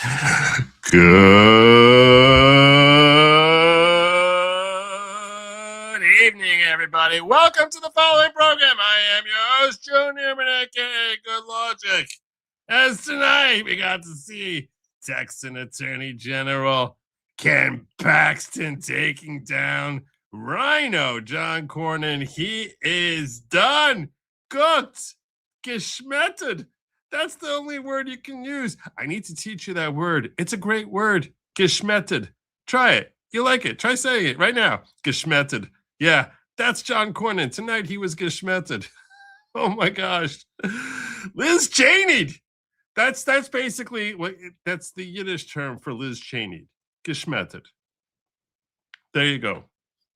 Good evening, everybody. Welcome to the following program. I am your host, Joe Newman, aka Good Logic. As tonight, we got to see Texan Attorney General Ken Paxton taking down RINO John Cornyn. He is done, cooked, geschmetted. That's the only word you can use. I need to teach you that word. It's a great word. Geschmetted. Try it. You like it. Try saying it right now. Geschmetted. Yeah, that's John Cornyn. Tonight he was geschmetted. Oh my gosh. Liz Cheney. That's basically what that's the Yiddish term for Liz Cheney. Geschmetted. There you go.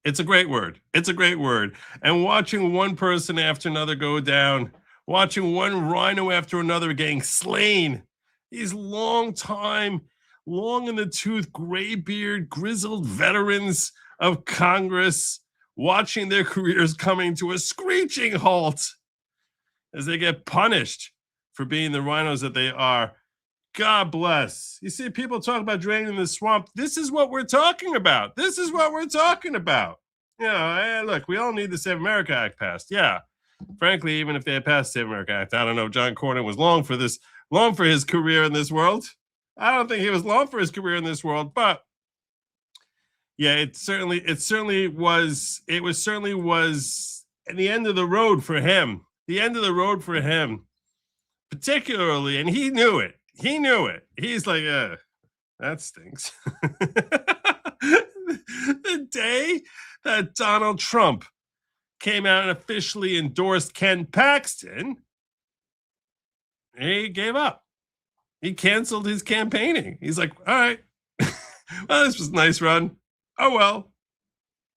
It's a great word. It's a great word. And watching one person after another go down, watching one RINO after another getting slain. These long in the tooth, gray beard, grizzled veterans of Congress, watching their careers coming to a screeching halt as they get punished for being the RINOs that they are. God bless. You see, people talk about draining the swamp. This is what we're talking about. This is what we're talking about. You know, look, we all need the Save America Act passed. Yeah. Frankly, even if they had passed the Save America Act, I don't know if John Cornyn was long for his career in this world. I don't think he was long for his career in this world, but yeah, it certainly was the end of the road for him. The end of the road for him, particularly, and he knew it. He knew it. He's like, that stinks. The day that Donald Trump came out and officially endorsed Ken Paxton, he gave up. He canceled his campaigning. He's like, all right, well, this was a nice run. Oh, well,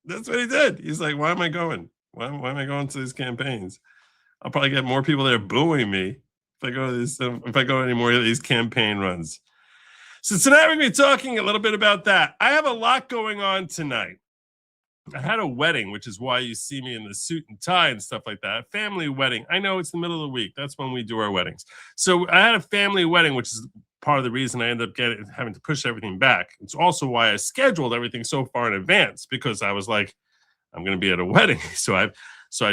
that's what he did. He's like, why am I going? Why am I going to these campaigns? I'll probably get more people there booing me if I go to any more of these campaign runs. So tonight we're going to be talking a little bit about that. I have a lot going on tonight. I had a wedding, which is why you see me in the suit and tie and stuff like that. A family wedding. I know it's the middle of the week. That's when we do our weddings. So I had a family wedding, which is part of the reason I ended up having to push everything back. It's also why I scheduled everything so far in advance, because I was like, I'm going to be at a wedding. So I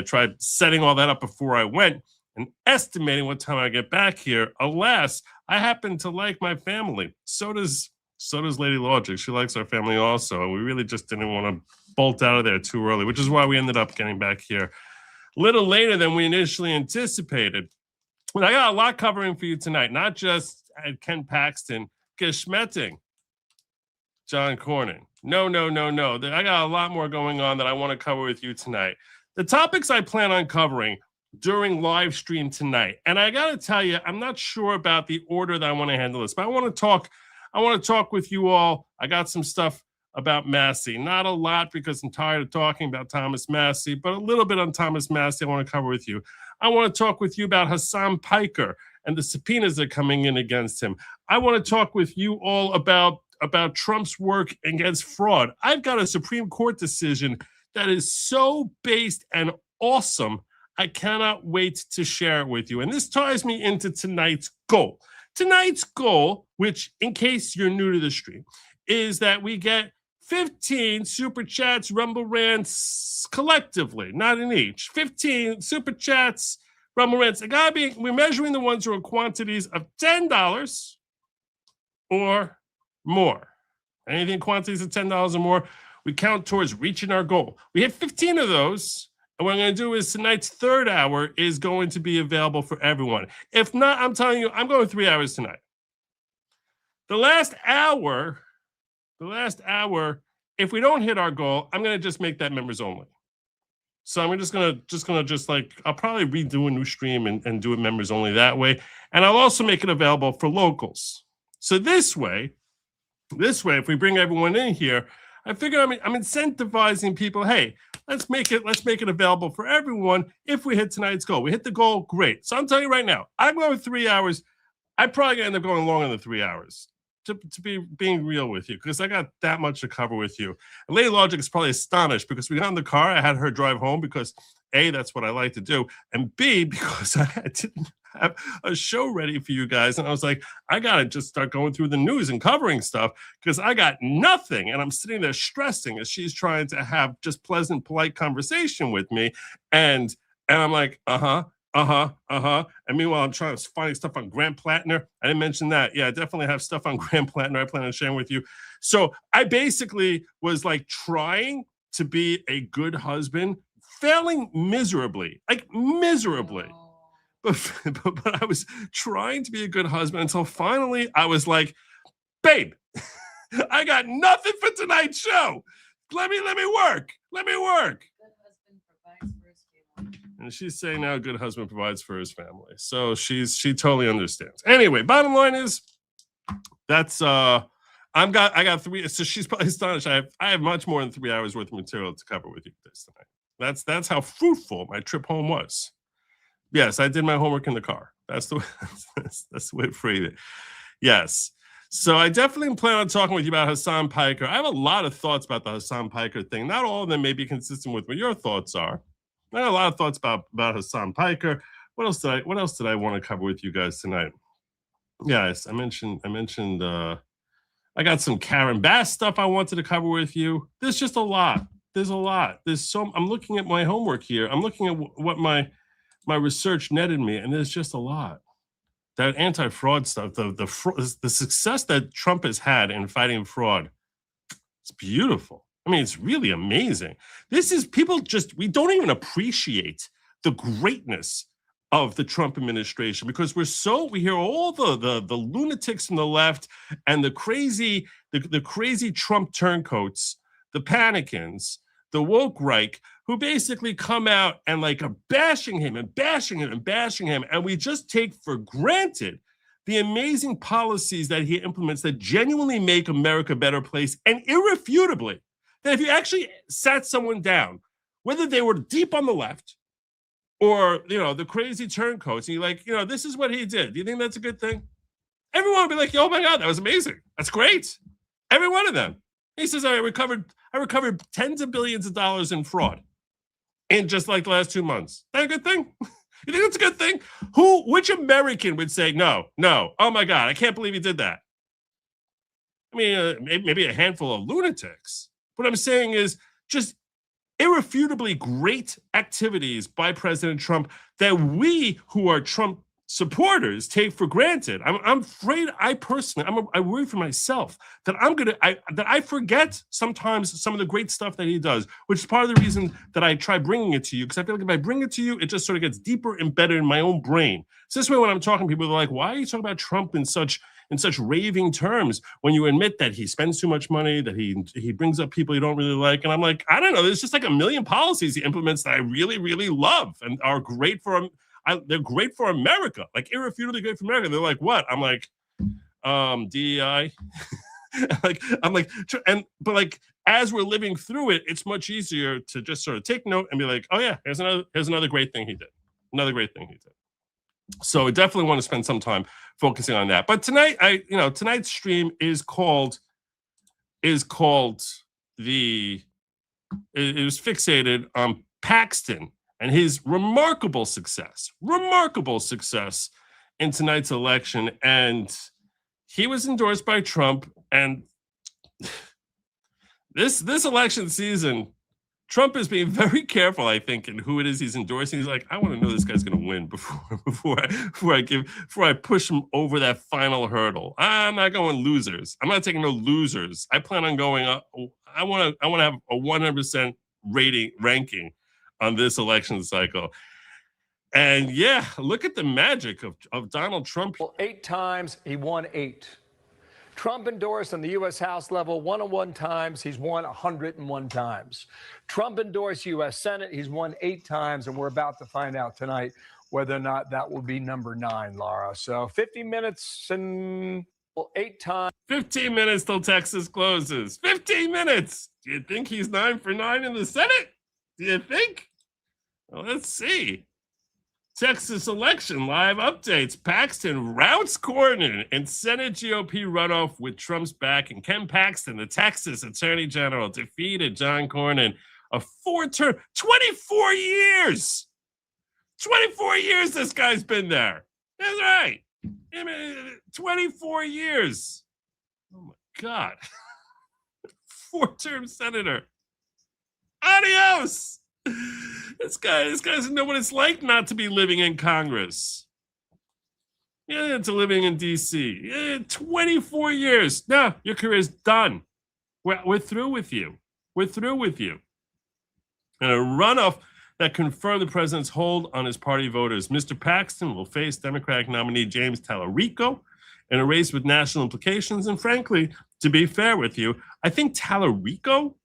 tried setting all that up before I went and estimating what time I get back here. Alas, I happen to like my family. So does Lady Logic. She likes our family also. And we really just didn't want to bolt out of there too early, which is why we ended up getting back here a little later than we initially anticipated. But I got a lot covering for you tonight, not just at Ken Paxton geschmetting John Cornyn. No. I got a lot more going on that I want to cover with you tonight. The topics I plan on covering during live stream tonight, and I got to tell you, I'm not sure about the order that I want to handle this, but I want to talk with you all. I got some stuff about Massey. Not a lot, because I'm tired of talking about Thomas Massey, but a little bit on Thomas Massey I want to cover with you. I want to talk with you about Hassan Piker and the subpoenas that are coming in against him. I want to talk with you all about Trump's work against fraud. I've got a Supreme Court decision that is so based and awesome, I cannot wait to share it with you. And this ties me into tonight's goal. Tonight's goal, which, in case you're new to the stream, is that we get 15 super chats, rumble rants collectively, not in each. 15 super chats, rumble rants. We're measuring the ones who are quantities of $10 or more. Anything quantities of $10 or more, we count towards reaching our goal. We hit 15 of those. And what I'm going to do is tonight's third hour is going to be available for everyone. If not, I'm telling you, I'm going 3 hours tonight. The last hour, if we don't hit our goal, I'm going to just make that members only. So I'm just going to I'll probably redo a new stream and do it members only that way. And I'll also make it available for locals. So this way, if we bring everyone in here, I figure I'm incentivizing people. Hey, let's make it available for everyone. If we hit tonight's goal, we hit the goal, great. So I'm telling you right now, I'm going 3 hours. I'm probably gonna end up going longer than 3 hours. to be being real with you, because I got that much to cover with you. And Lady Logic is probably astonished because we got in the car. I had her drive home because A, that's what I like to do, and B, because I didn't have a show ready for you guys. And I was like, I got to just start going through the news and covering stuff because I got nothing. And I'm sitting there stressing as she's trying to have just pleasant, polite conversation with me. And I'm like, and meanwhile, I'm trying to find stuff on Grant Plattner. I didn't mention that. Yeah, I definitely have stuff on Grant Plattner I plan on sharing with you. So I basically was like trying to be a good husband, failing miserably, like miserably. But I was trying to be a good husband until finally I was like, babe, I got nothing for tonight's show. Let me work. Let me work. And she's saying now a good husband provides for his family. So she totally understands. Anyway, bottom line is that's I got 3. So she's probably astonished. I have much more than 3 hours worth of material to cover with you this tonight. That's how fruitful my trip home was. Yes, I did my homework in the car. That's the way to frame it. Yes. So I definitely plan on talking with you about Hassan Piker. I have a lot of thoughts about the Hassan Piker thing. Not all of them may be consistent with what your thoughts are. I have a lot of thoughts about Hassan Piker. What else did I want to cover with you guys tonight? Yes, I mentioned I got some Karen Bass stuff I wanted to cover with you. There's just a lot. There's a lot. I'm looking at my homework here. I'm looking at what my research netted me, and there's just a lot. That anti-fraud stuff, the success that Trump has had in fighting fraud, it's beautiful. I mean, it's really amazing. This is we don't even appreciate the greatness of the Trump administration because we hear all the lunatics from the left and the crazy Trump turncoats, the panicans, the woke Reich, who basically come out and like are bashing him. And we just take for granted the amazing policies that he implements that genuinely make America a better place, and irrefutably, that if you actually sat someone down, whether they were deep on the left or, the crazy turncoats, and you're like, this is what he did. Do you think that's a good thing? Everyone would be like, oh my God, that was amazing. That's great. Every one of them. He says, I recovered tens of billions of dollars in fraud in just like the last 2 months. Is that a good thing? You think that's a good thing? Which American would say, no, oh my God, I can't believe he did that? I mean, maybe a handful of lunatics. What I'm saying is just irrefutably great activities by President Trump that we who are Trump supporters take for granted. I'm afraid I worry for myself that I forget sometimes some of the great stuff that he does, which is part of the reason that I try bringing it to you, because I feel like if I bring it to you, it just sort of gets deeper embedded in my own brain. So this way, when I'm talking, people are like, why are you talking about Trump in such raving terms when you admit that he spends too much money, that he brings up people you don't really like? And I'm like, I don't know, there's just like a million policies he implements that I really, really love and are great for him. They're great for America, like irrefutably great for America. They're like, what? I'm like, DEI. But as we're living through it, it's much easier to just sort of take note and be like, oh yeah, here's another great thing he did. Another great thing he did. So I definitely want to spend some time focusing on that. But tonight, tonight's stream is called it was fixated on Paxton and his remarkable success in tonight's election. And he was endorsed by Trump. And this election season, Trump is being very careful, I think, in who it is he's endorsing. He's like, I want to know this guy's going to win before I push him over that final hurdle. I'm not going losers. I'm not taking no losers. I plan on going up. I want to have a 100% ranking on this election cycle. And yeah, look at the magic of Donald Trump. Well, 8 times, he won 8. Trump endorsed on the U.S. House level 101 times. He's won 101 times. Trump endorsed U.S. Senate. He's won 8 times, and we're about to find out tonight whether or not that will be number 9, Laura. So 50 minutes and 8 times. 15 minutes till Texas closes. 15 minutes. Do you think he's 9 for 9 in the Senate? Do you think? Well, let's see. Texas election live updates. Paxton routs Cornyn in Senate GOP runoff with Trump's backing. Ken Paxton, the Texas Attorney General, defeated John Cornyn. A 4-term, 24 years. 24 years this guy's been there. That's right. 24 years. Oh my God. 4-term senator. Adios. This guy doesn't know what it's like not to be living in Congress. Yeah, to living in DC. Yeah, 24 years. No, your career's done. We're through with you. We're through with you. And a runoff that confirmed the president's hold on his party voters. Mr. Paxton will face Democratic nominee James Tallarico in a race with national implications. And frankly, to be fair with you, I think Tallarico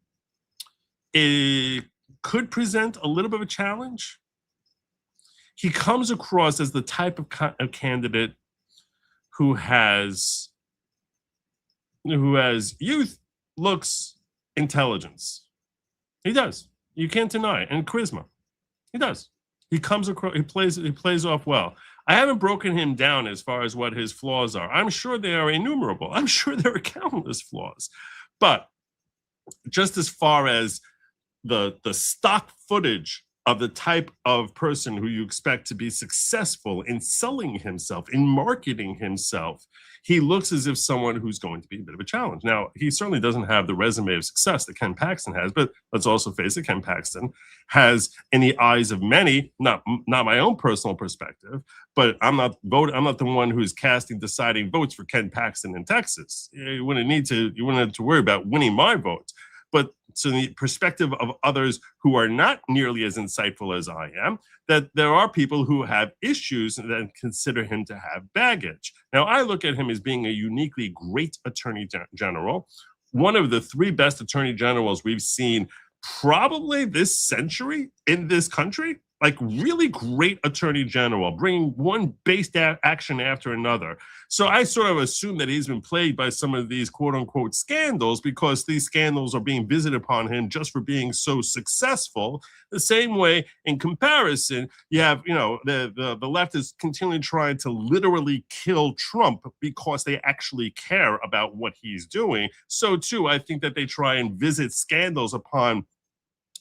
could present a little bit of a challenge. He comes across as the type of candidate who has youth, looks, intelligence. He does. You can't deny it. And charisma. He does. He comes across. He plays off well. I haven't broken him down as far as what his flaws are. I'm sure they are innumerable. I'm sure there are countless flaws. But just as far as the stock footage of the type of person who you expect to be successful in selling himself, in marketing himself, he looks as if someone who's going to be a bit of a challenge. Now, he certainly doesn't have the resume of success that Ken Paxton has, but let's also face it, Ken Paxton has, in the eyes of many, not my own personal perspective, but I'm not the one who's casting deciding votes for Ken Paxton in Texas. You wouldn't have to worry about winning my vote. But so the perspective of others who are not nearly as insightful as I am, that there are people who have issues that consider him to have baggage. Now, I look at him as being a uniquely great attorney general, one of the 3 best attorney generals we've seen probably this century in this country. Like, really great attorney general, bringing one based action after another. So I sort of assume that he's been plagued by some of these quote unquote scandals, because these scandals are being visited upon him just for being so successful. The same way, in comparison, you have, the left is continually trying to literally kill Trump because they actually care about what he's doing. So too, I think that they try and visit scandals upon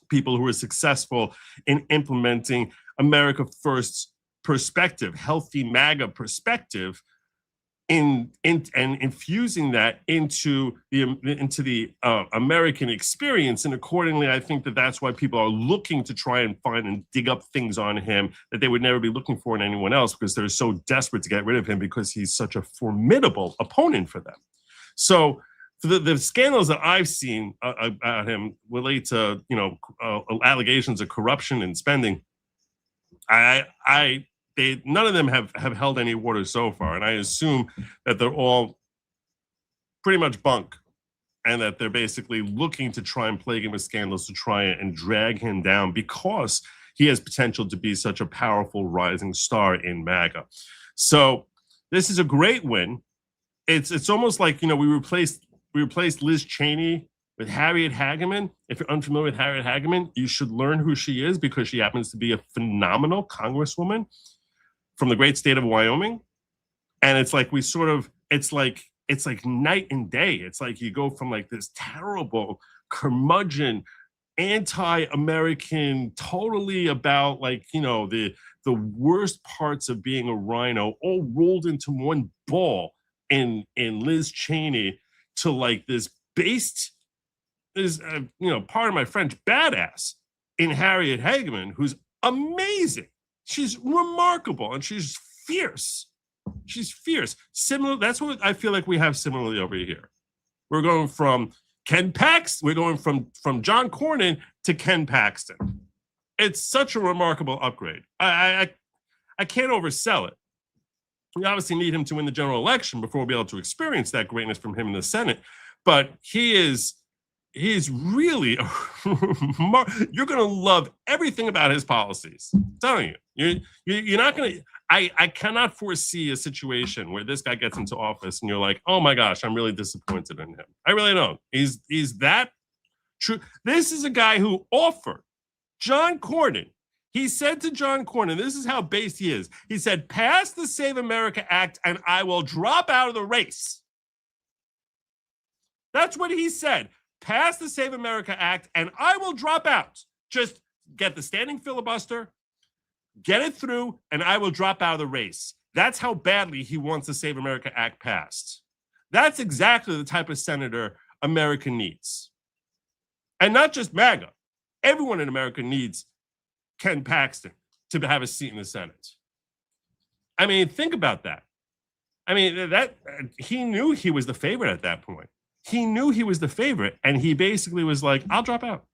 people who are successful in implementing America First's perspective, healthy MAGA perspective, and infusing that into the American experience. And accordingly, I think that that's why people are looking to try and find and dig up things on him that they would never be looking for in anyone else, because they're so desperate to get rid of him because he's such a formidable opponent for them. So the scandals that I've seen about him relate to, allegations of corruption and spending. None of them have held any water so far, and I assume that they're all pretty much bunk, and that they're basically looking to try and plague him with scandals to try and drag him down, because he has potential to be such a powerful rising star in MAGA. So this is a great win. It's almost like, we replaced Liz Cheney with Harriet Hageman. If you're unfamiliar with Harriet Hageman, you should learn who she is, because she happens to be a phenomenal congresswoman from the great state of Wyoming. And it's like it's like night and day. It's like you go from like this terrible curmudgeon, anti-American, totally about the worst parts of being a RINO, all rolled into one ball in Liz Cheney, to like this based, pardon my French, badass in Harriet Hageman, who's amazing. She's remarkable, and she's fierce. She's fierce. Similar. That's what I feel like we have similarly over here. We're going from Ken Paxton. We're going from John Cornyn to Ken Paxton. It's such a remarkable upgrade. I can't oversell it. We obviously need him to win the general election before we'll be able to experience that greatness from him in the Senate. But he's really, you're going to love everything about his policies. I'm telling you, you're not going to, I cannot foresee a situation where this guy gets into office and you're like, oh my gosh, I'm really disappointed in him. I really don't. He's that true. This is a guy who offered John Cornyn. He said to John Cornyn, this is how based he is. He said, pass the Save America Act and I will drop out of the race. That's what he said. Pass the Save America Act and I will drop out. Just get the standing filibuster, get it through, and I will drop out of the race. That's how badly he wants the Save America Act passed. That's exactly the type of senator America needs. And not just MAGA. Everyone in America needs Ken Paxton to have a seat in the Senate. I mean, think about that. I mean, that he knew he was the favorite at that point. He knew he was the favorite, and he basically was like, I'll drop out.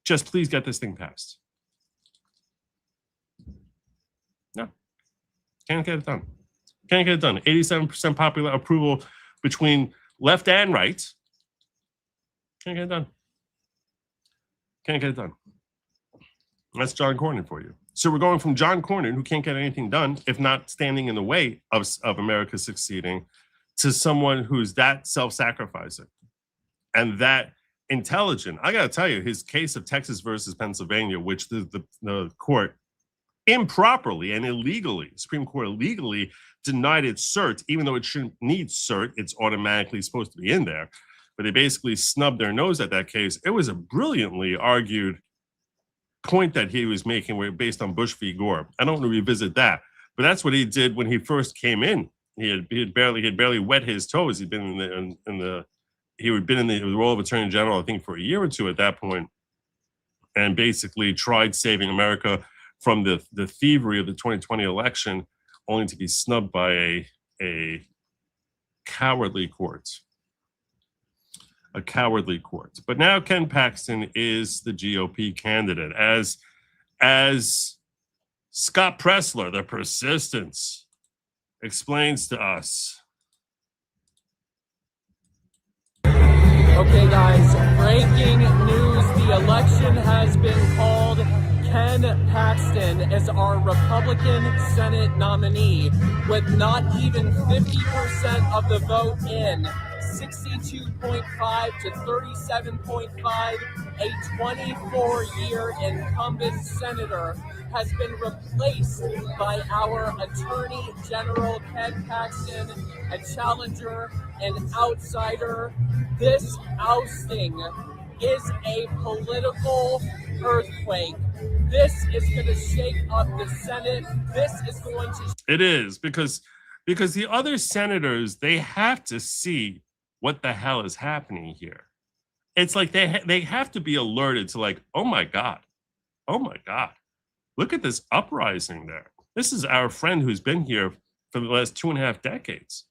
Just please get this thing passed. No. Can't get it done. Can't get it done. 87% popular approval between left and right. Can't get it done. Can't get it done. That's John Cornyn for you. So we're going from John Cornyn, who can't get anything done, if not standing in the way of America succeeding, to someone who's that self-sacrificing and that intelligent. I got to tell you, his case of Texas versus Pennsylvania, which the court improperly and illegally, Supreme Court illegally denied its cert, even though it shouldn't need cert, it's automatically supposed to be in there. But they basically snubbed their nose at that case. It was a brilliantly argued point that he was making based on Bush v. Gore. I don't want to revisit that, but that's what he did when he first came in. He had barely wet his toes. He'd been in the role of Attorney General, I think, for a year or two at that point, and basically tried saving America from the thievery of the 2020 election, only to be snubbed by a cowardly court. A cowardly court. But now Ken Paxton is the GOP candidate. As Scott Pressler, the persistence, explains to us. Okay, guys, breaking news. The election has been called. Ken Paxton is our Republican Senate nominee with not even 50% of the vote in. 62.5 to 37.5, a 24-year incumbent senator has been replaced by our Attorney General Ken Paxton, a challenger, an outsider. This ousting is a political earthquake. This is going to shake up the Senate. This is going to... It is, because the other senators, they have to see what the hell is happening here. It's like they have to be alerted to, like, oh my God, look at this uprising there. This is our friend who's been here for the last 2.5 decades.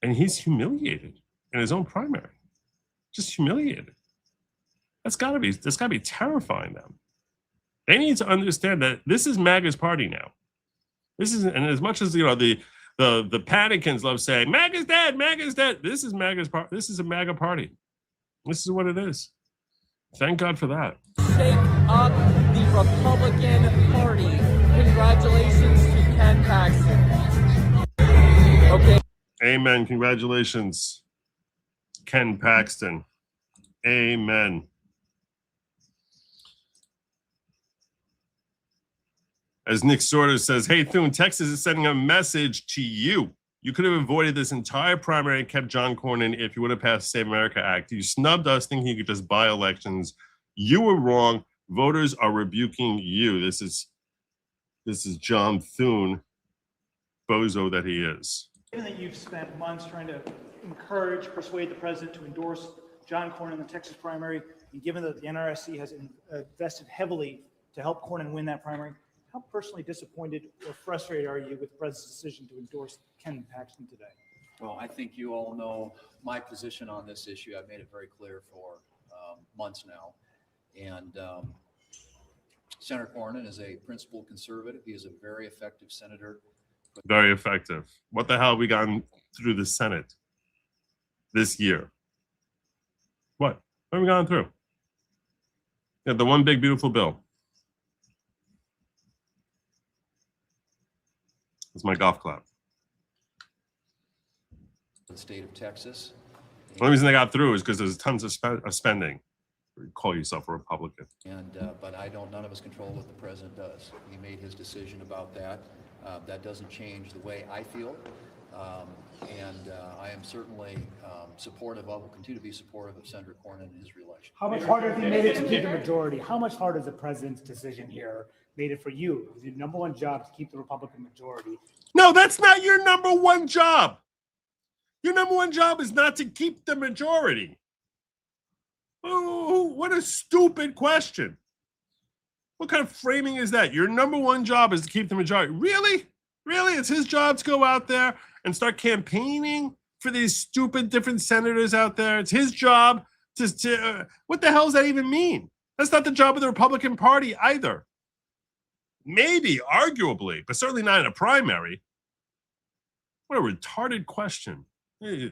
And he's humiliated in his own primary. Just humiliated. That's gotta be terrifying them. They need to understand that this is MAGA's party now. This is, and as much as, you know, the Paddingtons love saying MAGA's dead, MAGA's dead. This is MAGA's part. This is a MAGA party. This is what it is. Thank God for that. Shake up the Republican Party. Congratulations to Ken Paxton. Okay. Amen. Congratulations, Ken Paxton. Amen. As Nick Sorter says, hey, Thune, Texas is sending a message to you. You could have avoided this entire primary and kept John Cornyn if you would have passed the Save America Act. You snubbed us thinking you could just buy elections. You were wrong. Voters are rebuking you. This is John Thune, bozo that he is. Given that you've spent months trying to encourage, persuade the president to endorse John Cornyn in the Texas primary, and given that the NRSC has invested heavily to help Cornyn win that primary, how personally disappointed or frustrated are you with the president's decision to endorse Ken Paxton today? Well, I think you all know my position on this issue. I've made it very clear for months now. And Senator Cornyn is a principled conservative. He is a very effective senator. Very effective. What the hell have we gotten through the Senate this year? What have we gone through? Yeah, the one big beautiful bill. It's my golf clap. The state of Texas. The only reason they got through is because there's tons of spending. call yourself a Republican. And but none of us control what the president does. He made his decision about that. That doesn't change the way I feel. I am certainly supportive of, will continue to be supportive of Senator Cornyn and his reelection. How much harder if he made it to keep the majority? How much harder has the president's decision here made it for you? It was your number one job to keep the Republican majority. No, that's not your number one job. Your number one job is not to keep the majority. Oh, what a stupid question. What kind of framing is that? Your number one job is to keep the majority. Really? Really? It's his job to go out there and start campaigning for these stupid different senators out there. It's his job to what the hell does that even mean? That's not the job of the Republican Party either. Maybe, arguably, but certainly not in a primary. What a retarded question. Hey,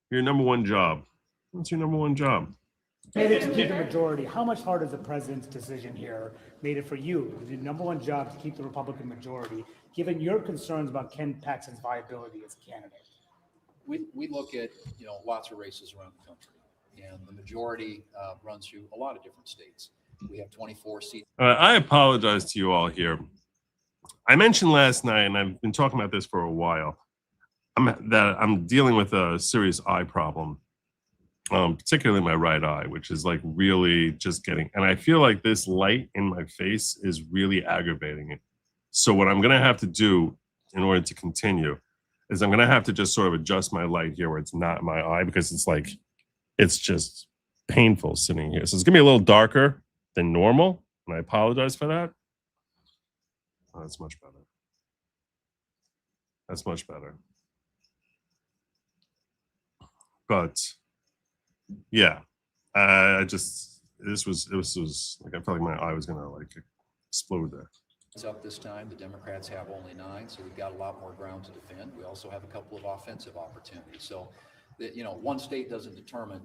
your number one job. What's your number one job? Made it to keep the majority. How much harder has the president's decision here made it for you? It was your number one job to keep the Republican majority, given your concerns about Ken Paxton's viability as a candidate. We look at lots of races around the country, and the majority runs through a lot of different states. We have 24 seats. I apologize to you all here. I mentioned last night, and I've been talking about this for a while, that I'm dealing with a serious eye problem. Particularly my right eye, which is like really just getting, and I feel like this light in my face is really aggravating it. So what I'm going to have to do in order to continue is I'm going to have to just sort of adjust my light here where it's not my eye, because it's like, it's just painful sitting here. So it's going to be a little darker than normal, and I apologize for that. Oh, that's much better. That's much better. But yeah, this was like, I felt like my eye was gonna like explode there. It's up this time. The Democrats have only 9, so we've got a lot more ground to defend. We also have a couple of offensive opportunities. So, one state doesn't determine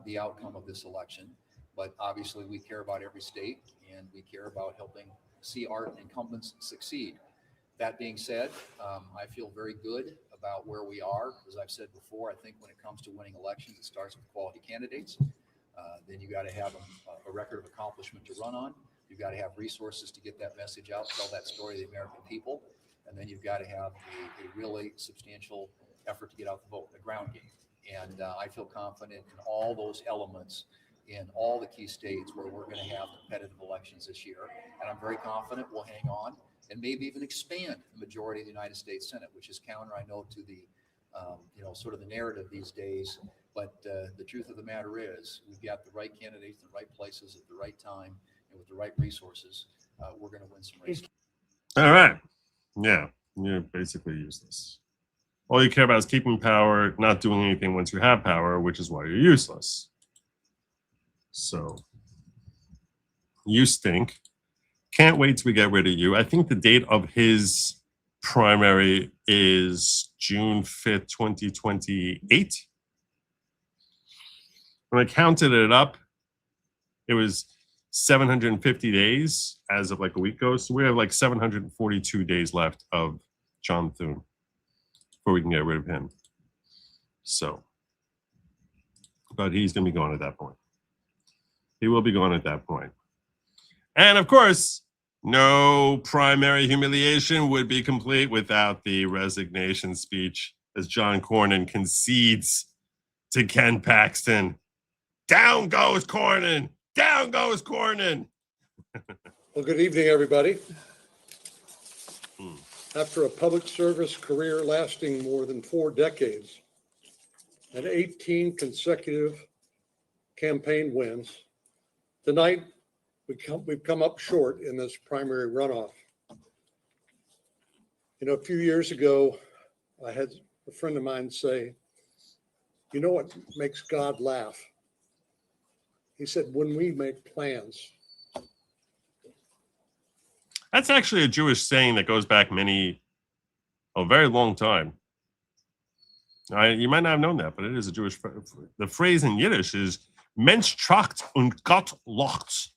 the outcome of this election, but obviously we care about every state, and we care about helping see our incumbents succeed. That being said, I feel very good about where we are. As I've said before, I think when it comes to winning elections, it starts with quality candidates. Then you got to have a record of accomplishment to run on. You've got to have resources to get that message out, tell that story to the American people. And then you've got to have a really substantial effort to get out the vote, a ground game. And I feel confident in all those elements in all the key states where we're going to have competitive elections this year. And I'm very confident we'll hang on and maybe even expand the majority of the United States Senate, which is counter, I know, to the, sort of the narrative these days. But the truth of the matter is we've got the right candidates in the right places at the right time and with the right resources. We're going to win some races. All right. Yeah, you're basically useless. All you care about is keeping power, not doing anything once you have power, which is why you're useless. So you stink. Can't wait till we get rid of you. I think the date of his primary is June 5th, 2028. When I counted it up, it was 750 days as of like a week ago. So we have like 742 days left of John Thune before we can get rid of him. So, but he's going to be gone at that point. He will be gone at that point. And of course, no primary humiliation would be complete without the resignation speech as John Cornyn concedes to Ken Paxton. Down goes Cornyn! Down goes Cornyn! Well, good evening, everybody. After a public service career lasting more than 4 decades and 18 consecutive campaign wins, tonight we've come up short in this primary runoff. A few years ago, I had a friend of mine say, "You know what makes God laugh?" He said, "When we make plans." That's actually a Jewish saying that goes back a very long time. You might not have known that, but it is a Jewish phrase. The phrase in Yiddish is Mensch tracht und Gott lacht.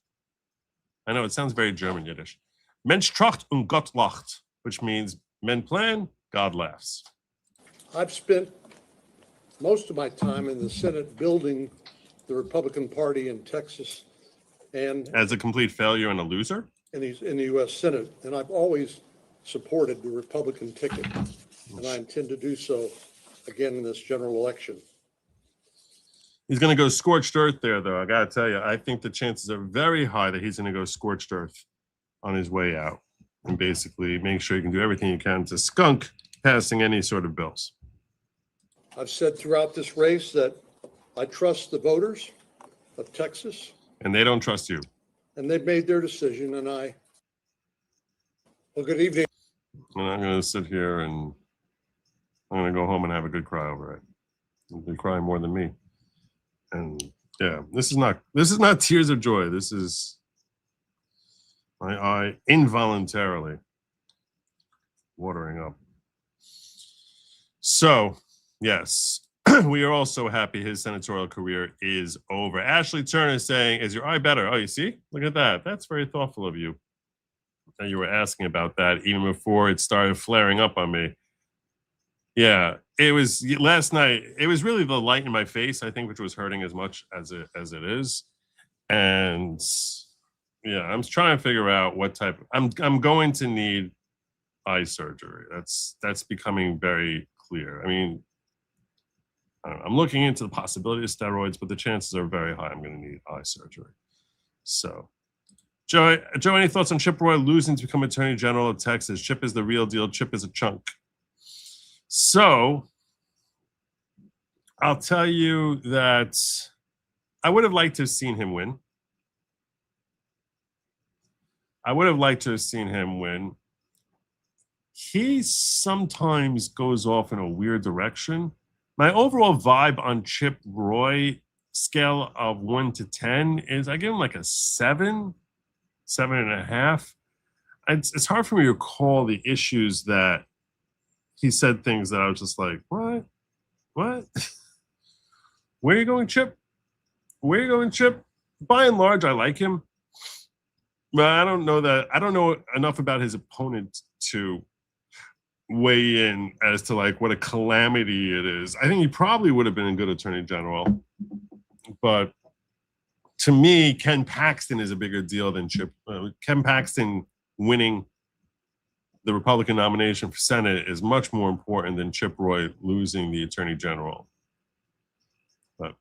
I know it sounds very German Yiddish. Mensch tracht und Gott lacht, which means men plan, God laughs. I've spent most of my time in the Senate building the Republican Party in Texas and As a complete failure and a loser? in the U.S. Senate. And I've always supported the Republican ticket, and I intend to do so again in this general election. He's going to go scorched earth there, though. I got to tell you, I think the chances are very high that he's going to go scorched earth on his way out and basically make sure he can do everything he can to skunk passing any sort of bills. I've said throughout this race that I trust the voters of Texas, And they don't trust you. and they've made their decision, and well, good evening. And I'm going to sit here and I'm going to go home and have a good cry over it. You'll be crying more than me. And yeah, this is not tears of joy. This is my eye involuntarily watering up. So, yes, we are also happy his senatorial career is over. Ashley Turner saying, is your eye better? Oh, you see? Look at that. That's very thoughtful of you. That you were asking about that even before it started flaring up on me. Yeah, it was last night. It was really the light in my face, I think, which was hurting as much as it is. And yeah, I'm trying to figure out what type. I'm going to need eye surgery. That's becoming very clear. I mean, I don't know, I'm looking into the possibility of steroids, but the chances are very high I'm going to need eye surgery. So, Joe, any thoughts on Chip Roy losing to become Attorney General of Texas? Chip is the real deal. Chip is a chunk. So, I'll tell you that I would have liked to have seen him win. He sometimes goes off in a weird direction. My overall vibe on Chip Roy scale of 1 to 10 is I give him like a 7, 7.5. It's hard for me to recall the issues that he said things that I was just like, what? Where are you going, Chip? By and large, I like him. But I don't know enough about his opponent to weigh in as to like what a calamity it is. I think he probably would have been a good attorney general. But to me, Ken Paxton is a bigger deal than Chip. Ken Paxton winning the Republican nomination for Senate is much more important than Chip Roy losing the attorney general. But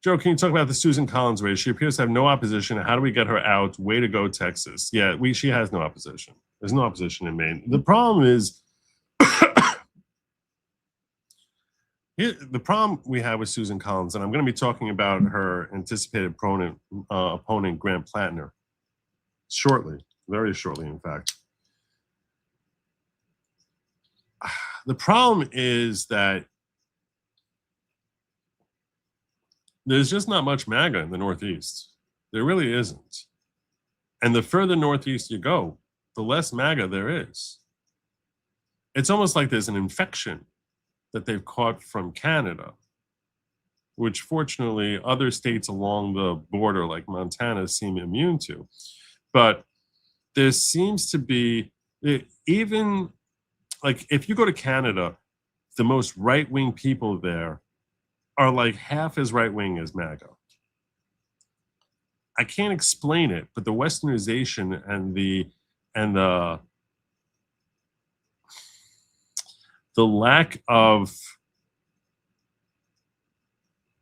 Joe, can you talk about the Susan Collins race? She appears to have no opposition. How do we get her out? Way to go, Texas. Yeah, she has no opposition. There's no opposition in Maine. The problem is, the problem we have with Susan Collins, and I'm going to be talking about her anticipated opponent, Grant Plattner, shortly, very shortly, in fact. The problem is that there's just not much MAGA in the Northeast. There really isn't. And the further Northeast you go, the less MAGA there is. It's almost like there's an infection that they've caught from Canada, which fortunately other states along the border, like Montana, seem immune to. But there seems to be, even like if you go to Canada, the most right-wing people there are like half as right-wing as MAGA. I can't explain it, but the westernization and the lack of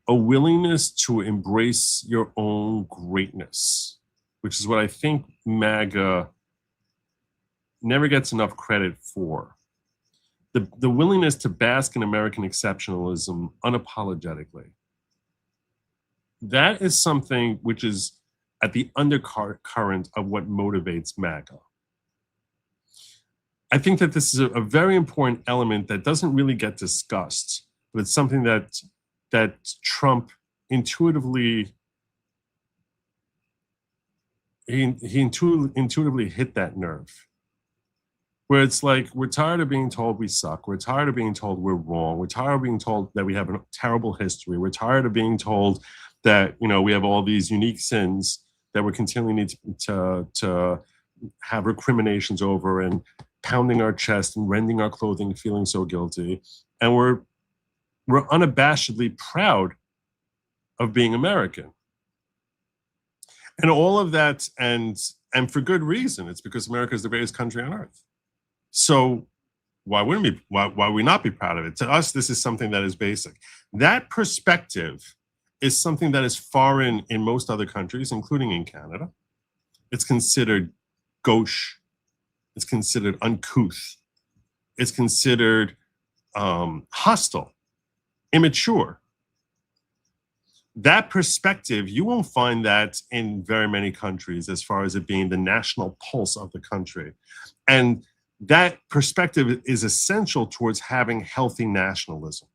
a willingness to embrace your own greatness, which is what I think MAGA never gets enough credit for. The willingness to bask in American exceptionalism unapologetically. That is something which is at the undercurrent of what motivates MAGA. I think that this is a very important element that doesn't really get discussed, but it's something that Trump intuitively intuitively hit that nerve. Where it's like, we're tired of being told we suck. We're tired of being told we're wrong. We're tired of being told that we have a terrible history. We're tired of being told that, we have all these unique sins that we continually need to have recriminations over and pounding our chest and rending our clothing, feeling so guilty. And we're unabashedly proud of being American. And all of that, and for good reason. It's because America is the greatest country on earth. So why we not be proud of it? To us, this is something that is basic. That perspective is something that is foreign in most other countries, including in Canada. It's considered gauche. It's considered uncouth. It's considered hostile, immature. That perspective, you won't find that in very many countries as far as it being the national pulse of the country. And that perspective is essential towards having healthy nationalism.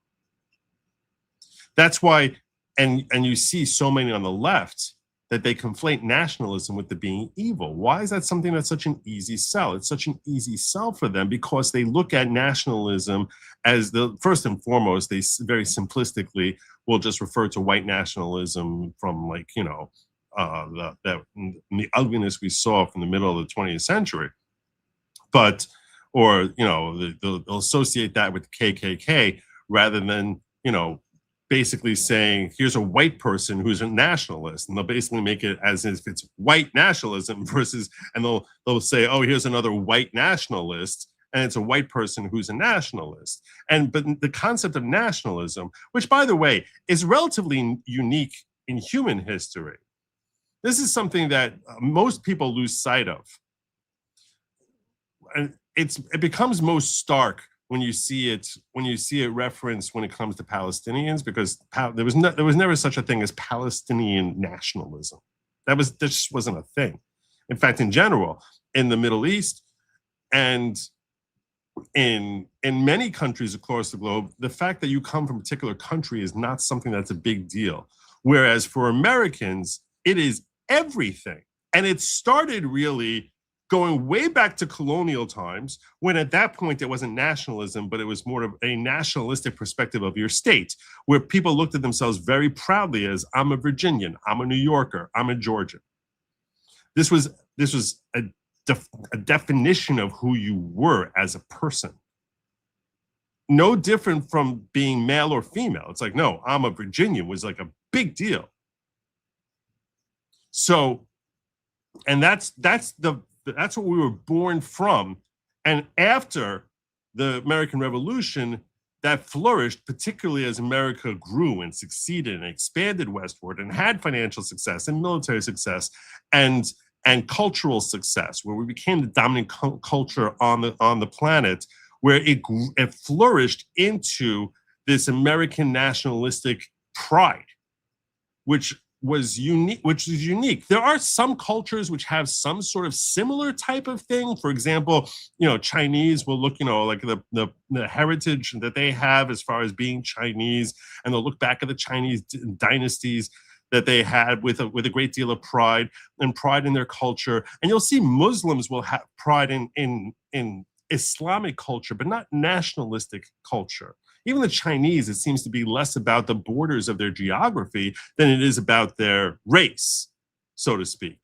That's why, and you see so many on the left, that they conflate nationalism with the being evil. Why is that something that's such an easy sell? It's such an easy sell for them because they look at nationalism as the first and foremost, they very simplistically will just refer to white nationalism from, like, you know, the ugliness we saw from the middle of the 20th century. But, or, you know, they'll associate that with the KKK rather than, you know, basically saying, here's a white person who's a nationalist, and they'll basically make it as if it's white nationalism versus, and they'll say, oh, here's another white nationalist, and it's a white person who's a nationalist. But the concept of nationalism, which, by the way, is relatively unique in human history. This is something that most people lose sight of. And it becomes most stark when you see it referenced when it comes to Palestinians, because there was never such a thing as Palestinian nationalism. That just wasn't a thing. In fact, in general, in the Middle East and in many countries across the globe, the fact that you come from a particular country is not something that's a big deal. Whereas for Americans, it is everything. And it started really going way back to colonial times, when at that point it wasn't nationalism, but it was more of a nationalistic perspective of your state, where people looked at themselves very proudly as, I'm a Virginian, I'm a New Yorker, I'm a Georgian. This was a definition of who you were as a person. No different from being male or female. It's like, no, I'm a Virginian was like a big deal. So, and that's what we were born from. And after the American Revolution, that flourished, particularly as America grew and succeeded and expanded westward and had financial success and military success and cultural success, where we became the dominant culture on the planet, where it flourished into this American nationalistic pride, which was unique. There are some cultures which have some sort of similar type of thing. For example, you know, Chinese will look, you know, like the heritage that they have as far as being Chinese, and they'll look back at the Chinese dynasties that they had with a great deal of pride in their culture. And you'll see Muslims will have pride in Islamic culture, but not nationalistic culture. Even the Chinese, it seems to be less about the borders of their geography than it is about their race, so to speak.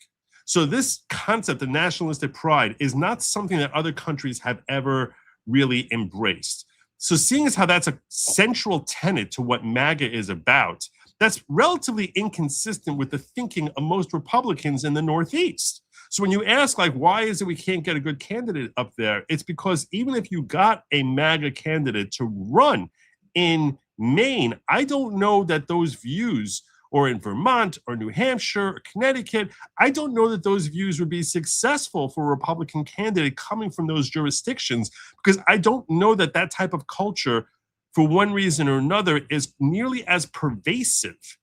So this concept of nationalistic pride is not something that other countries have ever really embraced. So seeing as how that's a central tenet to what MAGA is about, that's relatively inconsistent with the thinking of most Republicans in the Northeast. So when you ask, like, why is it we can't get a good candidate up there? It's because even if you got a MAGA candidate to run in Maine, I don't know that those views, or in Vermont or New Hampshire or Connecticut, I don't know that those views would be successful for a Republican candidate coming from those jurisdictions, because I don't know that that type of culture, for one reason or another, is nearly as pervasive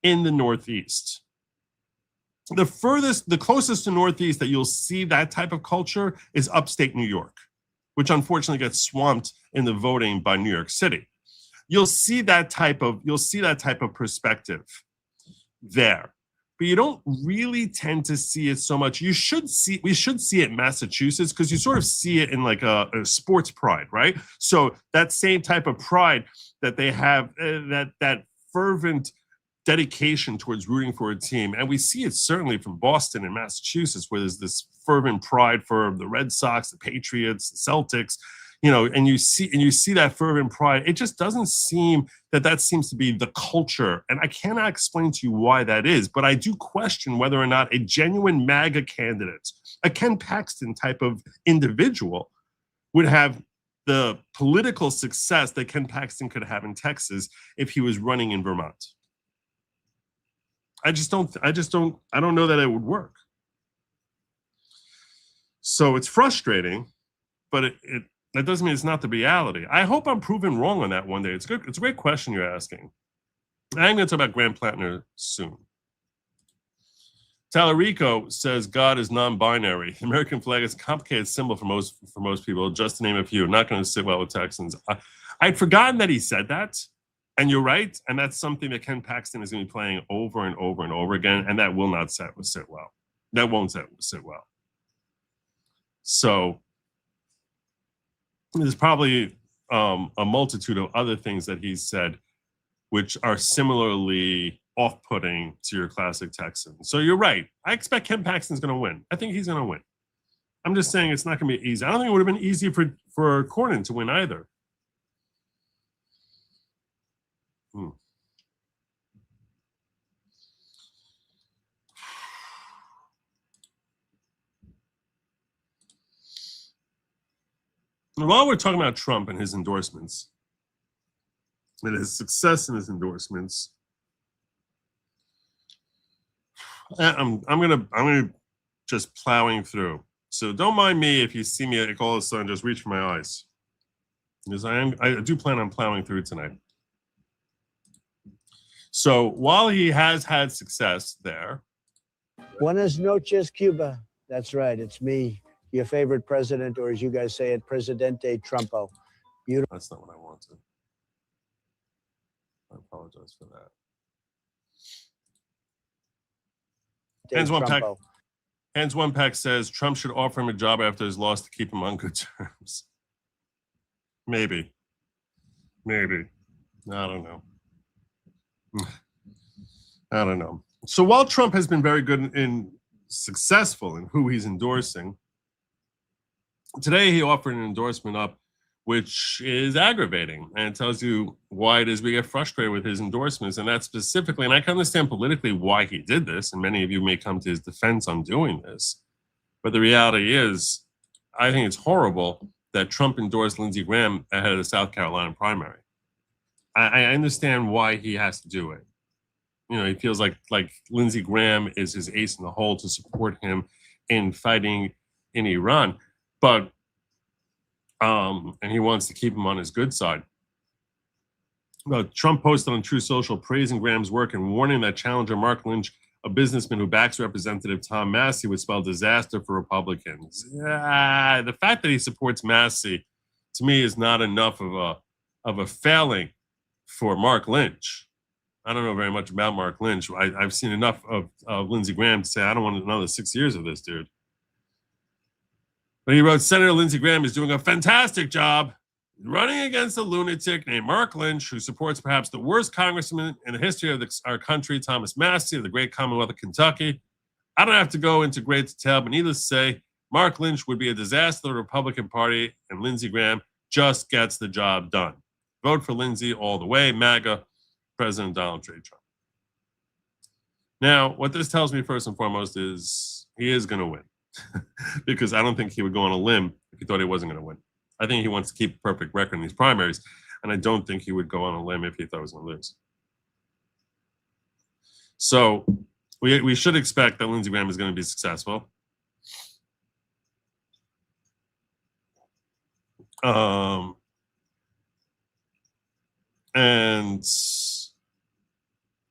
in the Northeast. The closest to Northeast that you'll see that type of culture is upstate New York, which unfortunately gets swamped in the voting by New York City. You'll see that type of perspective there, but you don't really tend to see it so much. We should see it in Massachusetts, because you sort of see it in like a sports pride, right? So that same type of pride that they have, that fervent dedication towards rooting for a team. And we see it certainly from Boston and Massachusetts, where there's this fervent pride for the Red Sox, the Patriots, the Celtics. and you see that fervent pride. It just doesn't seem that seems to be the culture. And I cannot explain to you why that is, but I do question whether or not a genuine MAGA candidate, a Ken Paxton type of individual, would have the political success that Ken Paxton could have in Texas if he was running in Vermont. I don't know that it would work. So it's frustrating, but that doesn't mean it's not the reality. I hope I'm proven wrong on that one day. It's good. It's a great question you're asking. I'm going to talk about Graham Plattner soon. Talarico says God is non-binary. The American flag is a complicated symbol for most people, just to name a few. Not going to sit well with Texans. I'd forgotten that he said that, and you're right. And that's something that Ken Paxton is going to be playing over and over and over again, and that will not sit well. That won't sit well. So there's probably a multitude of other things that he's said which are similarly off-putting to your classic Texan. So you're right. I expect Ken Paxton's going to win. I think he's going to win. I'm just saying it's not going to be easy. I don't think it would have been easy for Cornyn to win either. While we're talking about Trump and his endorsements, and his success in his endorsements, I'm gonna just plowing through. So don't mind me if you see me like all of a sudden just reach for my eyes, because I do plan on plowing through tonight. So while he has had success there, Buenas noches, Cuba. That's right. It's me, your favorite president, or as you guys say it, Presidente Trumpo. Beautiful. that's not what I wanted. I apologize for that. Hands one pack says Trump should offer him a job after his loss to keep him on good terms. Maybe. I don't know. I don't know. So while Trump has been very good and successful in who he's endorsing, today he offered an endorsement up which is aggravating, and it tells you why it is we get frustrated with his endorsements. And that's specifically, and I can understand politically why he did this, and many of you may come to his defense on doing this, but the reality is, I think it's horrible that Trump endorsed Lindsey Graham ahead of the South Carolina primary. I understand why he has to do it. He feels like Lindsey Graham is his ace in the hole to support him in fighting in Iran, but and he wants to keep him on his good side. But Trump posted on True Social praising Graham's work and warning that challenger Mark Lynch, a businessman who backs Representative Tom Massey, would spell disaster for Republicans. The fact that he supports Massey, to me, is not enough of a failing for Mark Lynch. I don't know very much about Mark Lynch. I've seen enough of Lindsey Graham to say I don't want another 6 years of this dude. But he wrote, Senator Lindsey Graham is doing a fantastic job running against a lunatic named Mark Lynch, who supports perhaps the worst congressman in the history of our country, Thomas Massey of the great Commonwealth of Kentucky. I don't have to go into great detail, but needless to say, Mark Lynch would be a disaster to the Republican Party, and Lindsey Graham just gets the job done. Vote for Lindsey all the way, MAGA, President Donald J. Trump. Now, what this tells me first and foremost is he is going to win. Because I don't think he would go on a limb if he thought he wasn't going to win. I think he wants to keep a perfect record in these primaries, and I don't think he would go on a limb if he thought he was going to lose. So we should expect that Lindsey Graham is going to be successful. And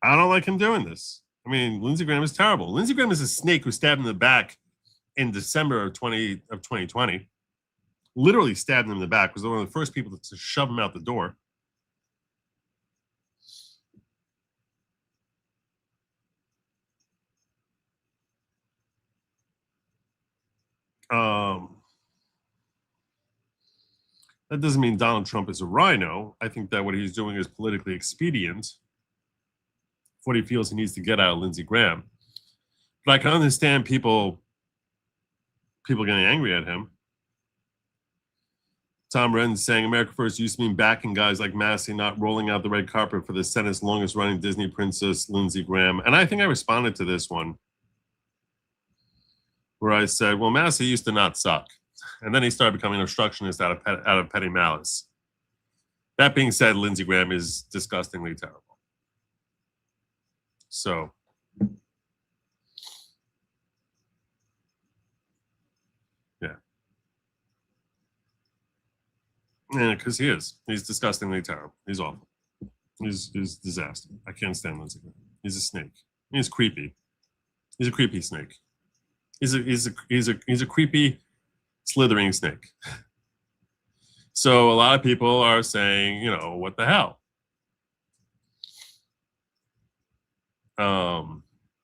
I don't like him doing this. I mean, Lindsey Graham is terrible. Lindsey Graham is a snake who stabbed him in the back in December of 2020. Literally stabbed him in the back. Was one of the first people to shove him out the door. That doesn't mean Donald Trump is a RINO. I think that what he's doing is politically expedient for what he feels he needs to get out of Lindsey Graham. But I can understand people getting angry at him. Tom Wren saying America First used to mean backing guys like Massey, not rolling out the red carpet for the Senate's longest running Disney princess, Lindsey Graham. And I think I responded to this one where I said, well, Massey used to not suck. And then he started becoming an obstructionist out of petty malice. That being said, Lindsey Graham is disgustingly terrible. So, yeah. Yeah, because he is. He's disgustingly terrible. He's awful. He's disaster. I can't stand Lindsey Graham. He's a snake. He's creepy. He's a creepy snake. He's a creepy, slithering snake. So a lot of people are saying, you know, what the hell?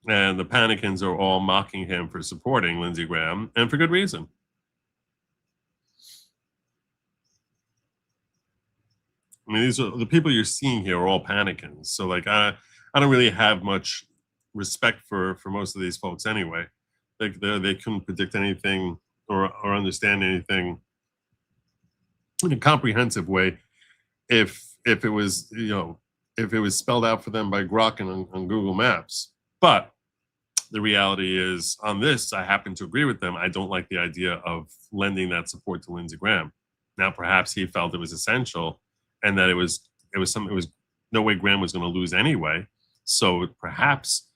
And the Panicans are all mocking him for supporting Lindsey Graham, and for good reason. I mean, these are the people you're seeing here are all Panicans. So like, I don't really have much respect for most of these folks anyway. Like they couldn't predict anything or understand anything in a comprehensive way if it was, you know, if it was spelled out for them by Grok and on Google Maps. But the reality is, on this, I happen to agree with them. I don't like the idea of lending that support to Lindsey Graham. Now, perhaps he felt it was essential, and that it was no way Graham was going to lose anyway. So perhaps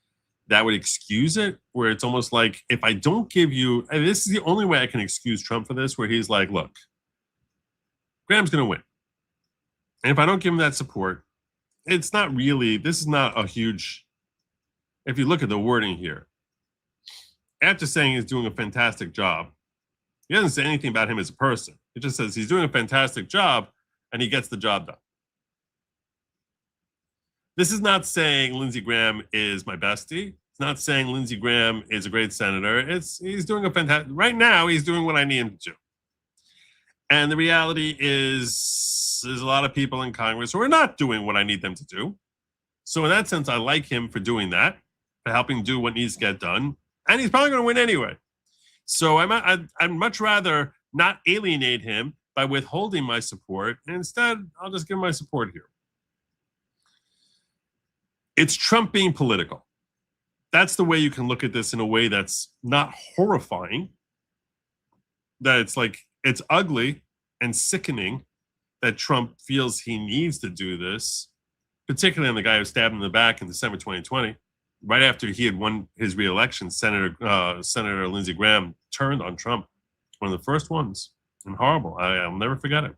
that would excuse it, where it's almost like, if I don't give you, and this is the only way I can excuse Trump for this, where he's like, look, Graham's going to win. And if I don't give him that support, it's not really, this is not a huge, if you look at the wording here, after saying he's doing a fantastic job, he doesn't say anything about him as a person. He just says he's doing a fantastic job and he gets the job done. This is not saying Lindsey Graham is my bestie. It's not saying Lindsey Graham is a great senator. He's doing a fantastic, right now he's doing what I need him to do. And the reality is, there's a lot of people in Congress who are not doing what I need them to do. So in that sense, I like him for doing that, for helping do what needs to get done. And he's probably going to win anyway. So I'd much rather not alienate him by withholding my support. And instead, I'll just give my support here. It's Trump being political. That's the way you can look at this, in a way that's not horrifying. That it's like, it's ugly and sickening that Trump feels he needs to do this, particularly on the guy who stabbed him in the back in December 2020, right after he had won his re-election. Senator Lindsey Graham turned on Trump, one of the first ones, and horrible. I'll never forget it.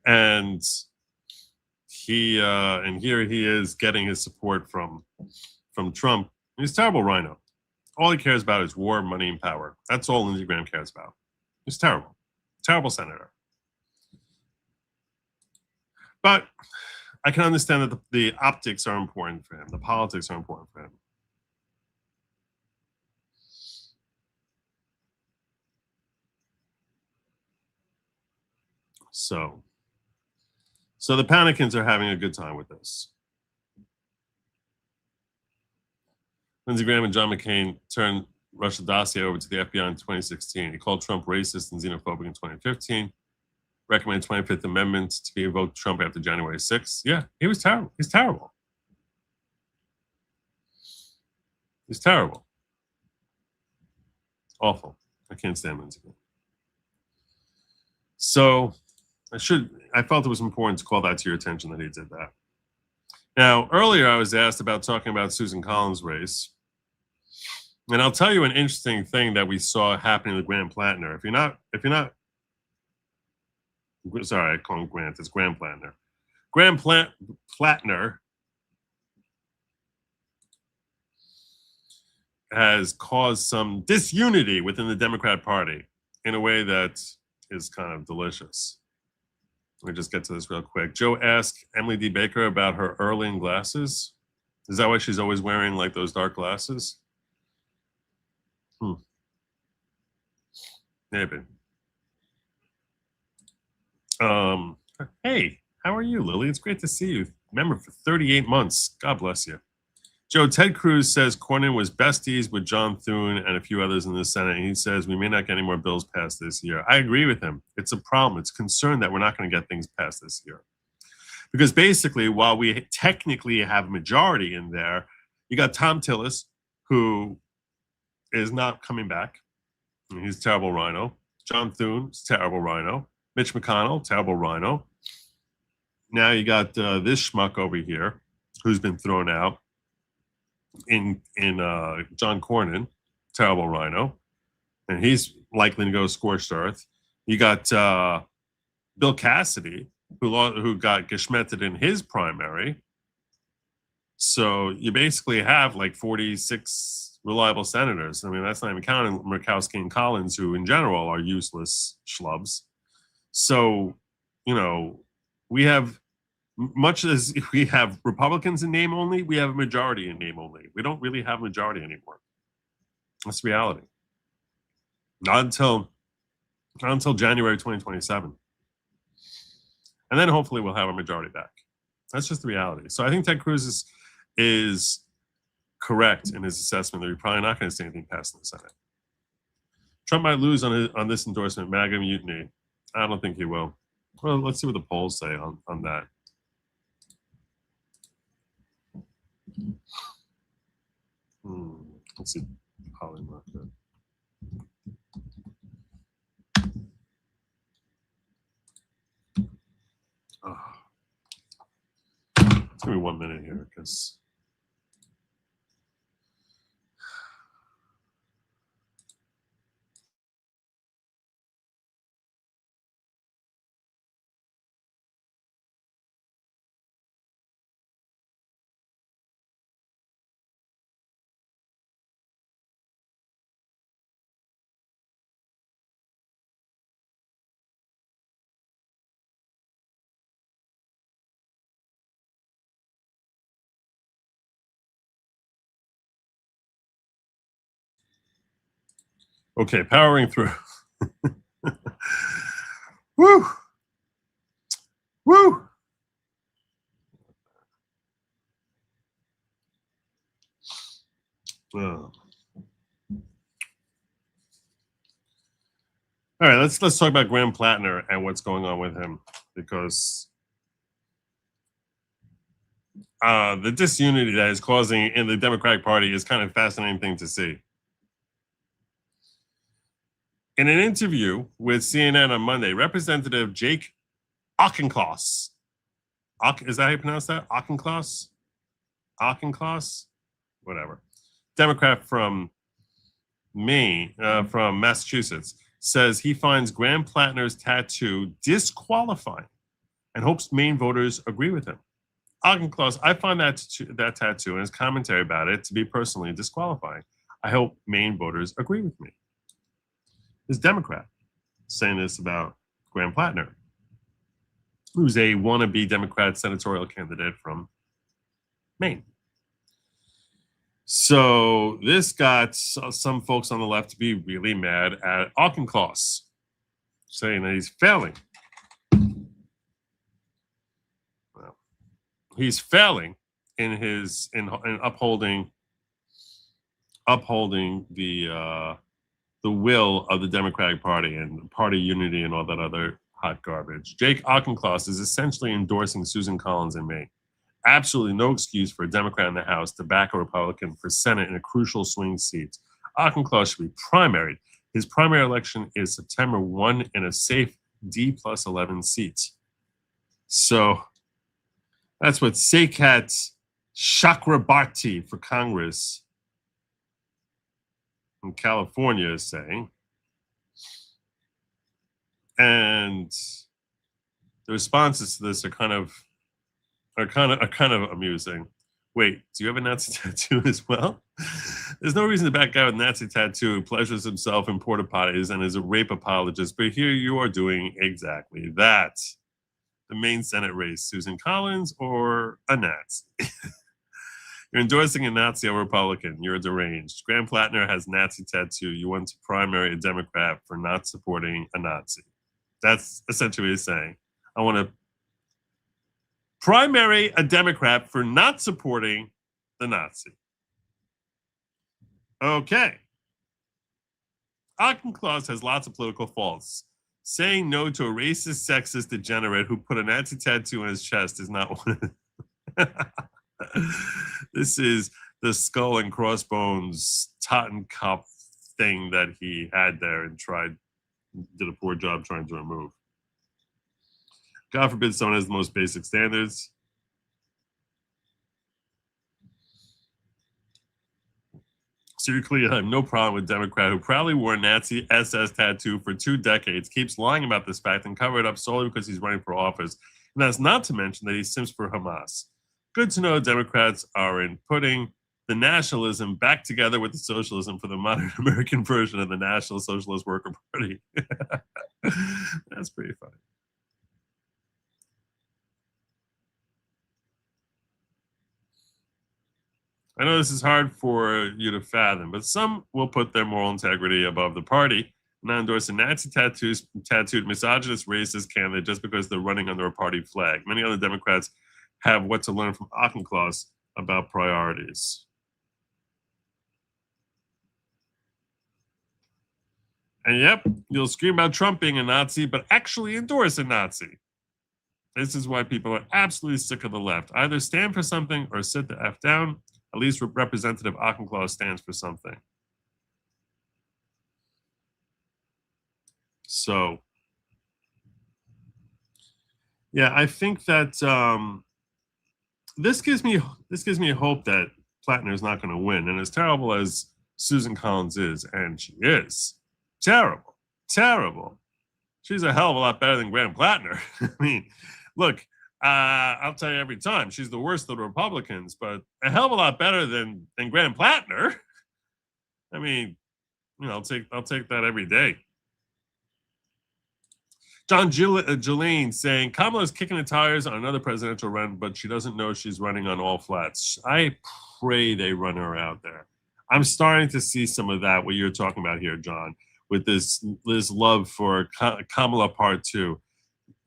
And here he is getting his support from Trump. He's a terrible RINO. All he cares about is war, money, and power. That's all Lindsey Graham cares about. He's terrible. Terrible senator. But I can understand that the optics are important for him. The politics are important for him. So the Panicans are having a good time with this. Lindsey Graham and John McCain turned Russia dossier over to the FBI in 2016. He called Trump racist and xenophobic in 2015. Recommended 25th Amendment to be invoked Trump after January 6th. Yeah, he was terrible. He's terrible. He's terrible. Awful. I can't stand Lindsey Graham. So I felt it was important to call that to your attention that he did that. Now, earlier I was asked about talking about Susan Collins' race. And I'll tell you an interesting thing that we saw happening with Graham Plattner. If you're not, sorry, I call him Grant, it's Graham Plattner. Graham Plattner has caused some disunity within the Democrat Party in a way that is kind of delicious. Let me just get to this real quick. Joe asked Emily D. Baker about her Erling glasses. Is that why she's always wearing like those dark glasses? Maybe. Hey, how are you, Lily? It's great to see you. Remember, for 38 months. God bless you. Joe, Ted Cruz says Cornyn was besties with John Thune and a few others in the Senate. And he says we may not get any more bills passed this year. I agree with him. It's a problem. It's a concern that we're not going to get things passed this year. Because basically, while we technically have a majority in there, you got Tom Tillis, who is not coming back. He's a terrible RINO. John Thune is terrible RINO. Mitch McConnell, terrible RINO. Now you got this schmuck over here who's been thrown out in John Cornyn, terrible RINO. And he's likely to go scorched earth. You got Bill Cassidy, who got geschmetted in his primary. So you basically have like 46 reliable senators. I mean, that's not even counting Murkowski and Collins, who in general are useless schlubs. So, you know, we have, much as we have Republicans in name only, we have a majority in name only. We don't really have a majority anymore. That's reality. Not until January 2027. And then hopefully we'll have a majority back. That's just the reality. So I think Ted Cruz is correct in his assessment that we're probably not going to see anything passed in the Senate. Trump might lose on this endorsement, MAGA mutiny. I don't think he will. Well, let's see what the polls say on that. Let's see. Polymarket. It's gonna be 1 minute here because okay, powering through. Woo! Woo! Oh. All right, let's talk about Graham Plattner and what's going on with him, because the disunity that is causing in the Democratic Party is kind of a fascinating thing to see. In an interview with CNN on Monday, Representative Jake Auchincloss, is that how you pronounce that? Auchincloss? Auchincloss? Whatever. Democrat from Maine, from Massachusetts, says he finds Graham Plattner's tattoo disqualifying and hopes Maine voters agree with him. Auchincloss, I find that tattoo and his commentary about it to be personally disqualifying. I hope Maine voters agree with me. This Democrat saying this about Graham Plattner, who's a wannabe Democrat senatorial candidate from Maine. So this got some folks on the left to be really mad at Auchincloss, saying that he's failing. Well, he's failing in upholding the will of the Democratic Party and party unity and all that other hot garbage. Jake Auchincloss is essentially endorsing Susan Collins in Maine. Absolutely no excuse for a Democrat in the House to back a Republican for Senate in a crucial swing seat. Auchincloss should be primaried. His primary election is September 1 in a safe D+11 seat. So that's what Sekat Chakrabarti for Congress in California is saying. And the responses to this are kind of amusing. Wait, do you have a Nazi tattoo as well? There's no reason to back out with a Nazi tattoo who pleasures himself in porta potties and is a rape apologist, but here you are doing exactly that. The Maine Senate race, Susan Collins or a Nazi? You're endorsing a Nazi or Republican. You're deranged. Graham Plattner has Nazi tattoo. You want to primary a Democrat for not supporting a Nazi. That's essentially what he's saying. I want to primary a Democrat for not supporting the Nazi. Okay. Auchincloss has lots of political faults. Saying no to a racist, sexist degenerate who put a Nazi tattoo on his chest is not one of This is the skull and crossbones Totenkopf thing that he had there and did a poor job trying to remove. God forbid someone has the most basic standards. Seriously, I have no problem with Democrat who proudly wore a Nazi SS tattoo for 2 decades, keeps lying about this fact and cover it up solely because he's running for office. And that's not to mention that he simps for Hamas. Good to know Democrats are in putting the nationalism back together with the socialism for the modern American version of the National Socialist Worker Party. That's pretty funny. I know this is hard for you to fathom, but some will put their moral integrity above the party and not endorse a Nazi tattooed misogynist racist candidate just because they're running under a party flag. Many other Democrats have what to learn from Auchincloss about priorities. And yep, you'll scream about Trump being a Nazi, but actually endorse a Nazi. This is why people are absolutely sick of the left. Either stand for something or sit the F down. At least Representative Auchincloss stands for something. So, yeah, I think that this gives me hope that Plattner is not going to win. And as terrible as Susan Collins is, and she is terrible, she's a hell of a lot better than Graham Plattner. I mean, look. I'll tell you every time, she's the worst of the Republicans, but a hell of a lot better than Graham Plattner. I mean, I'll take that every day. John Jolene saying Kamala's kicking the tires on another presidential run, but she doesn't know she's running on all flats. I pray they run her out there. I'm starting to see some of that, what you're talking about here, John, with this love for Kamala Part 2.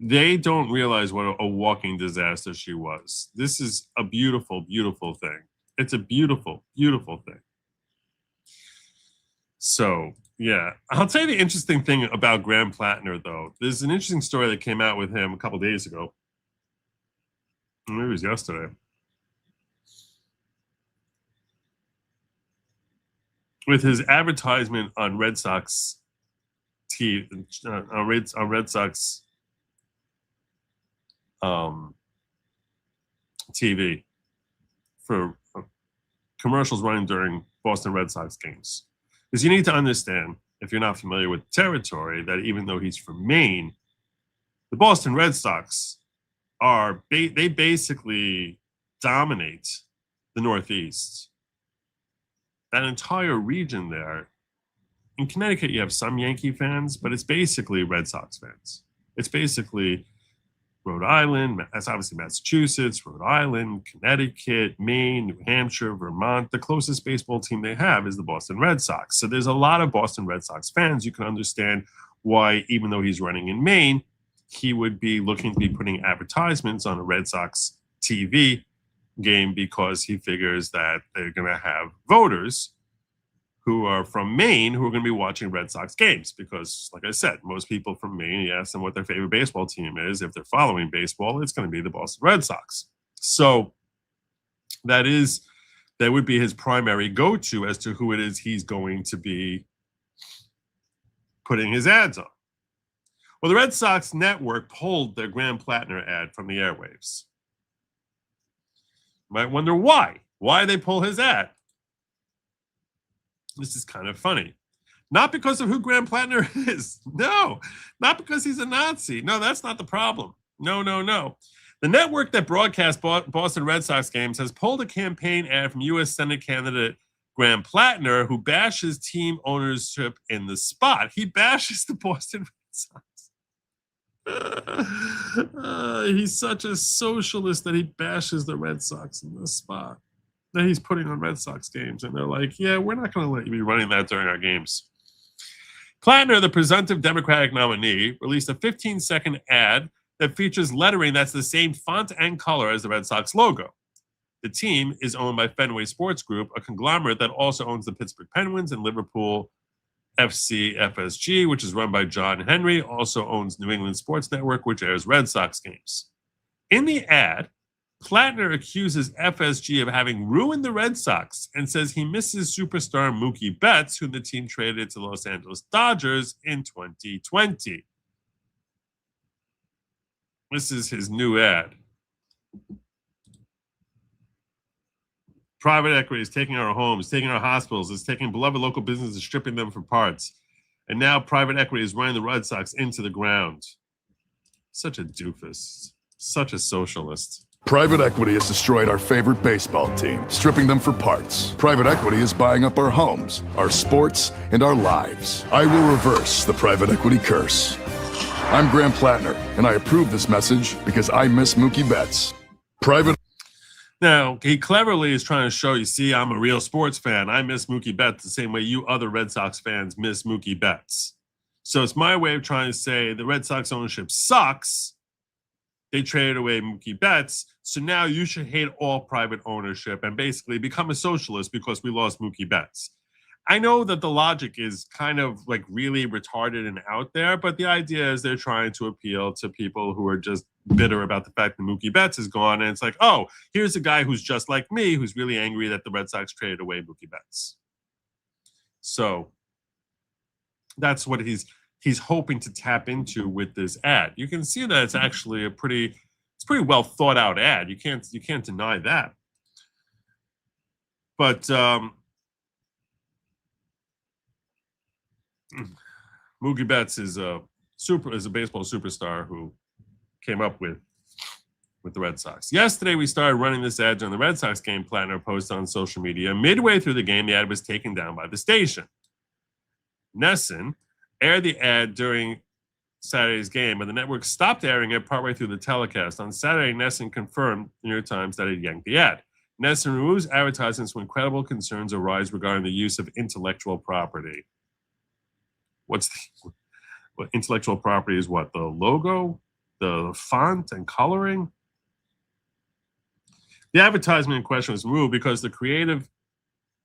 They don't realize what a walking disaster she was. This is a beautiful, beautiful thing. It's a beautiful, beautiful thing. So, yeah. I'll tell you the interesting thing about Graham Plattner, though. There's an interesting story that came out with him a couple days ago. Maybe it was yesterday. With his advertisement on Red Sox TV, on Red Sox TV for commercials running during Boston Red Sox games. Because you need to understand, if you're not familiar with the territory, that even though he's from Maine, the Boston Red Sox they basically dominate the Northeast. That entire region there. In Connecticut, you have some Yankee fans, but it's basically Red Sox fans. It's basically Rhode Island, that's obviously Massachusetts, Rhode Island, Connecticut, Maine, New Hampshire, Vermont. The closest baseball team they have is the Boston Red Sox. So there's a lot of Boston Red Sox fans. You can understand why, even though he's running in Maine, he would be looking to be putting advertisements on a Red Sox TV game because he figures that they're going to have voters who are from Maine who are going to be watching Red Sox games because, like I said, most people from Maine, you ask them what their favorite baseball team is. If they're following baseball, it's going to be the Boston Red Sox. So that would be his primary go-to as to who it is he's going to be putting his ads on. Well, the Red Sox network pulled their Graham Plattner ad from the airwaves. You might wonder why. Why they pull his ad? This is kind of funny. Not because of who Graham Plattner is. No, not because he's a Nazi. No, that's not the problem. No. The network that broadcasts Boston Red Sox games has pulled a campaign ad from U.S. Senate candidate Graham Plattner, who bashes team ownership in the spot. He bashes the Boston Red Sox. He's such a socialist that he bashes the Red Sox in the spot that he's putting on Red Sox games. And they're like, yeah, we're not going to let you be running that during our games. Plattner, the presumptive Democratic nominee, released a 15-second ad that features lettering that's the same font and color as the Red Sox logo. The team is owned by Fenway Sports Group, a conglomerate that also owns the Pittsburgh Penguins and Liverpool FC FSG, which is run by John Henry, also owns New England Sports Network, which airs Red Sox games. In the ad, Plattner accuses FSG of having ruined the Red Sox and says he misses superstar Mookie Betts, whom the team traded to the Los Angeles Dodgers in 2020. This is his new ad. Private equity is taking our homes, taking our hospitals, is taking beloved local businesses, stripping them for parts. And now private equity is running the Red Sox into the ground. Such a doofus. Such a socialist. Private equity has destroyed our favorite baseball team, stripping them for parts. Private equity is buying up our homes, our sports, and our lives. I will reverse the private equity curse. I'm Graham Plattner, and I approve this message because I miss Mookie Betts. Now, he cleverly is trying to show you, see, I'm a real sports fan. I miss Mookie Betts the same way you other Red Sox fans miss Mookie Betts. So it's my way of trying to say the Red Sox ownership sucks. They traded away Mookie Betts. So now you should hate all private ownership and basically become a socialist because we lost Mookie Betts. I know that the logic is kind of like really retarded and out there, but the idea is they're trying to appeal to people who are just bitter about the fact that Mookie Betts is gone. And it's like, oh, here's a guy who's just like me, who's really angry that the Red Sox traded away Mookie Betts. So that's what he's hoping to tap into with this ad. You can see that it's actually a pretty well thought out ad. You can't deny that. But Mookie Betts is a baseball superstar who came up with the Red Sox. Yesterday, we started running this ad during the Red Sox game. Plattner posted on social media. Midway through the game, the ad was taken down by the station. Nesson aired the ad during Saturday's game, but the network stopped airing it partway through the telecast. On Saturday, Nesson confirmed the New York Times that it yanked the ad. Nesson removes advertisements when credible concerns arise regarding the use of intellectual property. What intellectual property is what? The logo, the font, and coloring? The advertisement in question was removed because the creative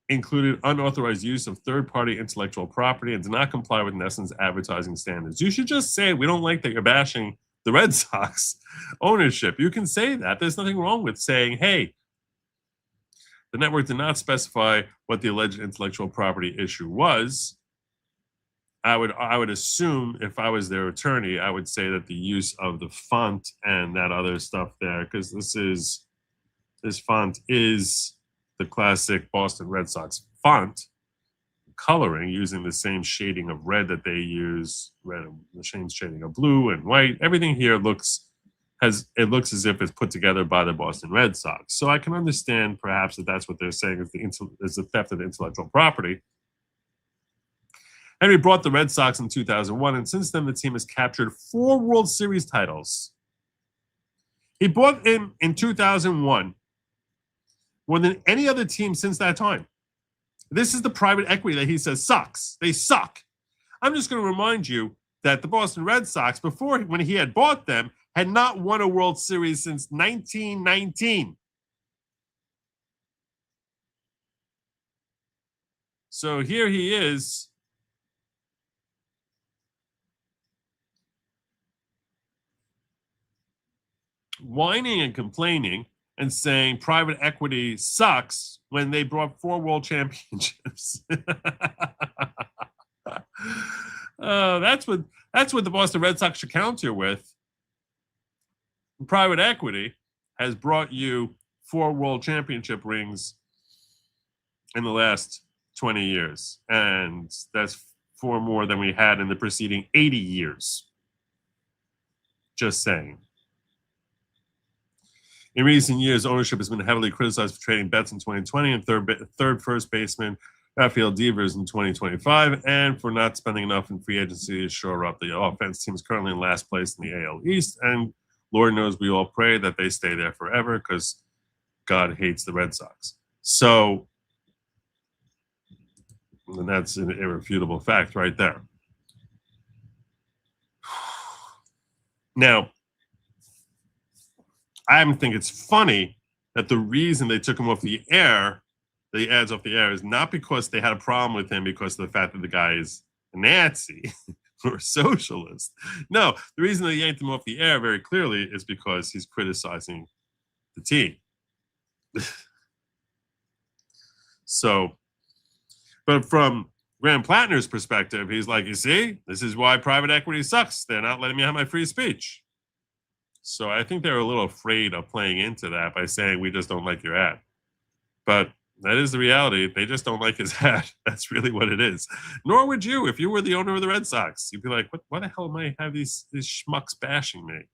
included unauthorized use of third-party intellectual property and did not comply with Nesson's advertising standards. You should just say, we don't like that you're bashing the Red Sox ownership. You can say that. There's nothing wrong with saying, hey, the network did not specify what the alleged intellectual property issue was. I would assume if I was their attorney, I would say that the use of the font and that other stuff there, because this font is the classic Boston Red Sox font, coloring using the same shading of red that they use, red, the same shading of blue and white. Everything here looks as if it's put together by the Boston Red Sox. So I can understand perhaps that that's what they're saying is the theft of the intellectual property. Henry brought the Red Sox in 2001, and since then the team has captured 4 World Series titles. He bought them in 2001 more than any other team since that time. This is the private equity that he says sucks. They suck. I'm just going to remind you that the Boston Red Sox, before when he had bought them, had not won a World Series since 1919. So here he is, whining and complaining and saying private equity sucks when they brought 4 world championships. That's what the Boston Red Sox should counter with. Private equity has brought you 4 world championship rings in the last 20 years. And that's 4 more than we had in the preceding 80 years. Just saying. In recent years, ownership has been heavily criticized for trading Betts in 2020 and third first baseman Rafael Devers in 2025, and for not spending enough in free agency to shore up the offense. Team is currently in last place in the AL East, and Lord knows we all pray that they stay there forever because God hates the Red Sox. So, and that's an irrefutable fact right there. Now, I think it's funny that the reason they took him off the air, the ads off the air, is not because they had a problem with him because of the fact that the guy is a Nazi or a socialist. No, the reason they yanked him off the air very clearly is because he's criticizing the team. So, but from Graham Plattner's perspective, he's like, you see, this is why private equity sucks. They're not letting me have my free speech. So I think they're a little afraid of playing into that by saying, we just don't like your ad. But that is the reality. They just don't like his ad. That's really what it is. Nor would you if you were the owner of the Red Sox. You'd be like, why the hell am I have these schmucks bashing me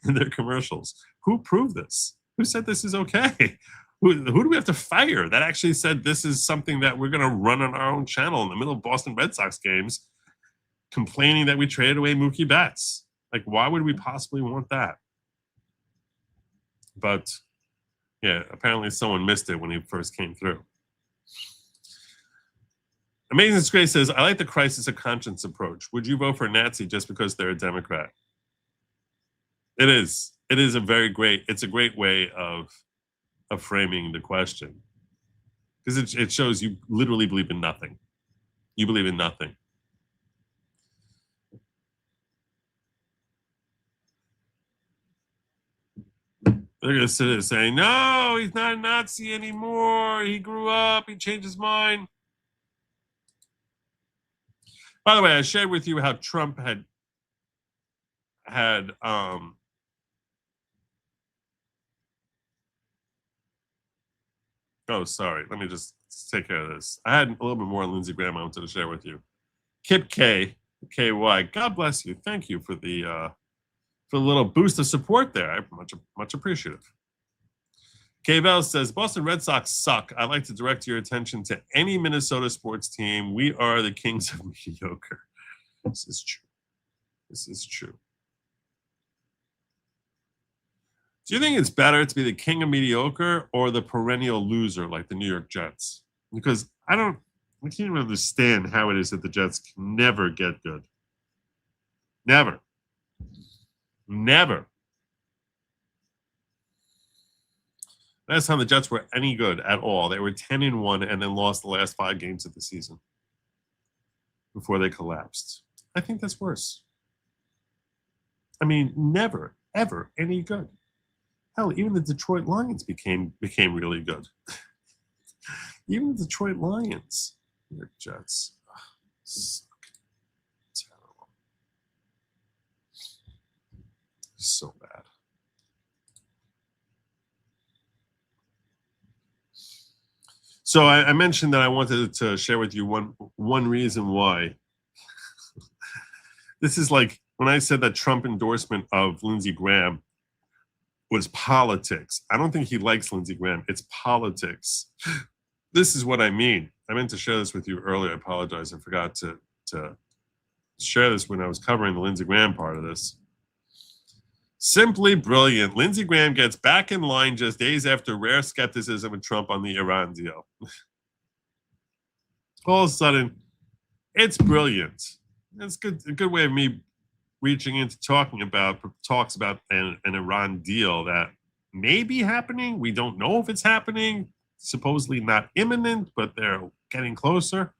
in their commercials? Who proved this? Who said this is okay? Who do we have to fire that actually said this is something that we're going to run on our own channel in the middle of Boston Red Sox games, complaining that we traded away Mookie Betts? Like, why would we possibly want that? But yeah, apparently someone missed it when he first came through. Amazing Grace says, I like the crisis of conscience approach. Would you vote for a Nazi just because they're a Democrat? It is. It is a it's a great way of framing the question. Because it shows you literally believe in nothing. You believe in nothing. They're going to sit there saying, no, he's not a Nazi anymore. He grew up. He changed his mind. By the way, I shared with you how Trump had oh, sorry. Let me just take care of this. I had a little bit more on Lindsey Graham I wanted to share with you. Kip K, KY, God bless you. Thank you for the little boost of support there. I'm much appreciative. K-Val says, Boston Red Sox suck. I'd like to direct your attention to any Minnesota sports team. We are the kings of mediocre. This is true. This is true. Do you think it's better to be the king of mediocre or the perennial loser like the New York Jets? Because I can't even understand how it is that the Jets can never get good. Never. Never. Last time the Jets were any good at all, they were 10-1 and then lost the last 5 games of the season before they collapsed. I think that's worse. I mean, never, ever any good. Hell, even the Detroit Lions became really good. Even the Detroit Lions, the Jets, suck. Terrible. So bad. So I mentioned that I wanted to share with you one reason why. This is like when I said that Trump endorsement of Lindsey Graham was politics. I don't think he likes Lindsey Graham. It's politics. This is what I mean. I meant to share this with you earlier. I apologize. I forgot to share this when I was covering the Lindsey Graham part of this. Simply brilliant. Lindsey Graham gets back in line just days after rare skepticism of Trump on the Iran deal. All of a sudden, it's brilliant. It's a good way of me reaching into talks about an Iran deal that may be happening. We don't know if it's happening. Supposedly not imminent, but they're getting closer.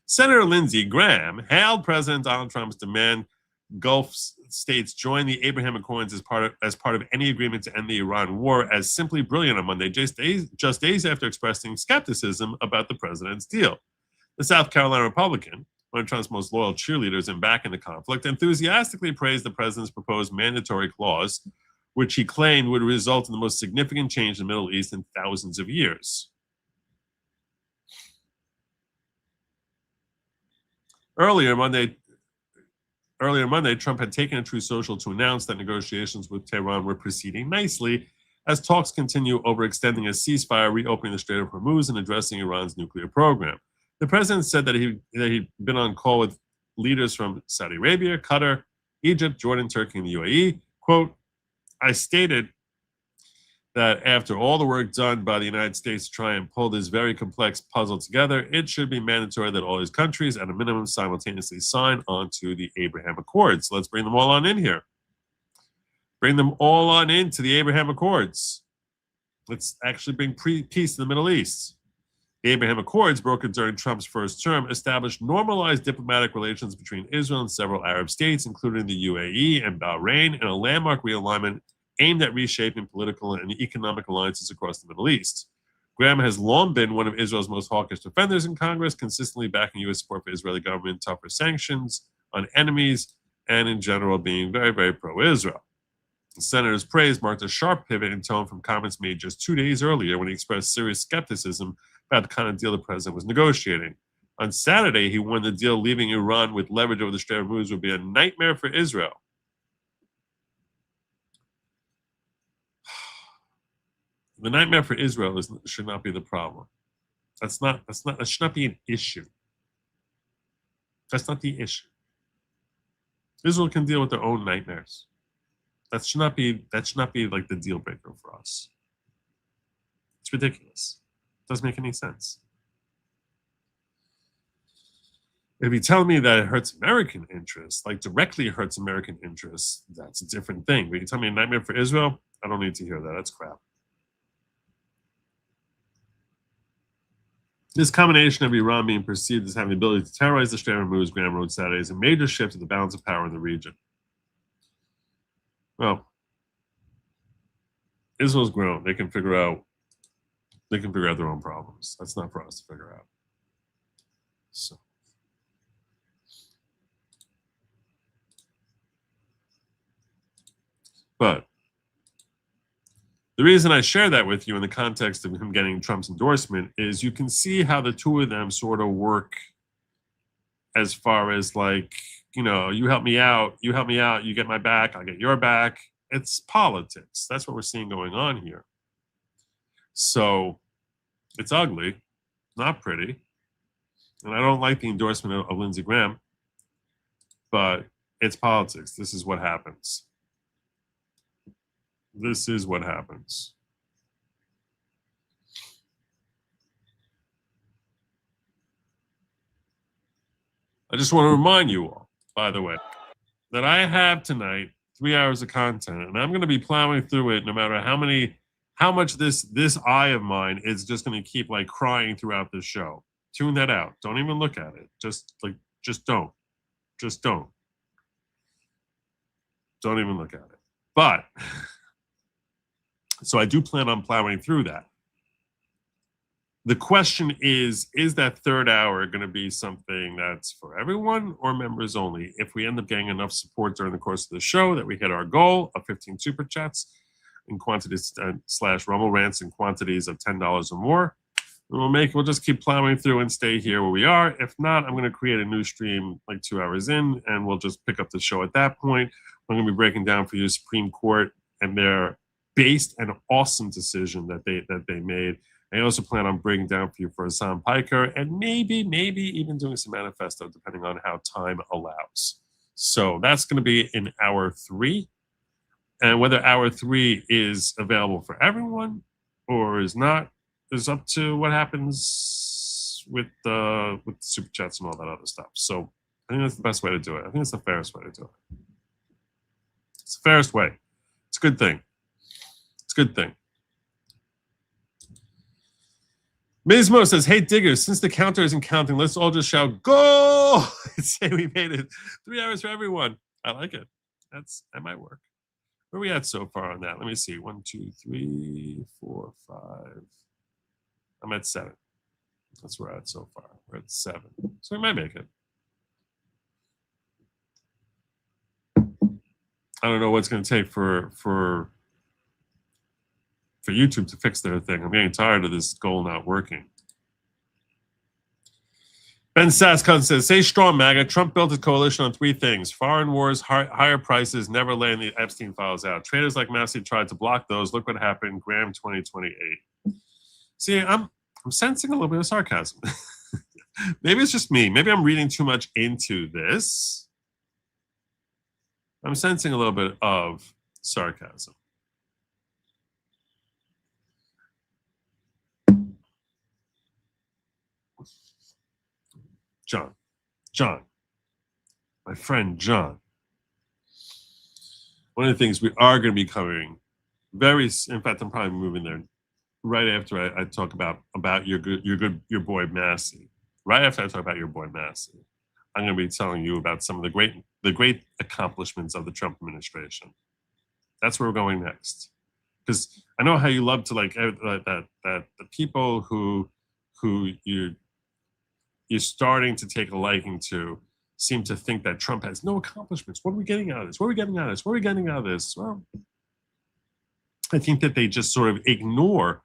Senator Lindsey Graham hailed President Donald Trump's demand Gulf states join the Abraham Accords as part of any agreement to end the Iran war as simply brilliant on Monday, just days after expressing skepticism about the president's deal. The South Carolina Republican, one of Trump's most loyal cheerleaders and back in the conflict, enthusiastically praised the president's proposed mandatory clause, which he claimed would result in the most significant change in the Middle East in thousands of years. Earlier Monday, Trump had taken a Truth Social to announce that negotiations with Tehran were proceeding nicely as talks continue over extending a ceasefire, reopening the Strait of Hormuz, and addressing Iran's nuclear program. The president said that he'd been on call with leaders from Saudi Arabia, Qatar, Egypt, Jordan, Turkey, and the UAE. Quote, I stated that after all the work done by the United States to try and pull this very complex puzzle together, it should be mandatory that all these countries, at a minimum, simultaneously sign onto the Abraham Accords. So let's bring them all on in here. Bring them all on into the Abraham Accords. Let's actually bring peace to the Middle East. The Abraham Accords, brokered during Trump's first term, established normalized diplomatic relations between Israel and several Arab states, including the UAE and Bahrain, and a landmark realignment aimed at reshaping political and economic alliances across the Middle East. Graham has long been one of Israel's most hawkish defenders in Congress, consistently backing U.S. support for Israeli government, tougher sanctions on enemies, and in general being very, very pro-Israel. The senator's praise marked a sharp pivot in tone from comments made just 2 days earlier when he expressed serious skepticism about the kind of deal the president was negotiating. On Saturday, he warned the deal leaving Iran with leverage over the Strait of Hormuz would be a nightmare for Israel. The nightmare for Israel should not be the problem. That should not be an issue. That's not the issue. Israel can deal with their own nightmares. That should not be like the deal breaker for us. It's ridiculous. It doesn't make any sense. If you tell me that it hurts American interests, like directly hurts American interests, that's a different thing. But you tell me a nightmare for Israel, I don't need to hear that. That's crap. This combination of Iran being perceived as having the ability to terrorize the Strait of Hormuz, Graham wrote Saturday, is a major shift in the balance of power in the region. Well, Israel's grown. They can figure out their own problems. That's not for us to figure out. So. But the reason I share that with you in the context of him getting Trump's endorsement is you can see how the two of them sort of work as far as like, you know, you help me out, you get my back, I'll get your back. It's politics. That's what we're seeing going on here. So it's ugly, not pretty. And I don't like the endorsement of Lindsey Graham, but it's politics. This is what happens. This is what happens. I just want to remind you all, by the way, that I have tonight 3 hours of content, and I'm going to be plowing through it no matter how much this eye of mine is just going to keep like crying throughout the show. Tune that out. Don't even look at it. Just don't. Just don't. Don't even look at it. But so I do plan on plowing through that. The question is that third hour going to be something that's for everyone or members only? If we end up getting enough support during the course of the show that we hit our goal of 15 super chats in quantities / Rumble rants in quantities of $10 or more, we'll just keep plowing through and stay here where we are. If not, I'm going to create a new stream like 2 hours in, and we'll just pick up the show at that point. I'm going to be breaking down for you Supreme Court and their based and awesome decision that they made. I also plan on breaking down for you for Hassan Piker and maybe even doing some manifesto depending on how time allows. So that's going to be in hour 3. And whether hour 3 is available for everyone or is not is up to what happens with the super chats and all that other stuff. So I think that's the best way to do it. I think it's the fairest way to do it. It's the fairest way. It's a good thing. It's a good thing. Ms. Mo says, hey, Diggers, since the counter isn't counting, let's all just shout, go! And say we made it. 3 hours for everyone. I like it. That might work. Where are we at so far on that? Let me see. 1, 2, 3, 4, 5. I'm at 7. That's where we're at so far. We're at 7. So we might make it. I don't know what's going to take for YouTube to fix their thing. I'm getting tired of this goal not working. Ben Saskon says, say strong, MAGA. Trump built his coalition on 3 things: foreign wars, higher prices, never laying the Epstein files out. Traders like Massey tried to block those. Look what happened. Graham 2028. See, I'm sensing a little bit of sarcasm. Maybe it's just me. Maybe I'm reading too much into this. I'm sensing a little bit of sarcasm. John, my friend John. One of the things we are going to be covering in fact, I'm probably moving there right after I talk about your boy Massey. Right after I talk about your boy Massey, I'm going to be telling you about some of the great accomplishments of the Trump administration. That's where we're going next, because I know how you love to like that the people who you're starting to take a liking to seem to think that Trump has no accomplishments. What are we getting out of this? What are we getting out of this? What are we getting out of this? Well, I think that they just sort of ignore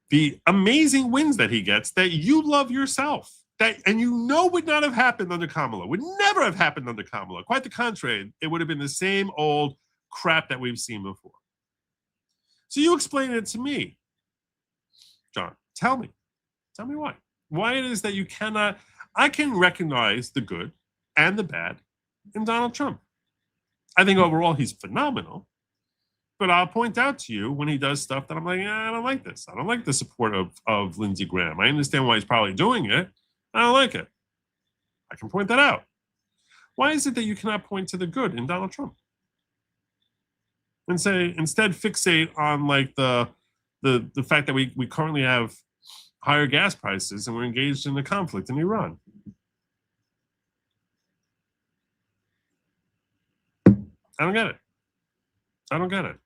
the amazing wins that he gets that you love yourself, and you know would not have happened under Kamala, would never have happened under Kamala. Quite the contrary, it would have been the same old crap that we've seen before. So you explain it to me, John. Tell me why it is that you cannot. I can recognize the good and the bad in Donald Trump. I think overall he's phenomenal. But I'll point out to you when he does stuff that I'm like, I don't like this. I don't like the support of Lindsey Graham. I understand why he's probably doing it. I don't like it. I can point that out. Why is it that you cannot point to the good in Donald Trump? And say, instead fixate on like the fact that we currently have higher gas prices and we're engaged in a conflict in Iran. I don't get it. I don't get it.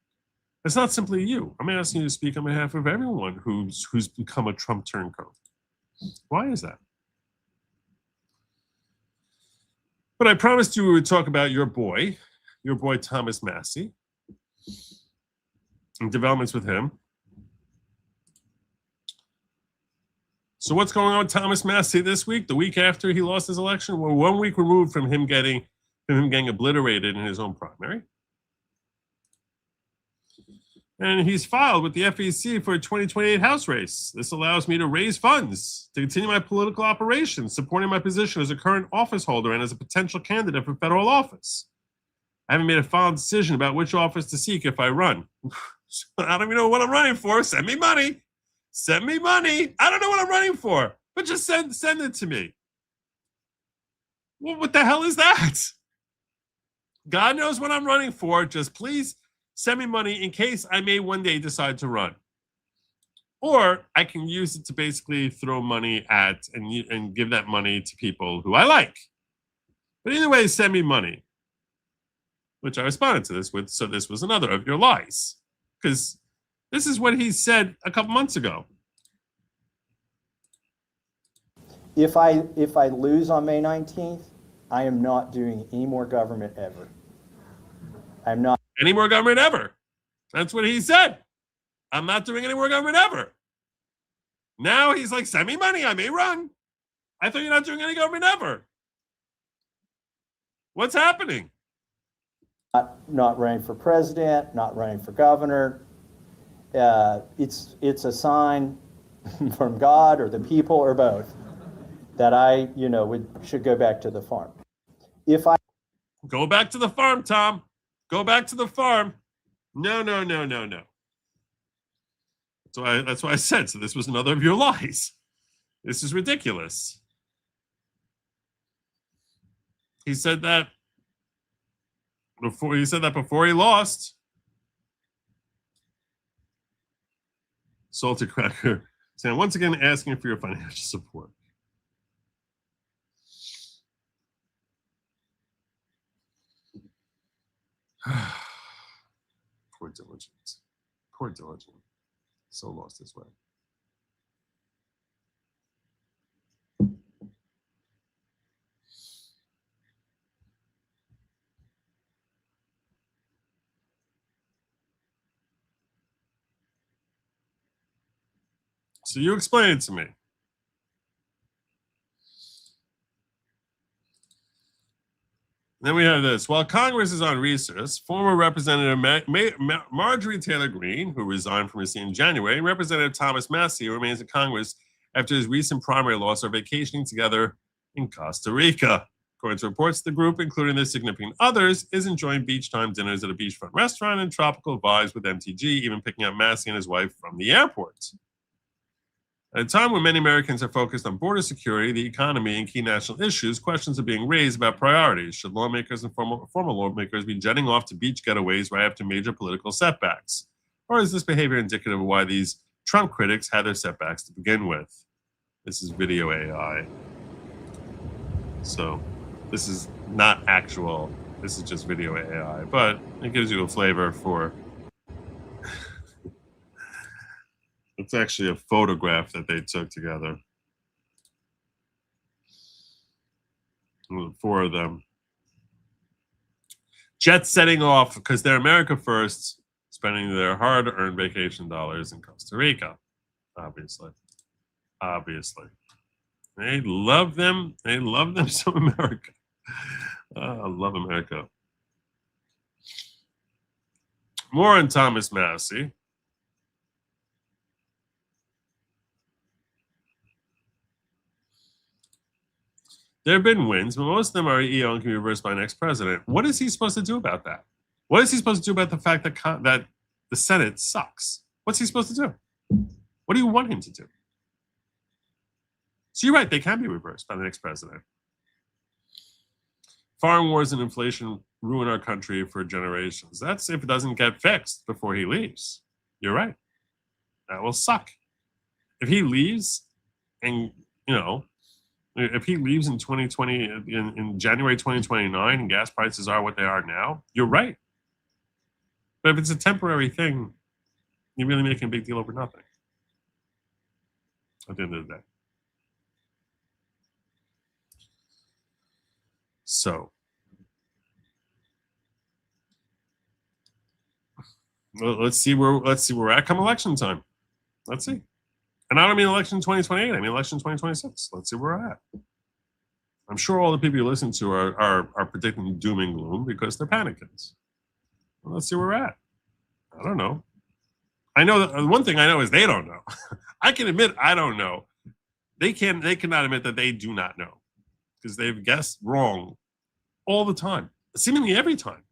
It's not simply you. I'm asking you to speak on behalf of everyone who's become a Trump turncoat. Why is that? But I promised you we would talk about your boy Thomas Massey, and developments with him. So what's going on with Thomas Massey this week? The week after he lost his election? We're 1 week removed from him getting obliterated in his own primary. And he's filed with the FEC for a 2028 House race. This allows me to raise funds to continue my political operations, supporting my position as a current office holder and as a potential candidate for federal office. I haven't made a final decision about which office to seek if I run. I don't even know what I'm running for. Send me money. Send me money. I don't know what I'm running for, but just send it to me. Well, what the hell is that? God knows what I'm running for. Just please send me money in case I may one day decide to run. Or I can use it to basically throw money at and give that money to people who I like. But either way, send me money. Which I responded to this with, so this was another of your lies. Because this is what he said a couple months ago. If I lose on May 19th, I am not doing any more government ever. I'm not. Any more government ever. That's what he said. I'm not doing any more government ever. Now he's like, send me money. I may run. I thought you're not doing any government ever. What's happening? Not running for president, not running for governor. It's a sign from God or the people or both that I, should go back to the farm. If I go back to the farm, Tom. Go back to the farm. No. That's why I said, so this was another of your lies. This is ridiculous. He said that before he lost. Salted Cracker saying, once again, asking for your financial support. Poor Diligent. Poor Diligent. So lost his way. So you explain it to me. Then we have this. While Congress is on recess, former Representative Marjorie Taylor Greene, who resigned from her seat in January, and Representative Thomas Massey, who remains in Congress after his recent primary loss, are vacationing together in Costa Rica. According to reports, the group, including their significant others, is enjoying beach-time dinners at a beachfront restaurant and tropical vibes with MTG, even picking up Massey and his wife from the airport. At a time when many Americans are focused on border security, the economy, and key national issues, questions are being raised about priorities. Should lawmakers and former lawmakers be jetting off to beach getaways right after major political setbacks? Or is this behavior indicative of why these Trump critics had their setbacks to begin with. This is video AI. So this is not actual. This is just video AI, but it gives you a flavor for. It's actually a photograph that they took together. 4 of them. Jets setting off because they're America first, spending their hard-earned vacation dollars in Costa Rica. Obviously. They love them. They love them some America. I love America. More on Thomas Massie. There have been wins, but most of them are EO and can be reversed by the next president. What is he supposed to do about that? What is he supposed to do about the fact that that the Senate sucks? What's he supposed to do? What do you want him to do? So you're right, they can be reversed by the next president. Foreign wars and inflation ruin our country for generations. That's if it doesn't get fixed before he leaves. You're right. That will suck. If he leaves and, if he leaves in 2020, in January 2029, and gas prices are what they are now, you're right. But if it's a temporary thing, you're really making a big deal over nothing at the end of the day. So, let's see where we're at come election time. Let's see. And I don't mean election 2028. I mean election 2026. Let's see where we're at. I'm sure all the people you listen to are predicting doom and gloom because they're panicking. Well, let's see where we're at. I don't know. I know that one thing I know is they don't know. I can admit I don't know. They cannot admit that they do not know because they've guessed wrong all the time, seemingly every time.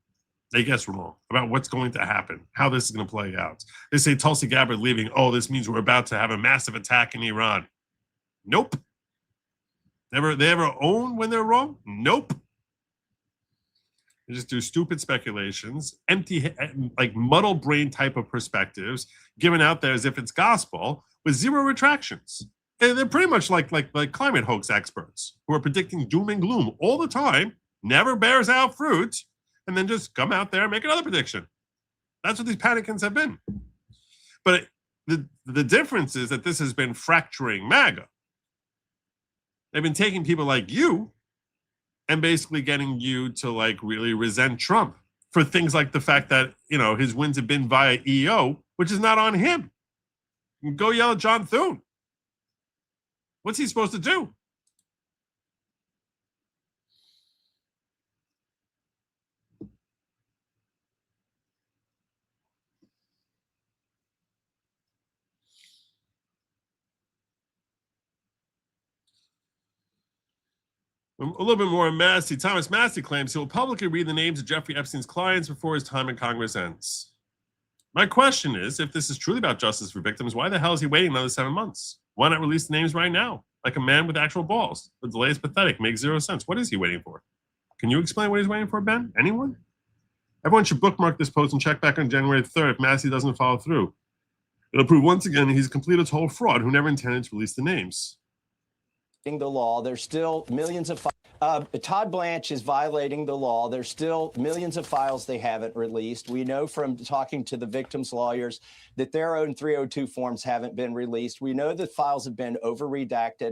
They guess wrong about what's going to happen, how this is going to play out. They say Tulsi Gabbard leaving. Oh, this means we're about to have a massive attack in Iran. Nope. They ever own when they're wrong? Nope. They just do stupid speculations, empty, like muddle brain type of perspectives given out there as if it's gospel with zero retractions. And they're pretty much like climate hoax experts who are predicting doom and gloom all the time, never bears out fruit, and then just come out there and make another prediction. That's what these panicans have been. But the difference is that this has been fracturing MAGA. They've been taking people like you and basically getting you to really resent Trump for things like the fact that, his wins have been via EO, which is not on him. Go yell at John Thune. What's he supposed to do? A little bit more on Massey. Thomas Massey claims he will publicly read the names of Jeffrey Epstein's clients before his time in Congress ends. My question is, if this is truly about justice for victims, why the hell is he waiting another 7 months? Why not release the names right now? Like a man with actual balls. The delay is pathetic, makes zero sense. What is he waiting for? Can you explain what he's waiting for, Ben? Anyone? Everyone should bookmark this post and check back on January 3rd if Massey doesn't follow through. It'll prove once again he's a complete and total fraud who never intended to release the names. The law. There's still millions of Todd Blanche is violating the law. There's still millions of files they haven't released. We know from talking to the victims' lawyers that their own 302 forms haven't been released. We know that files have been over redacted.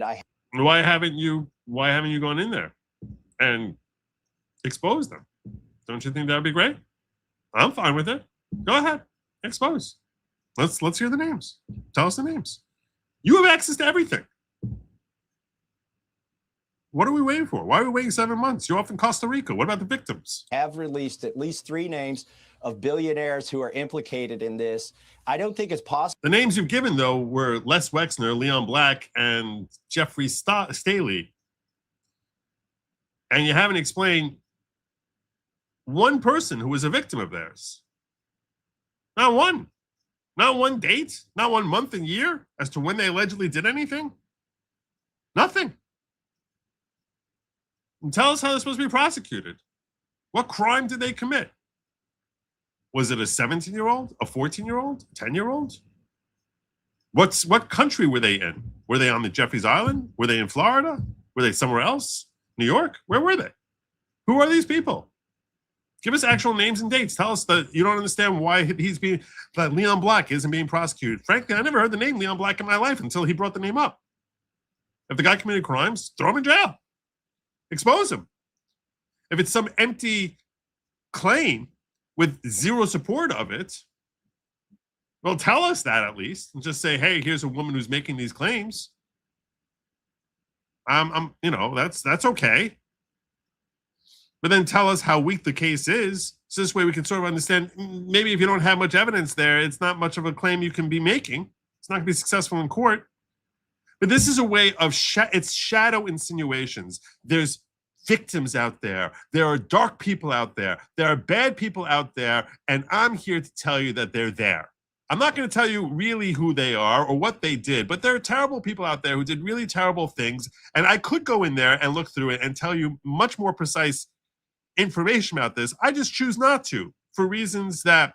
Why haven't you gone in there and exposed them? Don't you think that would be great? I'm fine with it. Go ahead, expose. Let's hear the names. Tell us the names. You have access to everything. What are we waiting for? Why are we waiting 7 months? You're off in Costa Rica. What about the victims? Have released at least 3 names of billionaires who are implicated in this. I don't think it's possible. The names you've given, though, were Les Wexner, Leon Black, and Jeffrey Staley. And you haven't explained one person who was a victim of theirs. Not one. Not one date. Not 1 month and year as to when they allegedly did anything. Nothing. And tell us how they're supposed to be prosecuted. What crime did they commit? Was it a 17-year-old, a 14-year-old, a 10-year-old? What country were they in? Were they on the Jeffries Island? Were they in Florida? Were they somewhere else? New York? Where were they? Who are these people? Give us actual names and dates. Tell us that you don't understand why that Leon Black isn't being prosecuted. Frankly, I never heard the name Leon Black in my life until he brought the name up. If the guy committed crimes, throw him in jail. Expose him. If it's some empty claim with zero support of it, well, tell us that at least, and just say, hey, here's a woman who's making these claims. That's okay. But then tell us how weak the case is. So this way we can sort of understand, maybe if you don't have much evidence there, it's not much of a claim you can be making. It's not going to be successful in court. But this is a way of, it's shadow insinuations. There's victims out there. There are dark people out there. There are bad people out there. And I'm here to tell you that they're there. I'm not going to tell you really who they are or what they did, but there are terrible people out there who did really terrible things. And I could go in there and look through it and tell you much more precise information about this. I just choose not to, for reasons that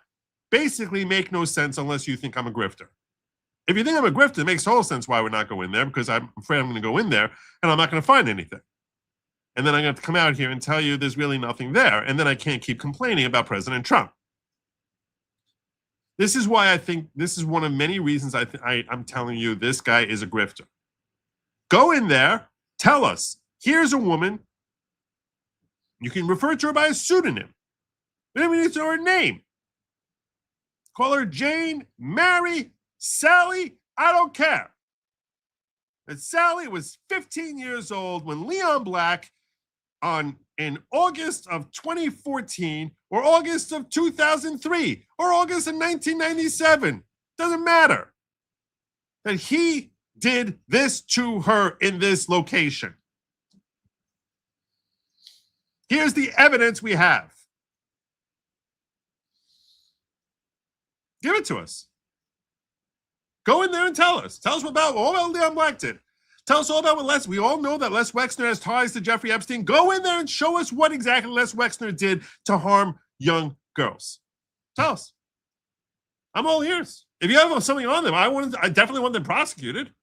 basically make no sense unless you think I'm a grifter. If you think I'm a grifter, it makes total sense why I would not go in there, because I'm afraid I'm going to go in there and I'm not going to find anything. And then I'm going to come out here and tell you there's really nothing there. And then I can't keep complaining about President Trump. This is why I think this is one of many reasons I'm telling you this guy is a grifter. Go in there, tell us, here's a woman. You can refer to her by a pseudonym. We don't even need to know her name. Call her Jane, Mary, Sally, I don't care. But Sally was 15 years old when Leon Black, in August of 2014 or August of 2003 or August of 1997, doesn't matter, that he did this to her in this location. Here's the evidence we have. Give it to us. Go in there and tell us. Tell us all about Leon Black did. Tell us all about what Les, we all know that Les Wexner has ties to Jeffrey Epstein. Go in there and show us what exactly Les Wexner did to harm young girls. Tell us. I'm all ears. If you have something on them, I definitely want them prosecuted.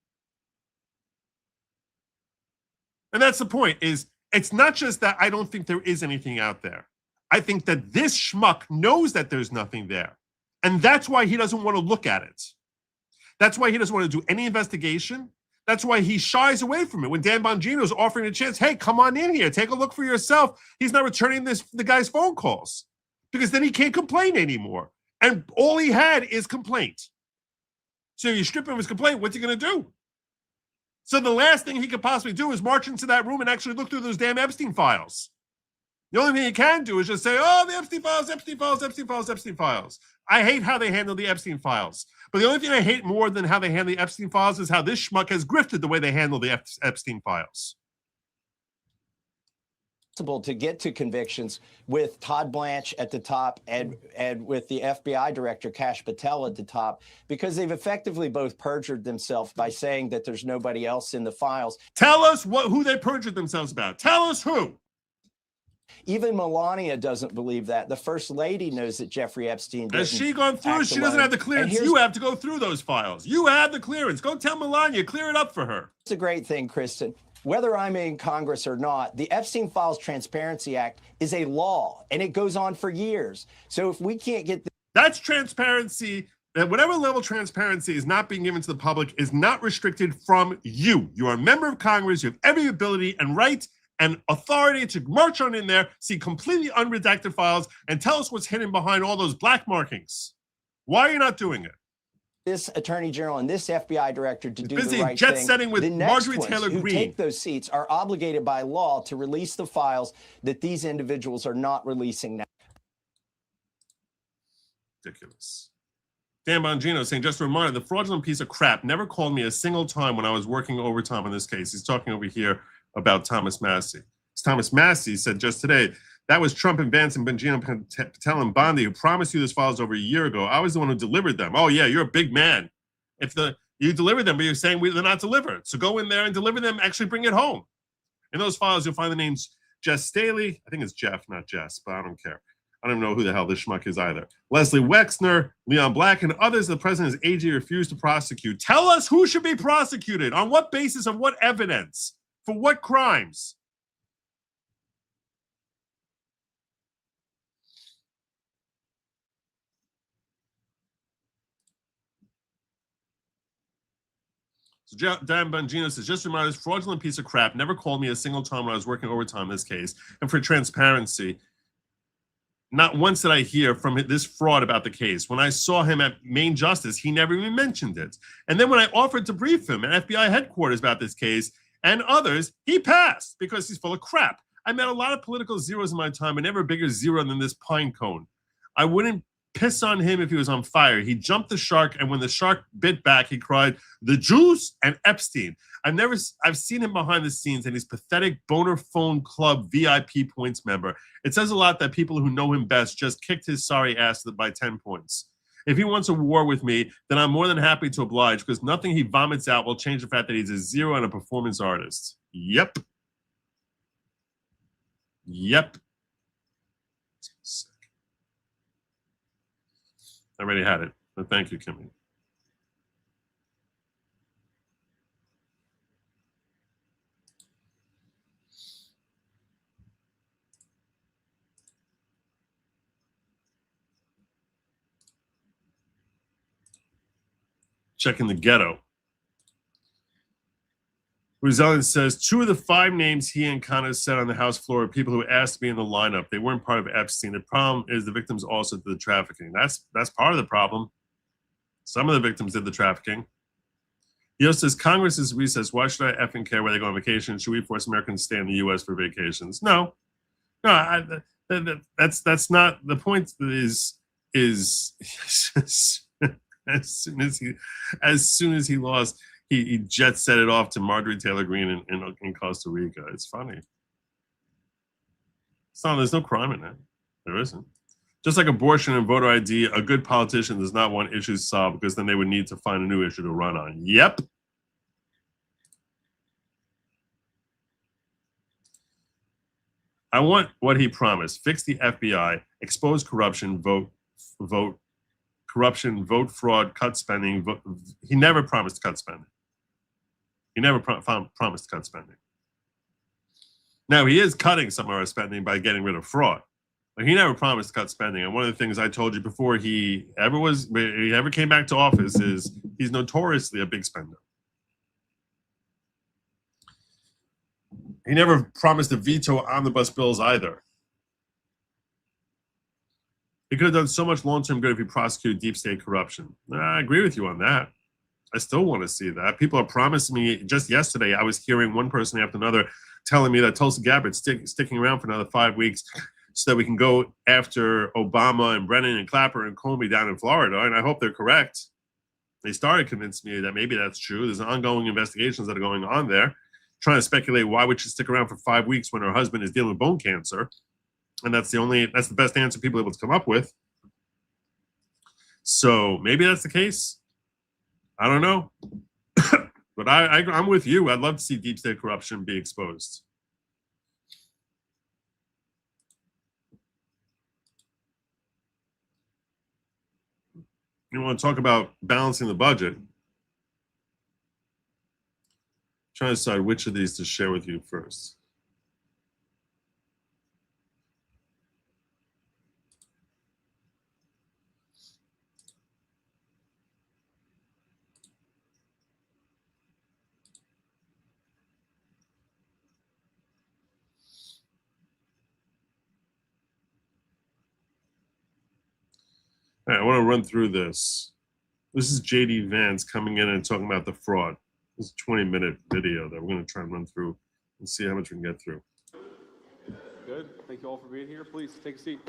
And that's the point, is it's not just that I don't think there is anything out there. I think that this schmuck knows that there's nothing there. And that's why he doesn't want to look at it. That's why he doesn't want to do any investigation. That's why he shies away from it. When Dan Bongino's offering a chance, hey, come on in here, take a look for yourself. He's not returning the guy's phone calls, because then he can't complain anymore. And all he had is complaint. So you strip him of his complaint, what's he going to do? So the last thing he could possibly do is march into that room and actually look through those damn Epstein files. The only thing he can do is just say, oh, the Epstein files, Epstein files, Epstein files, Epstein files. I hate how they handle the Epstein files. But the only thing I hate more than how they handle the Epstein files is how this schmuck has grifted the way they handle the Epstein files. To get to convictions with Todd Blanche at the top and with the FBI director Kash Patel at the top, because they've effectively both perjured themselves by saying that there's nobody else in the files. Tell us who they perjured themselves about. Tell us who. Even Melania doesn't believe that. The first lady knows that Jeffrey Epstein didn't. Has she gone through? She doesn't have the clearance. You have to go through those files. You have the clearance. Go tell Melania, clear it up for her. It's a great thing, Kristen. Whether I'm in Congress or not, the Epstein Files Transparency Act is a law, and it goes on for years. So if we can't get that's transparency. That whatever level transparency is not being given to the public is not restricted from you. You are a member of Congress. You have every ability and right and authority to march on in there, see completely unredacted files, and tell us what's hidden behind all those black markings. Why are you not doing it? This attorney general and this FBI director to do the busy right jet thing. setting with the next Marjorie ones Taylor who Greene. Take those seats are obligated by law to release the files that these individuals are not releasing now. Ridiculous. Dan Bongino saying, just a reminder, the fraudulent piece of crap never called me a single time when I was working overtime on this case. He's talking over here about Thomas Massie. Thomas Massie said just today, that was Trump and Vance and Bongino, Patel and Bondi who promised you those files over a year ago. I was the one who delivered them. Oh yeah, you're a big man. You delivered them, but you're saying they're not delivered. So go in there and deliver them, actually bring it home. In those files, you'll find the names Jess Staley. I think it's Jeff, not Jess, but I don't care. I don't even know who the hell this schmuck is either. Leslie Wexner, Leon Black, and others the president's AG refused to prosecute. Tell us who should be prosecuted. On what basis of what evidence? For what crimes? So Dan Bongino says, just remind us, fraudulent piece of crap, never called me a single time when I was working overtime in this case. And for transparency, not once did I hear from this fraud about the case. When I saw him at Main Justice, he never even mentioned it. And then when I offered to brief him at FBI headquarters about this case and others, he passed because he's full of crap. I met a lot of political zeros in my time, but never a bigger zero than this pine cone. I wouldn't piss on him if he was on fire. He jumped the shark, and when the shark bit back, he cried, "The Jews and Epstein." I've seen him behind the scenes, and he's pathetic boner phone club VIP points member. It says a lot that people who know him best just kicked his sorry ass by 10 points. If he wants a war with me, then I'm more than happy to oblige, because nothing he vomits out will change the fact that he's a zero and a performance artist. Yep. I already had it, but thank you, Kimmy. Checking the ghetto. Rosalind says, 2 of the 5 names he and Connor said on the House floor are people who asked to be in the lineup. They weren't part of Epstein. The problem is the victims also did the trafficking. That's part of the problem. Some of the victims did the trafficking. He also says, Congress is recessed. Why should I effing care where they go on vacation? Should we force Americans to stay in the U.S. for vacations? No. That's not the point. Is as soon as he lost, he jet set it off to Marjorie Taylor Greene in Costa Rica. It's funny. There's no crime in that. There isn't. Just like abortion and voter ID, a good politician does not want issues solved because then they would need to find a new issue to run on. Yep. I want what he promised. Fix the FBI, expose corruption, vote corruption, vote fraud, cut spending. He never promised cut spending. He never promised cut spending. Now, he is cutting some of our spending by getting rid of fraud. But he never promised to cut spending. And one of the things I told you before he ever came back to office is he's notoriously a big spender. He never promised to veto omnibus bills either. He could have done so much long-term good if he prosecuted deep state corruption. I agree with you on that. I still want to see that. People are promising me. Just yesterday, I was hearing one person after another telling me that Tulsi Gabbard's sticking around for another 5 weeks so that we can go after Obama and Brennan and Clapper and Comey down in Florida. And I hope they're correct. They started convincing me that maybe that's true. There's ongoing investigations that are going on there, trying to speculate why would she stick around for 5 weeks when her husband is dealing with bone cancer. And that's the best answer people are able to come up with. So maybe that's the case. I don't know. But I'm with you. I'd love to see deep state corruption be exposed. You want to talk about balancing the budget? Trying to decide which of these to share with you first. All right, I want to run through this. This is JD Vance coming in and talking about the fraud. This is a 20-minute video that we're going to try and run through and see how much we can get through. Good. Thank you all for being here. Please take a seat.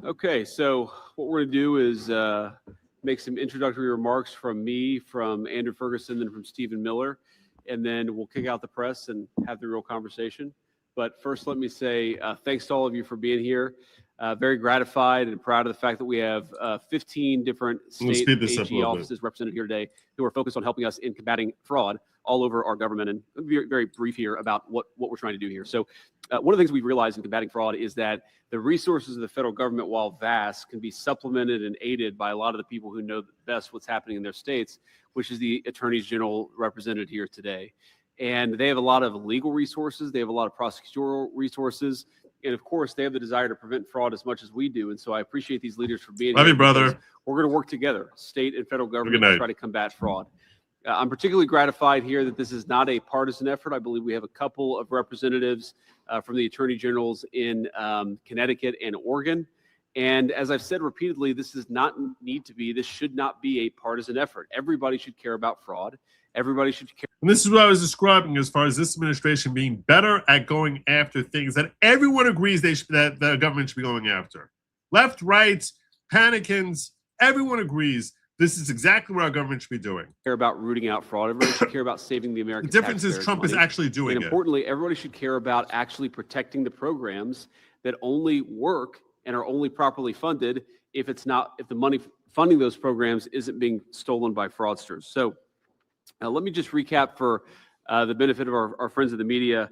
Okay, so what we're going to do is make some introductory remarks from me, from Andrew Ferguson, and from Stephen Miller, and then we'll kick out the press and have the real conversation. But first, let me say thanks to all of you for being here. Very gratified and proud of the fact that we have 15 different state speed this up a AG little bit. offices represented here today who are focused on helping us in combating fraud all over our government. And I'll be very, very brief here about what we're trying to do here. So one of the things we've realized in combating fraud is that the resources of the federal government, while vast, can be supplemented and aided by a lot of the people who know best what's happening in their states, which is the attorneys general represented here today. And they have a lot of legal resources. They have a lot of prosecutorial resources. And of course, they have the desire to prevent fraud as much as we do. And so I appreciate these leaders for being Love here. you, brother. Because we're going to work together, state and federal government, Good to night. try to combat fraud. I'm particularly gratified here that this is not a partisan effort. I believe we have a couple of representatives from the attorney generals in Connecticut and Oregon. And as I've said repeatedly, this should not be a partisan effort. Everybody should care about fraud. Everybody should care. And this is what I was describing as far as this administration being better at going after things that everyone agrees that the government should be going after. Left, right, panicans, everyone agrees this is exactly what our government should be doing. Care about rooting out fraud. Everybody should care about saving the American The difference is taxpayers' Trump is money. actually doing And it. importantly, everybody should care about actually protecting the programs that only work and are only properly funded if the money funding those programs isn't being stolen by fraudsters. So let me just recap for the benefit of our friends of the media.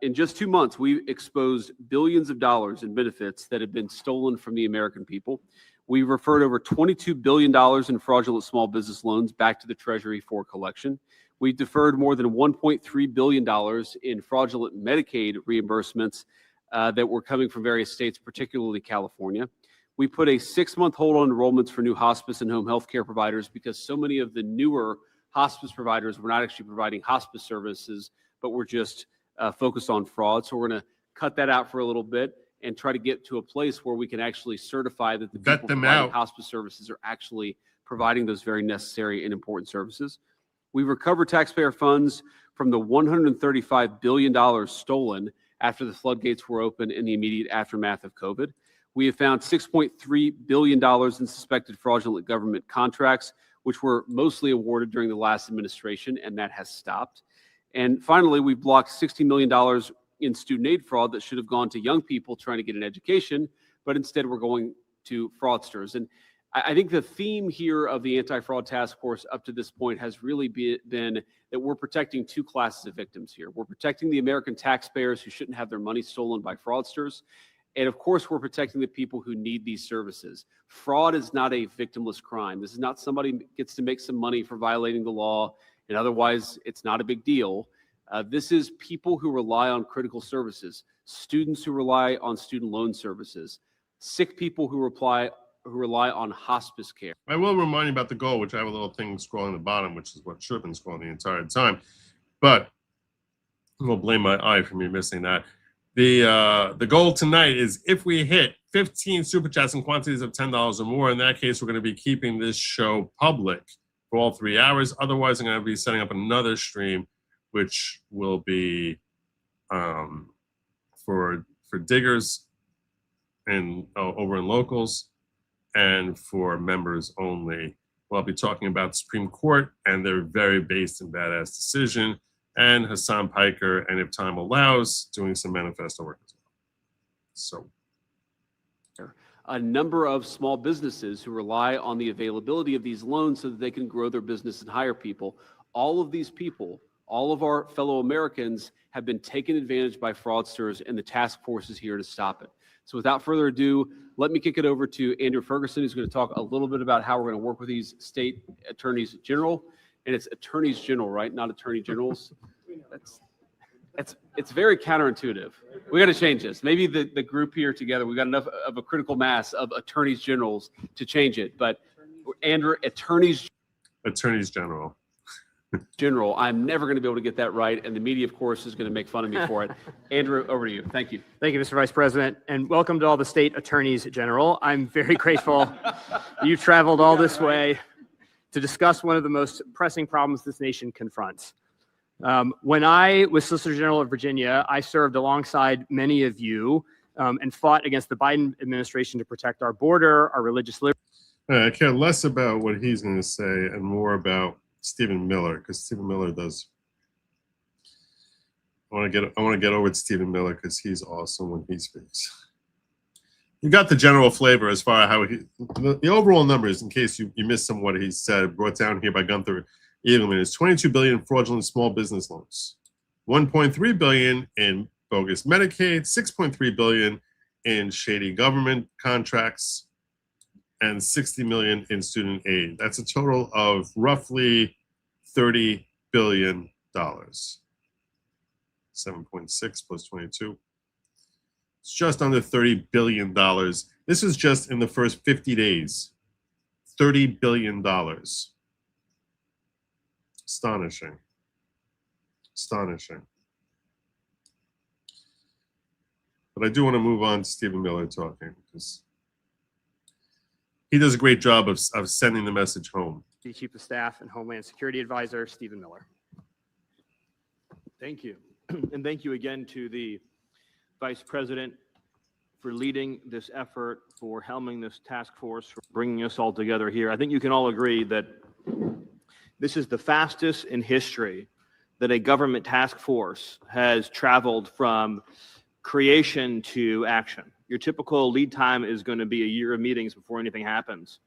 In just 2 months, we exposed billions of dollars in benefits that have been stolen from the American people. We referred over $22 billion in fraudulent small business loans back to the Treasury for collection. We deferred more than $1.3 billion in fraudulent Medicaid reimbursements that were coming from various states, particularly California. We put a 6-month hold on enrollments for new hospice and home health care providers because so many of the newer hospice providers were not actually providing hospice services, but were just focused on fraud. So we're going to cut that out for a little bit and try to get to a place where we can actually certify that the people providing hospice services are actually providing those very necessary and important services. We recovered taxpayer funds from the $135 billion stolen after the floodgates were open in the immediate aftermath of COVID. We have found $6.3 billion in suspected fraudulent government contracts, which were mostly awarded during the last administration, and that has stopped. And finally, we blocked $60 million in student aid fraud that should have gone to young people trying to get an education, but instead we're going to fraudsters. And I think the theme here of the Anti-Fraud Task Force up to this point has really been that we're protecting two classes of victims here. We're protecting the American taxpayers who shouldn't have their money stolen by fraudsters. And of course, we're protecting the people who need these services. Fraud is not a victimless crime. This is not somebody gets to make some money for violating the law, and otherwise it's not a big deal. This is people who rely on critical services, students who rely on student loan services, sick people who rely on hospice care. I will remind you about the goal, which I have a little thing scrolling at the bottom, which is what should have been scrolling the entire time. But I will blame my eye for me missing that. The goal tonight is if we hit 15 super chats in quantities of $10 or more, in that case, we're going to be keeping this show public for all 3 hours. Otherwise, I'm going to be setting up another stream, which will be for diggers and over in locals and for members only. We'll be talking about the Supreme Court and their very based and badass decision, and Hassan Piker, and if time allows, doing some manifesto work as well. So, a number of small businesses who rely on the availability of these loans so that they can grow their business and hire people. All of these people, all of our fellow Americans, have been taken advantage by fraudsters, and the task force is here to stop it. So without further ado, let me kick it over to Andrew Ferguson, who's going to talk a little bit about how we're going to work with these state attorneys general. And it's attorneys general, right? Not attorney generals. It's very counterintuitive. We got to change this. Maybe the group here together, we got enough of a critical mass of attorneys generals to change it. But Andrew, attorneys general. General, I'm never going to be able to get that right, and the media, of course, is going to make fun of me for it. Andrew, over to you. Thank you. Thank you, Mr. Vice President, and welcome to all the state attorneys general. I'm very grateful you traveled all this way to discuss one of the most pressing problems this nation confronts. When I was Solicitor General of Virginia, I served alongside many of you and fought against the Biden administration to protect our border, our religious liberty. I care less about what he's going to say and more about Stephen Miller, because Stephen Miller does. I want to get over to Stephen Miller because he's awesome when he speaks. You got the general flavor as far as how the overall numbers, in case you missed some of what he said, brought down here by Gunther Edelman, is 22 billion fraudulent small business loans, 1.3 billion in bogus Medicaid, 6.3 billion in shady government contracts, and 60 million in student aid. That's a total of roughly $30 billion. 7.6 plus 22. It's just under $30 billion. This is just in the first 50 days. $30 billion. Astonishing. Astonishing. But I do want to move on to Stephen Miller talking, because he does a great job of sending the message home. The Chief of Staff and Homeland Security Advisor, Stephen Miller. Thank you. And thank you again to the Vice President for leading this effort, for helming this task force, for bringing us all together here. I think you can all agree that this is the fastest in history that a government task force has traveled from creation to action. Your typical lead time is going to be a year of meetings before anything happens,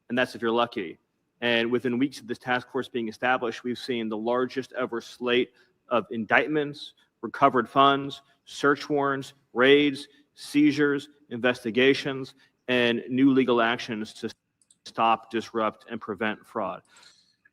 and that's if you're lucky. And within weeks of this task force being established, we've seen the largest ever slate of indictments, recovered funds, search warrants, raids, seizures, investigations, and new legal actions to stop, disrupt, and prevent fraud.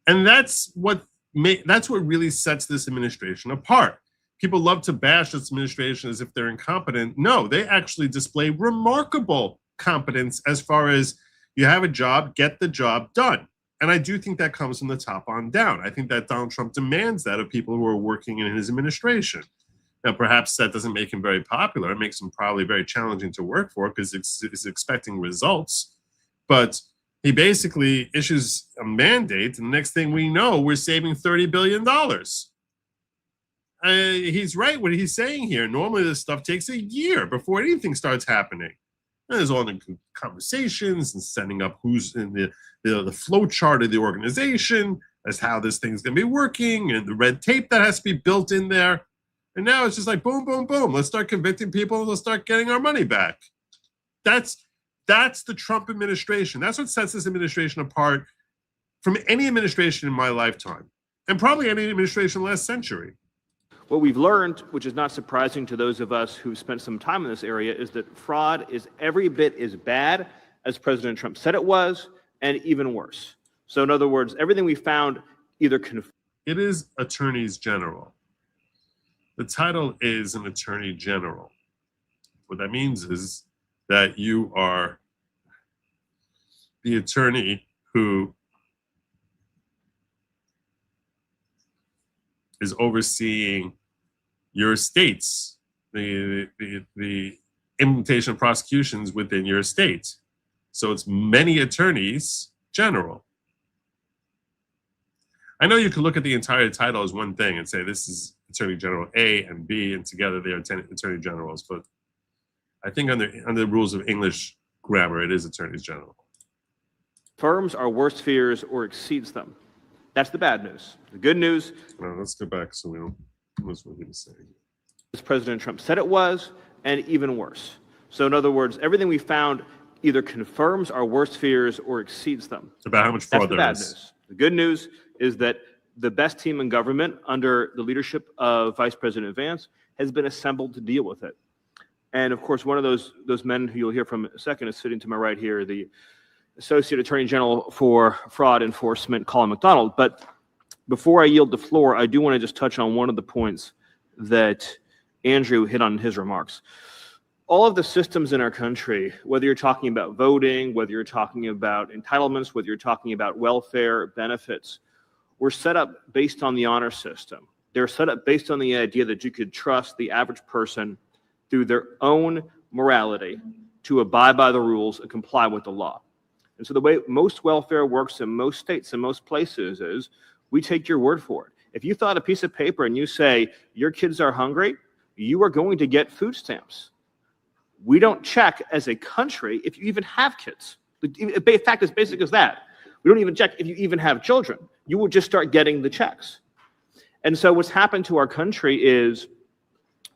And that's what really sets this administration apart. People love to bash this administration as if they're incompetent. No, they actually display remarkable competence as far as you have a job, get the job done. And I do think that comes from the top on down. I think that Donald Trump demands that of people who are working in his administration. Now, perhaps that doesn't make him very popular. It makes him probably very challenging to work for because he's expecting results. But he basically issues a mandate, and the next thing we know, we're saving $30 billion. He's right what he's saying here. Normally, this stuff takes a year before anything starts happening. And there's all the conversations and setting up who's in the flow chart of the organization as how this thing's going to be working and the red tape that has to be built in there. And now it's just like boom, boom, boom. Let's start convicting people and let's start getting our money back. That's the Trump administration. That's what sets this administration apart from any administration in my lifetime, and probably any administration last century. What we've learned, which is not surprising to those of us who've spent some time in this area, is that fraud is every bit as bad as President Trump said it was, and even worse. So in other words, everything we found either it is attorneys general. The title is an attorney general. What that means is that you are the attorney who is overseeing your states, the implementation of prosecutions within your state. So it's many attorneys general. I know you can look at the entire title as one thing and say this is Attorney General A and B, and together they are attorney generals. But I think under the rules of English grammar, it is attorneys general. Firms our worst fears or exceeds them. That's the bad news. The good news. Well, let's go back so we don't lose what he was saying. As President Trump said it was, and even worse. So in other words, everything we found either confirms our worst fears or exceeds them. About how much fraud there That's is. the bad news. The good news is that the best team in government under the leadership of Vice President Vance has been assembled to deal with it. And of course, one of those men who you'll hear from in a second is sitting to my right here, the Associate Attorney General for Fraud Enforcement, Colin McDonald. But before I yield the floor, I do want to just touch on one of the points that Andrew hit on in his remarks. All of the systems in our country, whether you're talking about voting, whether you're talking about entitlements, whether you're talking about welfare benefits, were set up based on the honor system. They're set up based on the idea that you could trust the average person through their own morality to abide by the rules and comply with the law. And so the way most welfare works in most states and most places is we take your word for it. If you thought a piece of paper and you say your kids are hungry, you are going to get food stamps. We don't check as a country if you even have kids. The fact is basic as that. We don't even check if you even have children. You will just start getting the checks. And so what's happened to our country is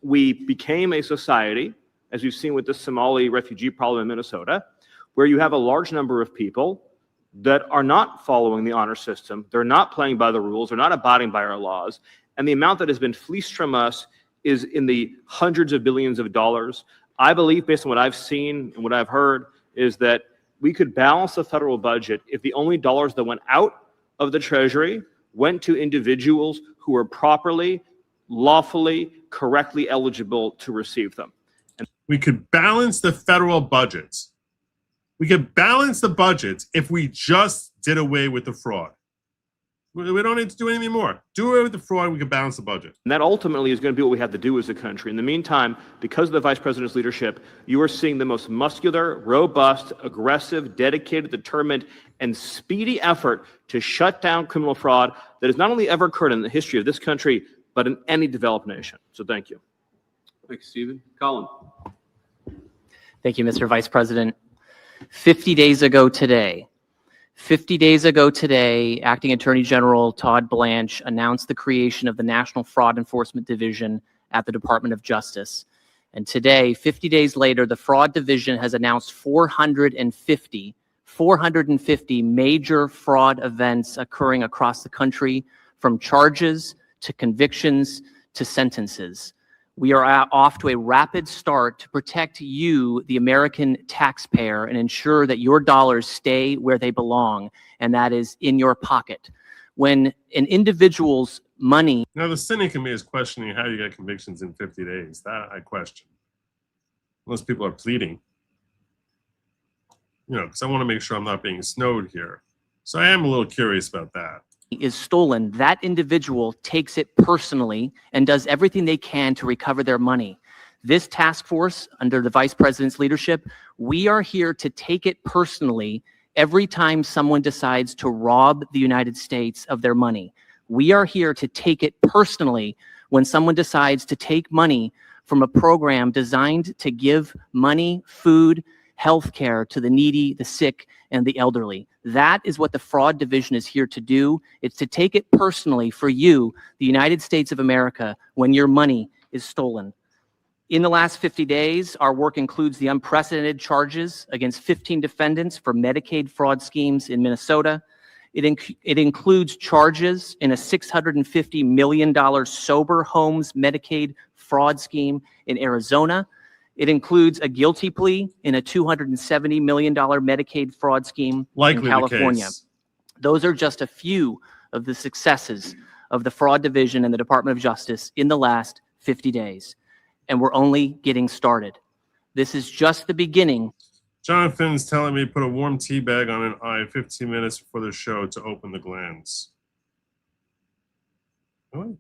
we became a society as we've seen with the Somali refugee problem in Minnesota, where you have a large number of people that are not following the honor system. They're not playing by the rules. They're not abiding by our laws. And the amount that has been fleeced from us is in the hundreds of billions of dollars. I believe, based on what I've seen and what I've heard, is that we could balance the federal budget if the only dollars that went out of the Treasury went to individuals who were properly, lawfully, correctly eligible to receive them. We could balance the federal budgets. We could balance the budgets if we just did away with the fraud. We don't need to do anything more. Do away with the fraud, we can balance the budget. And that ultimately is going to be what we have to do as a country. In the meantime, because of the vice president's leadership, you are seeing the most muscular, robust, aggressive, dedicated, determined, and speedy effort to shut down criminal fraud that has not only ever occurred in the history of this country, but in any developed nation. So thank you. Thanks, Stephen. Colin. Thank you, Mr. Vice President. 50 days ago today, Acting Attorney General Todd Blanche announced the creation of the National Fraud Enforcement Division at the Department of Justice. And today, 50 days later, the Fraud Division has announced 450 major fraud events occurring across the country, from charges to convictions to sentences. We are off to a rapid start to protect you, the American taxpayer, and ensure that your dollars stay where they belong, and that is in your pocket. When an individual's money... Now, the cynic in me is questioning how you get convictions in 50 days. That I question. Most people are pleading. You know, because I want to make sure I'm not being snowed here. So I am a little curious about that. Is stolen, that individual takes it personally and does everything they can to recover their money. This task force, under the Vice President's leadership, we are here to take it personally every time someone decides to rob the United States of their money. We are here to take it personally when someone decides to take money from a program designed to give money, food, health care to the needy, the sick, and the elderly. That is what the Fraud Division is here to do. It's to take it personally for you, the United States of America, when your money is stolen. In the last 50 days, our work includes the unprecedented charges against 15 defendants for Medicaid fraud schemes in Minnesota. It includes charges in a $650 million sober homes Medicaid fraud scheme in Arizona. It includes a guilty plea in a $270 million Medicaid fraud scheme in California. Those are just a few of the successes of the Fraud Division and the Department of Justice in the last 50 days. And we're only getting started. This is just the beginning. Jonathan's telling me put a warm tea bag on an eye 15 minutes before the show to open the glands. Really?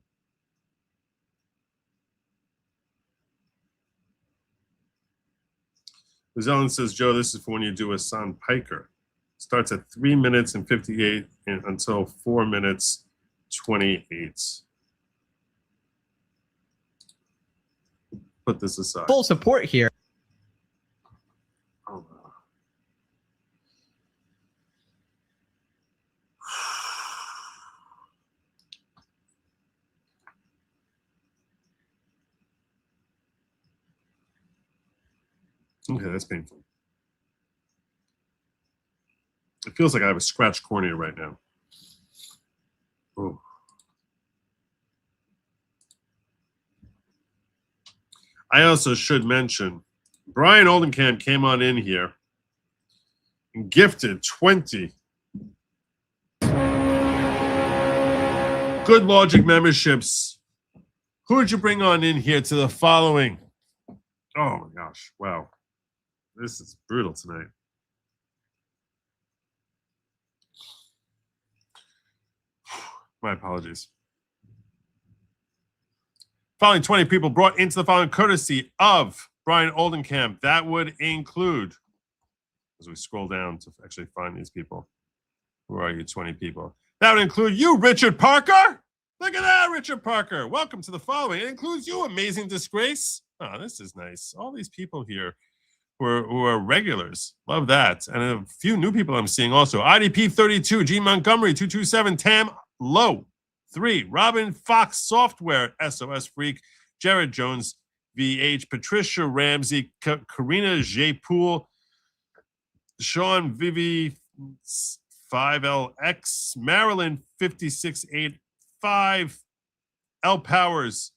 Ellen says, Joe, this is for when you do a sandpiper. Starts at 3 minutes and 58 and until 4 minutes 28. Put this aside. Full support here. Oh, okay, that's painful. It feels like I have a scratched cornea right now. Oh. I also should mention, Brian Oldenkamp came on in here and gifted 20 Good Logic memberships. Who did you bring on in here to the following? Oh my gosh, wow. This is brutal tonight. My apologies. Following 20 people brought into the following courtesy of Brian Oldenkamp. That would include, as we scroll down to actually find these people. Who are you, 20 people? That would include you, Richard Parker. Look at that, Richard Parker. Welcome to the following. It includes you, Amazing Disgrace. Oh, this is nice. All these people here who are regulars. Love that. And a few new people I'm seeing also. IDP 32, G Montgomery 227, Tam Lowe 3, Robin Fox Software, SOS Freak, Jared Jones VH, Patricia Ramsey, Karina J-Pool, Sean Vivi 5LX, Marilyn 5685, L Powers,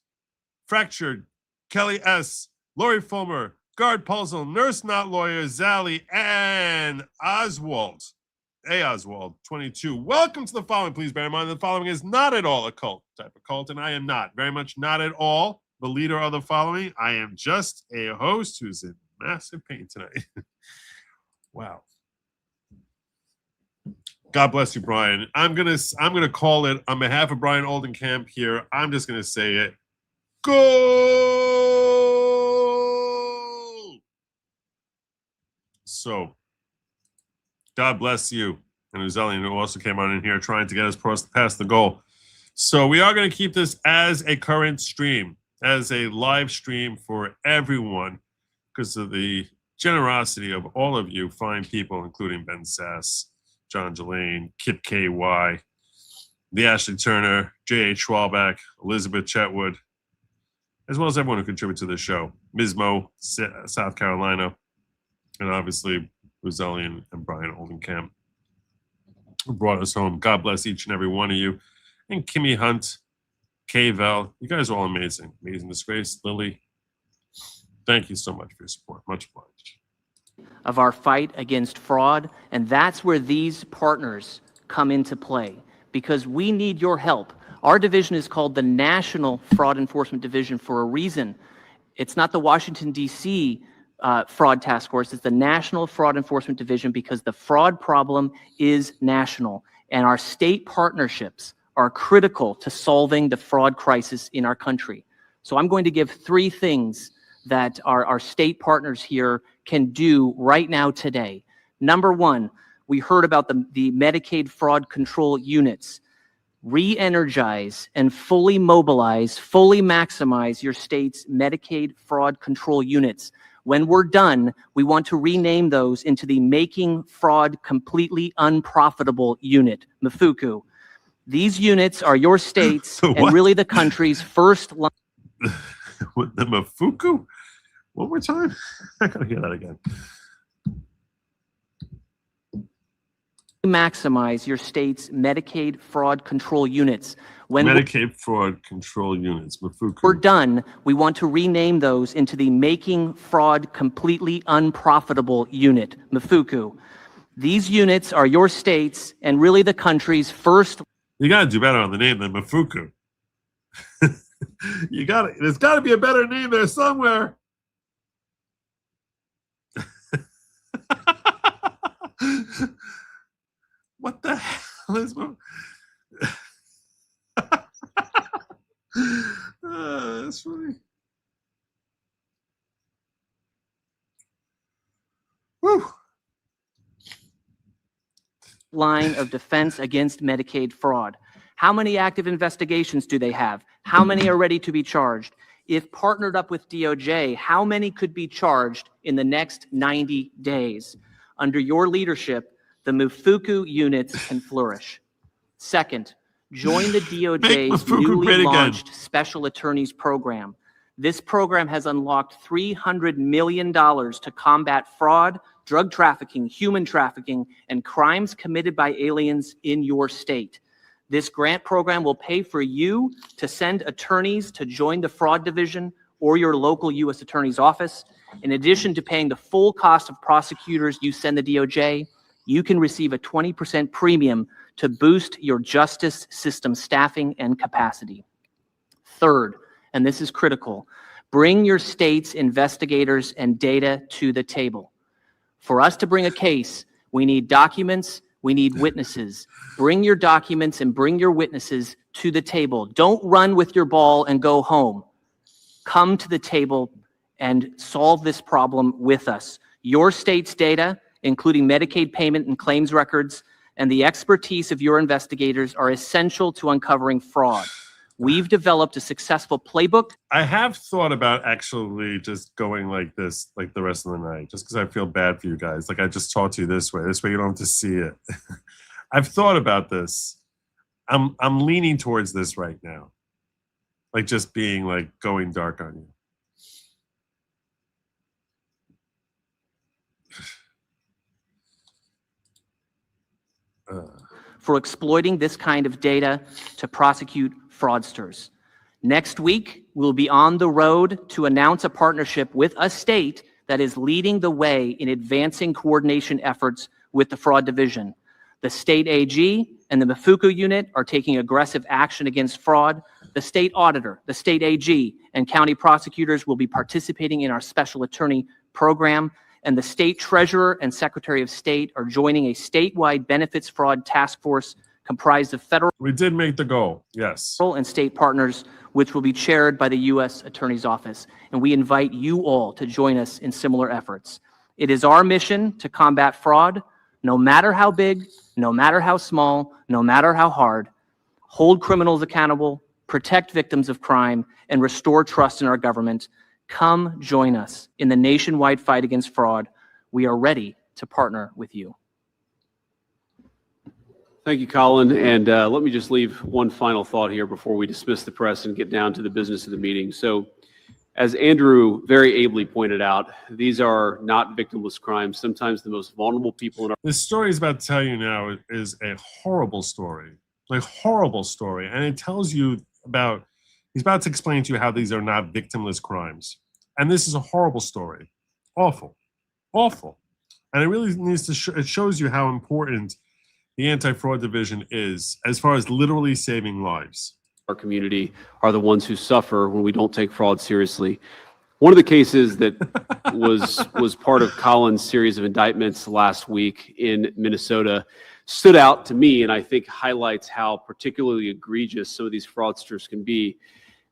Fractured, Kelly S, Lori Fulmer, Guard Puzzle, Nurse Not Lawyer, Zally, and Oswald. Hey, Oswald, 22. Welcome to the following. Please bear in mind the following is not at all a cult type of cult, and I am not. Very much not at all the leader of the following. I am just a host who's in massive pain tonight. Wow. God bless you, Brian. I'm gonna call it on behalf of Brian Oldenkamp here. I'm just gonna say it. Go! So, God bless you and Uzelian, who also came on in here trying to get us past the goal. So we are going to keep this as a current stream, as a live stream for everyone, because of the generosity of all of you fine people, including Ben Sass, John Delane, Kip KY, the Ashley Turner, J.H. Schwalbach, Elizabeth Chetwood, as well as everyone who contributes to the show. Ms. Mo, South Carolina, and obviously Uzelian and Brian Oldenkamp, who brought us home. God bless each and every one of you. And Kimmy Hunt, Kay Vel, you guys are all amazing. Amazing Disgrace, Lily. Thank you so much for your support. Much obliged. Of our fight against fraud, and that's where these partners come into play, because we need your help. Our division is called the National Fraud Enforcement Division for a reason. It's not the Washington, D.C. Fraud Task Force. It's the National Fraud Enforcement Division because the fraud problem is national, and our state partnerships are critical to solving the fraud crisis in our country. So I'm going to give 3 things that our state partners here can do right now today. Number 1, we heard about the Medicaid fraud control units. Re-energize and fully mobilize, fully maximize your state's Medicaid fraud control units. When we're done, we want to rename those into the Making Fraud Completely Unprofitable Unit, MFUCU. These units are your state's and really the country's first line. What, the MFUCU? One more time? I gotta hear that again. Maximize your state's Medicaid fraud control units. When Medicaid fraud control units, MFUCU. we're done, we want to rename those into the Making Fraud Completely Unprofitable Unit, MFUCU. These units are your state's and really the country's first. You gotta do better on the name than MFUCU. There's gotta be a better name there somewhere. What the hell is that's funny. Whew. Line of defense against Medicaid fraud. How many active investigations do they have? How many are ready to be charged? If partnered up with DOJ, how many could be charged in the next 90 days? Under your leadership, the MFUCU units can flourish. Second, join the DOJ's newly launched Special Attorneys Program. This program has unlocked $300 million to combat fraud, drug trafficking, human trafficking, and crimes committed by aliens in your state. This grant program will pay for you to send attorneys to join the fraud division or your local U.S. Attorney's office. In addition to paying the full cost of prosecutors you send the DOJ, you can receive a 20% premium to boost your justice system staffing and capacity. Third, and this is critical, bring your state's investigators and data to the table. For us to bring a case, we need documents, we need witnesses. Bring your documents and bring your witnesses to the table. Don't run with your ball and go home. Come to the table and solve this problem with us. Your state's data, including Medicaid payment and claims records, and the expertise of your investigators are essential to uncovering fraud. We've developed a successful playbook. I have thought about actually just going like this, like the rest of the night, just because I feel bad for you guys. Like I just talk to you this way. This way you don't have to see it. I've thought about this. I'm leaning towards this right now. Like just being like going dark on you. for exploiting this kind of data to prosecute fraudsters. Next week, we'll be on the road to announce a partnership with a state that is leading the way in advancing coordination efforts with the Fraud Division. The state AG and the Mafuku unit are taking aggressive action against fraud. The state auditor, the state AG, and county prosecutors will be participating in our special attorney program, and the state treasurer and secretary of state are joining a statewide benefits fraud task force comprised of federal We did make the goal. Yes. and state partners, which will be chaired by the U.S. Attorney's Office. And we invite you all to join us in similar efforts. It is our mission to combat fraud, no matter how big, no matter how small, no matter how hard, hold criminals accountable, protect victims of crime, and restore trust in our government. Come join us in the nationwide fight against fraud. We are ready to partner with you. Thank you, Colin. And let me just leave one final thought here before we dismiss the press and get down to the business of the meeting. So, as Andrew very ably pointed out, these are not victimless crimes. Sometimes the most vulnerable people in our... This story is about to tell you now is a horrible story, a horrible story. And it tells you about, he's about to explain to you how these are not victimless crimes. And this is a horrible story. Awful. Awful. And it really needs to, it shows you how important the Anti-Fraud Division is as far as literally saving lives. Our community are the ones who suffer when we don't take fraud seriously. One of the cases that was part of Colin's series of indictments last week in Minnesota stood out to me, and I think highlights how particularly egregious some of these fraudsters can be.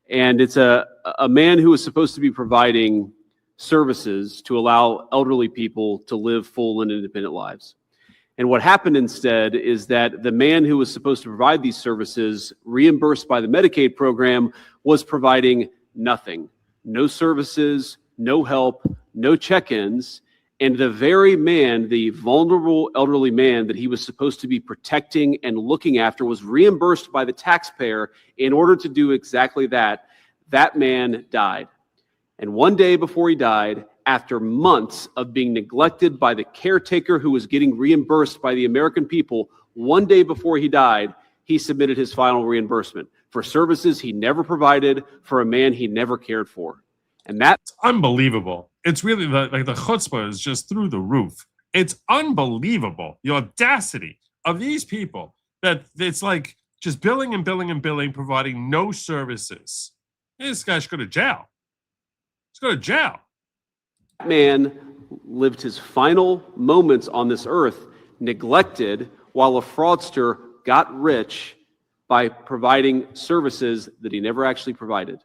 And it's a man who was supposed to be providing services to allow elderly people to live full and independent lives. And what happened instead is that the man who was supposed to provide these services, reimbursed by the Medicaid program, was providing nothing. No services, no help, no check-ins. And the very man, the vulnerable elderly man that he was supposed to be protecting and looking after, was reimbursed by the taxpayer in order to do exactly that. That man died. And one day before he died, after months of being neglected by the caretaker who was getting reimbursed by the American people, one day before he died, he submitted his final reimbursement for services he never provided for a man he never cared for. And that's unbelievable. It's really like the chutzpah is just through the roof. It's unbelievable. The audacity of these people that it's like just billing and billing and billing, providing no services. This guy should go to jail. Let's go to jail. man lived his final moments on this earth neglected while a fraudster got rich by providing services that he never actually provided.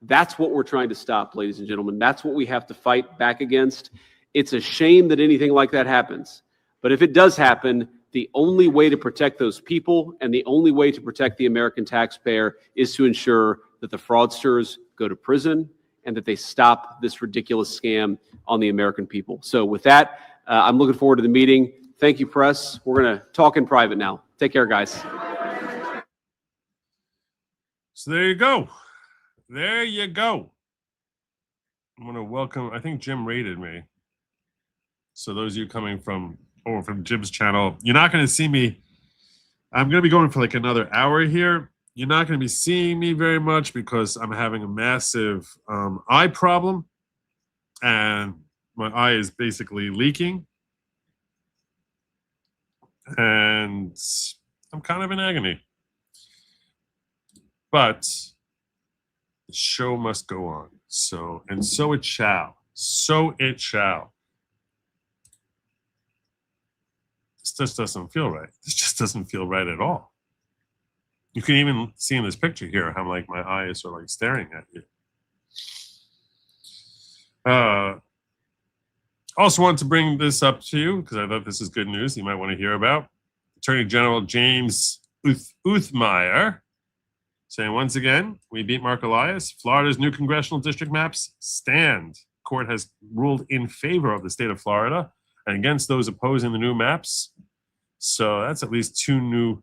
That's what we're trying to stop, ladies and gentlemen. That's what we have to fight back against. It's a shame that anything like that happens. But if it does happen, the only way to protect those people and the only way to protect the American taxpayer is to ensure that the fraudsters go to prison and that they stop this ridiculous scam on the American people. So with that, I'm looking forward to the meeting. Thank you, press. We're going to talk in private now. Take care, guys. So there you go. There you go. I'm going to welcome, I think Jim rated me. So those of you coming from Jim's channel, you're not going to see me. I'm going to be going for like another hour here. You're not going to be seeing me very much because I'm having a massive eye problem. And my eye is basically leaking. And I'm kind of in agony. But the show must go on. So it shall. So it shall. This just doesn't feel right. This just doesn't feel right at all. You can even see in this picture here how like my eye is sort of like staring at you. Also want to bring this up to you because I thought this is good news you might want to hear about. Attorney General James Uthmeyer saying once again, we beat Mark Elias. Florida's new congressional district maps stand. Court has ruled in favor of the state of Florida and against those opposing the new maps. So that's at least two new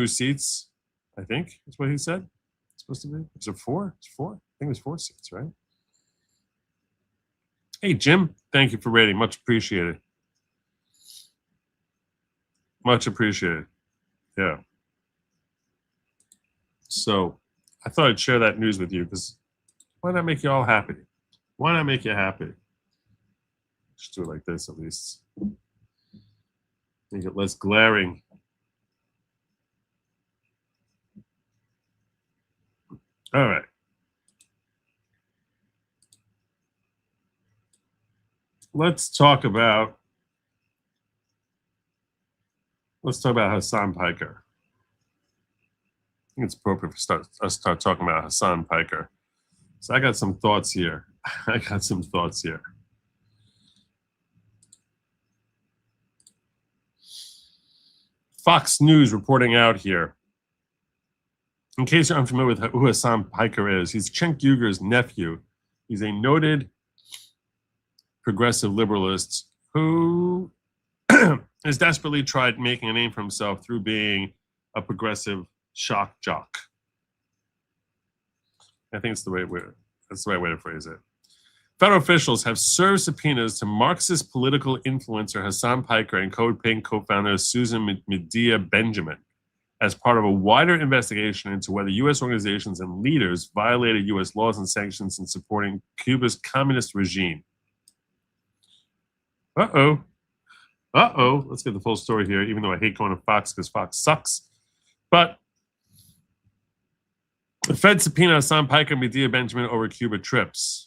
seats, I think, is what he said. It's supposed to be. Is it four? It's four. I think it's 4 seats, right? Hey, Jim, thank you for rating. Much appreciated. Much appreciated. Yeah. So I thought I'd share that news with you because why not make you all happy? Why not make you happy? Just do it like this at least. Make it less glaring. All right. Let's talk about Hassan Piker. I think it's appropriate for us start talking about Hassan Piker. So I got some thoughts here. Fox News reporting out here. In case you're unfamiliar with who Hassan Piker is, he's Cenk Uyghur's nephew. He's a noted progressive liberalist who has desperately tried making a name for himself through being a progressive shock jock. I think that's the right way to phrase it. Federal officials have served subpoenas to Marxist political influencer Hassan Piker and Code Pink co-founder Susan Medea Benjamin as part of a wider investigation into whether U.S. organizations and leaders violated U.S. laws and sanctions in supporting Cuba's communist regime. Uh-oh. Let's get the full story here, even though I hate going to Fox because Fox sucks. But the Fed subpoena Hassan Piker and Medea Benjamin over Cuba trips.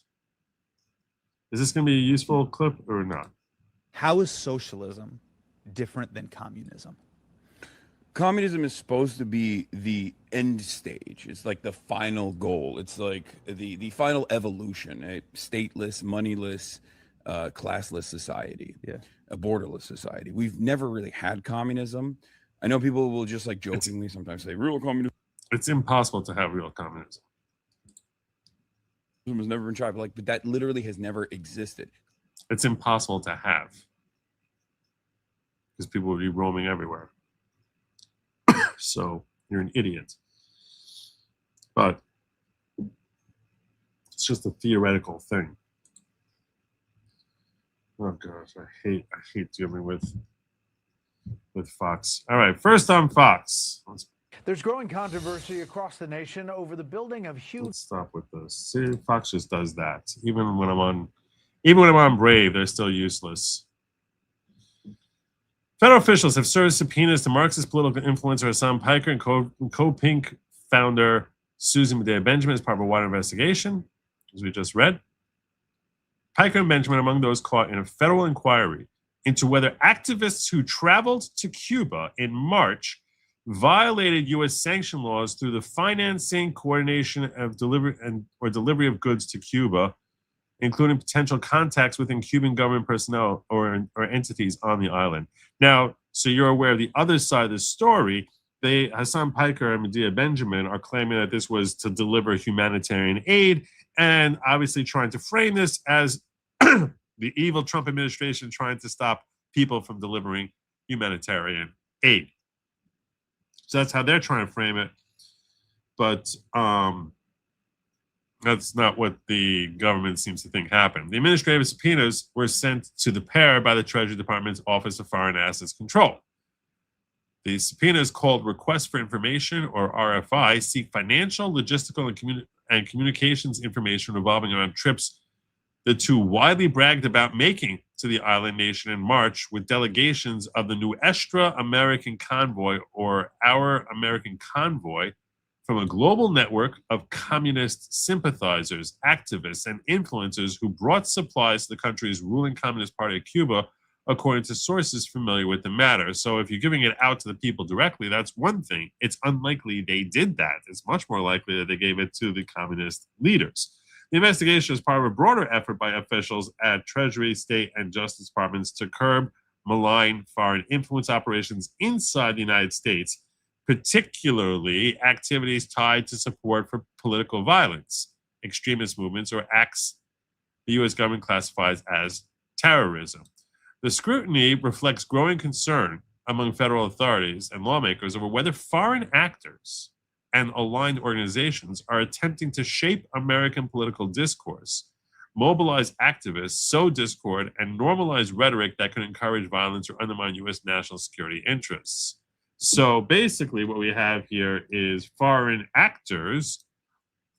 Is this going to be a useful clip or not? How is socialism different than communism? Communism is supposed to be the end stage. It's like the final goal. It's like the final evolution, a stateless, moneyless, classless society, a borderless society. We've never really had communism. I know people will just like jokingly sometimes say real communism. It's impossible to have real communism. Has never been tried, but that literally has never existed. It's impossible to have because people would be roaming everywhere. So you're an idiot. But it's just a theoretical thing. Oh gosh, I hate dealing with Fox. All right, first on Fox. There's growing controversy across the nation over the building of huge. Let's stop with this. See, Fox just does that. Even when I'm on Brave, they're still useless. Federal officials have served subpoenas to Marxist political influencer Hassan Piker and Co-Pink founder Susan Medea Benjamin as part of a wider investigation, as we just read. Piker and Benjamin are among those caught in a federal inquiry into whether activists who traveled to Cuba in March violated U.S. sanction laws through the financing, coordination of delivery of goods to Cuba, including potential contacts within Cuban government personnel or entities on the island. Now, so you're aware of the other side of the story. Hassan Piker and Medea Benjamin are claiming that this was to deliver humanitarian aid and obviously trying to frame this as the evil Trump administration trying to stop people from delivering humanitarian aid. So that's how they're trying to frame it. But that's not what the government seems to think happened. The administrative subpoenas were sent to the pair by the Treasury Department's Office of Foreign Assets Control. The subpoenas, called Requests for Information, or RFI, seek financial, logistical, and communications information revolving around trips the two widely bragged about making to the island nation in March with delegations of the Nuestra American Convoy, or Our American Convoy, from a global network of communist sympathizers, activists, and influencers who brought supplies to the country's ruling Communist Party of Cuba, according to sources familiar with the matter. So if you're giving it out to the people directly, that's one thing. It's unlikely they did that. It's much more likely that they gave it to the communist leaders. The investigation is part of a broader effort by officials at Treasury, State, and Justice Departments to curb malign foreign influence operations inside the United States, particularly activities tied to support for political violence, extremist movements, or acts the U.S. government classifies as terrorism. The scrutiny reflects growing concern among federal authorities and lawmakers over whether foreign actors and aligned organizations are attempting to shape American political discourse, mobilize activists, sow discord, and normalize rhetoric that could encourage violence or undermine U.S. national security interests. So basically what we have here is foreign actors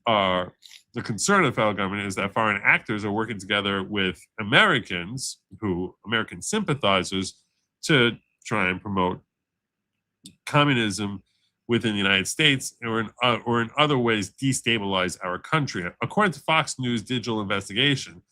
are, the concern of the federal government is that foreign actors are working together with Americans, American sympathizers, to try and promote communism within the United States, or in other ways destabilize our country. According to Fox News digital investigation,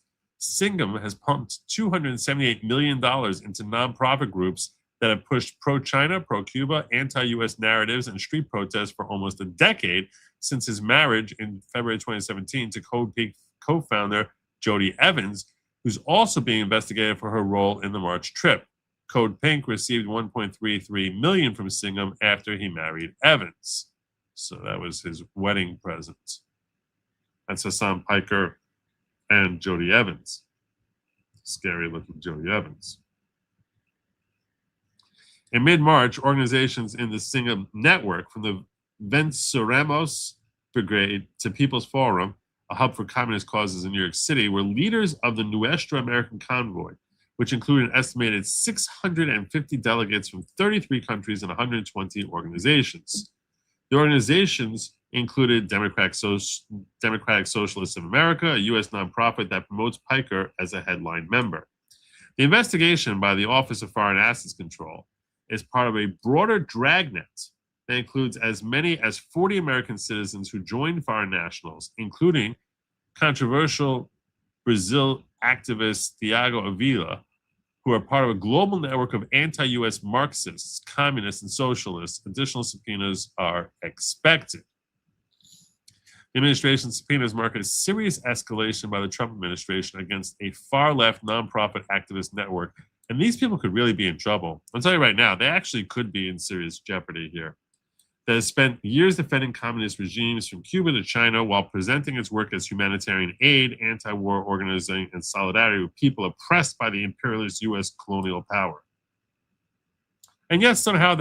Singham has pumped $278 million into nonprofit groups that have pushed pro-China, pro-Cuba, anti-U.S. narratives and street protests for almost a decade since his marriage in February 2017 to Code Pink co-founder Jody Evans, who's also being investigated for her role in the March trip. Code Pink received $1.33 million from Singham after he married Evans. So that was his wedding present. That's Hassan Piker and Jody Evans. Scary looking Jody Evans. In mid-March, organizations in the Singham network, from the Venceremos Brigade to People's Forum, a hub for communist causes in New York City, were leaders of the Nuestra American Convoy, which included an estimated 650 delegates from 33 countries and 120 organizations. The organizations included Democratic Socialists of America, a U.S. nonprofit that promotes Piker as a headline member. The investigation by the Office of Foreign Assets Control is part of a broader dragnet that includes as many as 40 American citizens who joined foreign nationals, including controversial Brazil activist Thiago Avila, who are part of a global network of anti-U.S. Marxists, communists, and socialists. Additional subpoenas are expected. The administration's subpoenas mark a serious escalation by the Trump administration against a far-left nonprofit activist network. And these people could really be in trouble. I'll tell you right now, they actually could be in serious jeopardy here. That has spent years defending communist regimes from Cuba to China while presenting its work as humanitarian aid, anti-war organizing, and solidarity with people oppressed by the imperialist U.S. colonial power. And yet somehow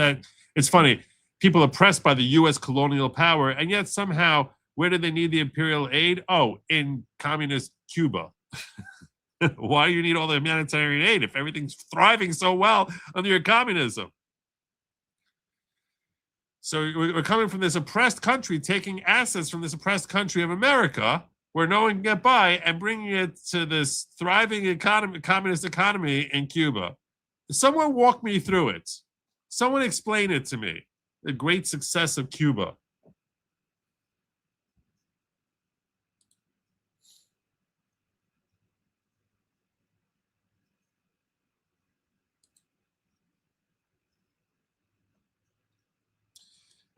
it's funny, people oppressed by the U.S. colonial power, and yet somehow, where do they need the imperial aid? Oh, in communist Cuba. Why do you need all the humanitarian aid if everything's thriving so well under your communism? So we're coming from this oppressed country, taking assets from this oppressed country of America, where no one can get by, and bringing it to this thriving economy, communist economy in Cuba. Someone walk me through it. Someone explain it to me. The great success of Cuba.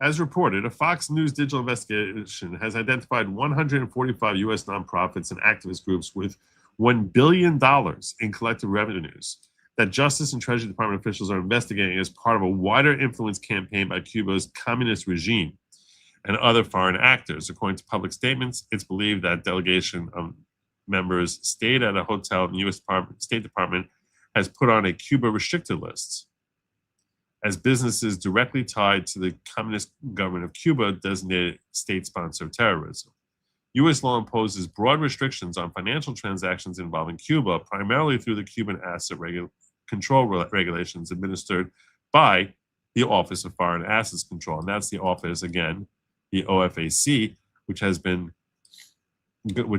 As reported, a Fox News digital investigation has identified 145 U.S. nonprofits and activist groups with $1 billion in collective revenues that Justice and Treasury Department officials are investigating as part of a wider influence campaign by Cuba's communist regime and other foreign actors. According to public statements, it's believed that delegation of members stayed at a hotel in the U.S. State Department has put on a Cuba restricted list, as businesses directly tied to the communist government of Cuba designated state sponsor of terrorism. U.S. law imposes broad restrictions on financial transactions involving Cuba, primarily through the Cuban asset control regulations administered by the Office of Foreign Assets Control. And that's the office, again, the OFAC, which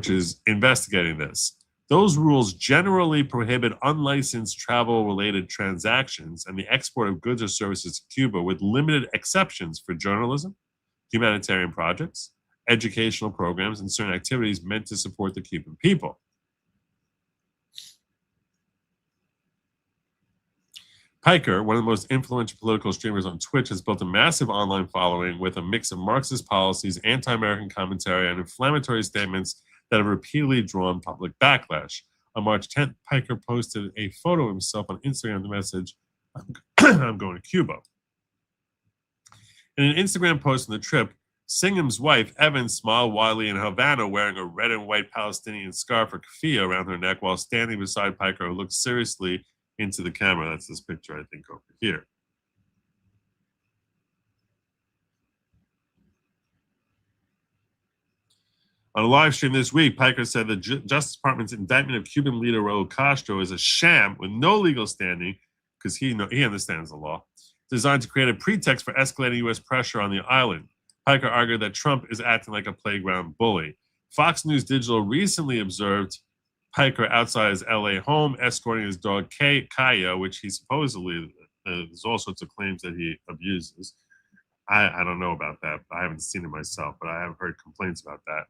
is investigating this. Those rules generally prohibit unlicensed travel-related transactions and the export of goods or services to Cuba, with limited exceptions for journalism, humanitarian projects, educational programs, and certain activities meant to support the Cuban people. Piker, one of the most influential political streamers on Twitch, has built a massive online following with a mix of Marxist policies, anti-American commentary, and inflammatory statements that have repeatedly drawn public backlash. On March 10th, Piker posted a photo of himself on Instagram with the message, I'm going to Cuba. In an Instagram post on the trip, Singham's wife, Evans, smiled wildly in Havana, wearing a red and white Palestinian scarf or keffiyeh around her neck while standing beside Piker, who looked seriously into the camera. That's this picture, I think, over here. On a live stream this week, Piker said the Justice Department's indictment of Cuban leader Raul Castro is a sham with no legal standing, because he understands the law, designed to create a pretext for escalating U.S. pressure on the island. Piker argued that Trump is acting like a playground bully. Fox News Digital recently observed Piker outside his L.A. home, escorting his dog Kaya, which he supposedly, there's all sorts of claims that he abuses. I don't know about that. I haven't seen it myself, but I have heard complaints about that.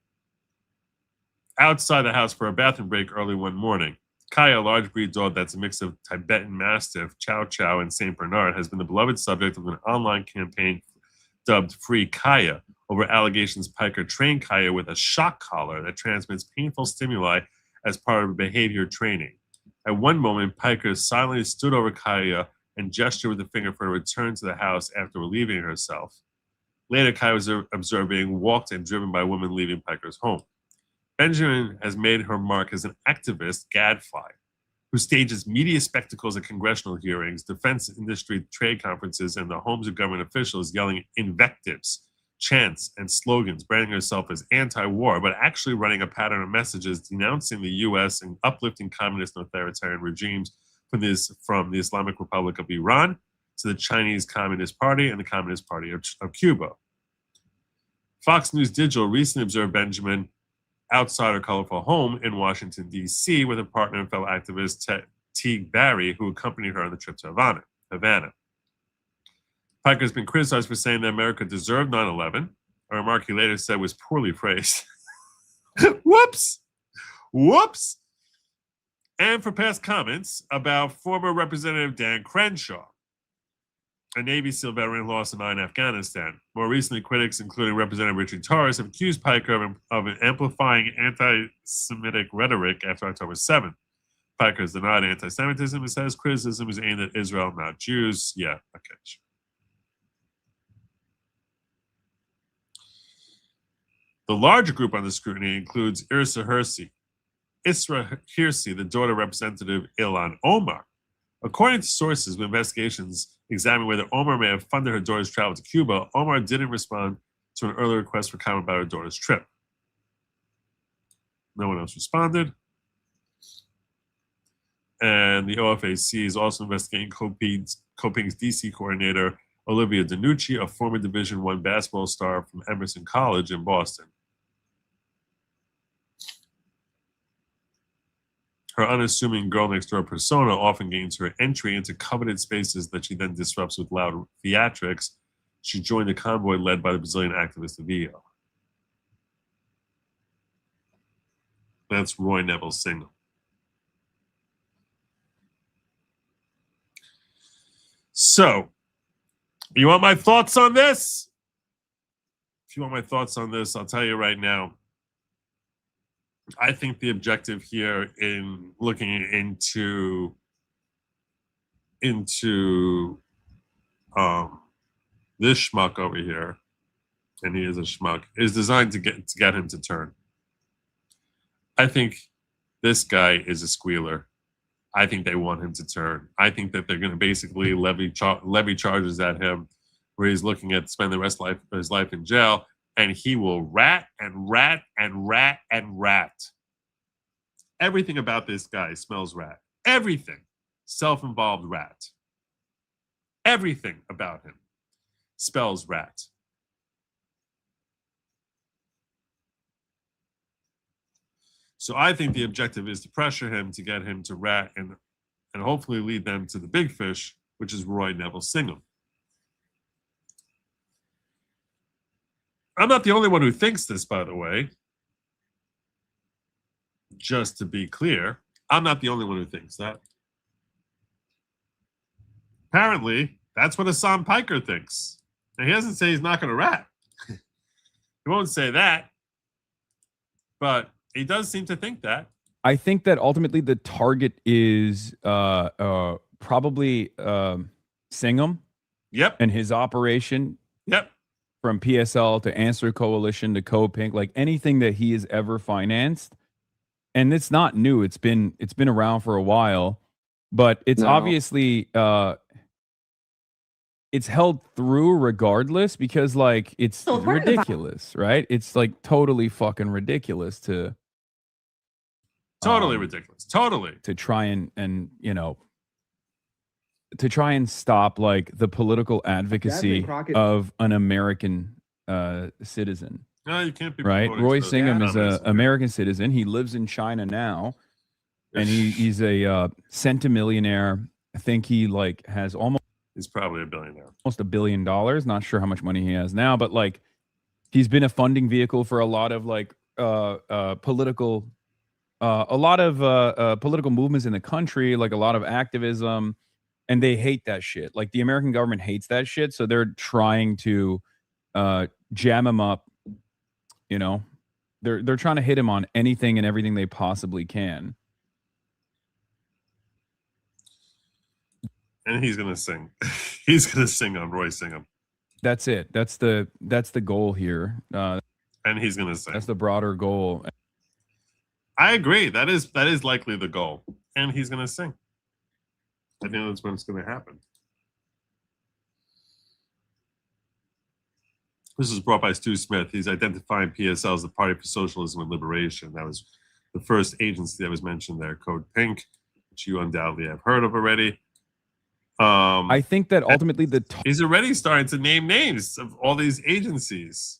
Outside the house for a bathroom break early one morning. Kaya, a large breed dog that's a mix of Tibetan Mastiff, Chow Chow, and St. Bernard, has been the beloved subject of an online campaign dubbed Free Kaya over allegations Piker trained Kaya with a shock collar that transmits painful stimuli as part of behavior training. At one moment, Piker silently stood over Kaya and gestured with a finger for her to return to the house after relieving herself. Later, Kaya was observed being walked and driven by a woman leaving Piker's home. Benjamin has made her mark as an activist gadfly who stages media spectacles at congressional hearings, defense industry trade conferences, and the homes of government officials, yelling invectives, chants, and slogans, branding herself as anti-war, but actually running a pattern of messages denouncing the U.S. and uplifting communist and authoritarian regimes from the Islamic Republic of Iran to the Chinese Communist Party and the Communist Party of Cuba. Fox News Digital recently observed Benjamin outside her colorful home in Washington, D.C., with a partner and fellow activist, Teague Barry, who accompanied her on the trip to Havana. Piker has been criticized for saying that America deserved 9/11, a remark he later said was poorly phrased. Whoops! Whoops! And for past comments about former Representative Dan Crenshaw, a Navy SEAL veteran lost in Afghanistan. More recently, critics, including Representative Richard Torres, have accused Piker of amplifying anti-Semitic rhetoric after October 7th. Piker has denied anti-Semitism and says criticism is aimed at Israel, not Jews. Yeah, okay, sure. The larger group under scrutiny includes Isra Hirsi, the daughter of Representative Ilhan Omar. According to sources with investigations examining whether Omar may have funded her daughter's travel to Cuba, Omar didn't respond to an earlier request for comment about her daughter's trip. No one else responded. And the OFAC is also investigating Coping's DC coordinator, Olivia DiNucci, a former Division I basketball star from Emerson College in Boston. Her unassuming girl-next-door persona often gains her entry into coveted spaces that she then disrupts with loud theatrics. She joined the convoy led by the Brazilian activist Avio. That's Roy Neville Singham. So, you want my thoughts on this? If you want my thoughts on this, I'll tell you right now. I think the objective here in looking into this schmuck over here, and he is a schmuck, is designed to get him to turn. I think this guy is a squealer. I think they want him to turn. I think that they're going to basically levy charges at him, where he's looking at spending the rest of his life in jail. And he will rat and rat and rat and rat. Everything about this guy smells rat. Everything. Self-involved rat. Everything about him spells rat. So I think the objective is to pressure him to get him to rat and hopefully lead them to the big fish, which is Roy Neville Singham. I'm not the only one who thinks this, by the way. Just to be clear, I'm not the only one who thinks that. Apparently, that's what Hassan Piker thinks. And he doesn't say he's not going to rat. He won't say that. But he does seem to think that. I think that ultimately the target is probably Singham. Yep. And his operation. Yep. From PSL to Answer Coalition to Copink, like anything that he has ever financed. And it's not new. It's been around for a while, but it's obviously it's held through regardless because like it's ridiculous, right? It's like totally fucking ridiculous to ridiculous. Totally. To try and to try and stop like the political advocacy of an American citizen. No, you can't be Right. promoting Roy stuff. Singham is an Communism. American citizen. He lives in China now, and he's a centimillionaire. I think he like has almost. He's probably a billionaire. Almost $1 billion. Not sure how much money he has now, but like he's been a funding vehicle for a lot of like political political movements in the country, like a lot of activism, and they hate that shit. Like the American government hates that shit, so they're trying to jam him up. You know, they're trying to hit him on anything and everything they possibly can. And he's gonna sing. He's gonna sing on Roy Singham. That's it. That's the goal here. And he's gonna sing. That's the broader goal. I agree. That is likely the goal. And he's gonna sing. I think that's what's gonna happen. This is brought by Stu Smith. He's identifying PSL as the Party for Socialism and Liberation. That was the first agency that was mentioned there, Code Pink, which you undoubtedly have heard of already. I think that ultimately he's already starting to name names of all these agencies.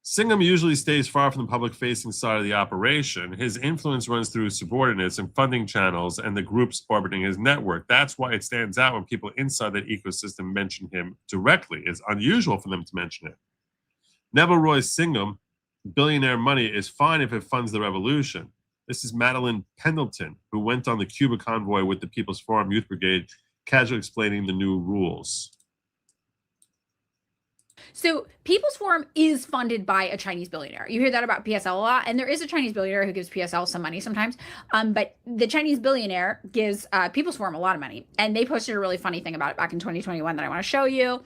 Singham usually stays far from the public-facing side of the operation. His influence runs through subordinates and funding channels and the groups orbiting his network. That's why it stands out when people inside that ecosystem mention him directly. It's unusual for them to mention it. Neville Roy Singham, billionaire money is fine if it funds the revolution. This is Madeline Pendleton, who went on the Cuba convoy with the People's Forum Youth Brigade, casually explaining the new rules. So People's Forum is funded by a Chinese billionaire. You hear that about PSL a lot, and there is a Chinese billionaire who gives PSL some money sometimes. But the Chinese billionaire gives People's Forum a lot of money, and they posted a really funny thing about it back in 2021 that I want to show you.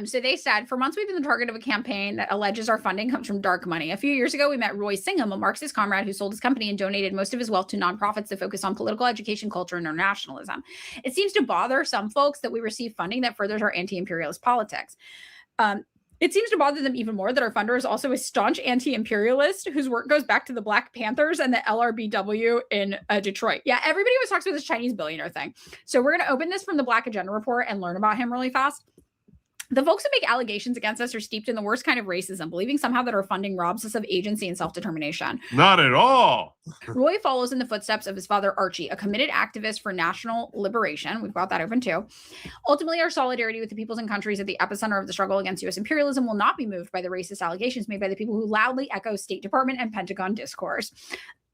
So they said, for months, we've been the target of a campaign that alleges our funding comes from dark money. A few years ago, we met Roy Singham, a Marxist comrade who sold his company and donated most of his wealth to nonprofits that focus on political education, culture, and internationalism. It seems to bother some folks that we receive funding that furthers our anti-imperialist politics. It seems to bother them even more that our funder is also a staunch anti-imperialist whose work goes back to the Black Panthers and the LRBW in Detroit. Yeah, everybody always talks about this Chinese billionaire thing. So we're going to open this from the Black Agenda Report and learn about him really fast. The folks who make allegations against us are steeped in the worst kind of racism, believing somehow that our funding robs us of agency and self-determination. Not at all. Roy follows in the footsteps of his father, Archie, a committed activist for national liberation. We've got that open too. Ultimately, our solidarity with the peoples and countries at the epicenter of the struggle against U.S. imperialism will not be moved by the racist allegations made by the people who loudly echo State Department and Pentagon discourse.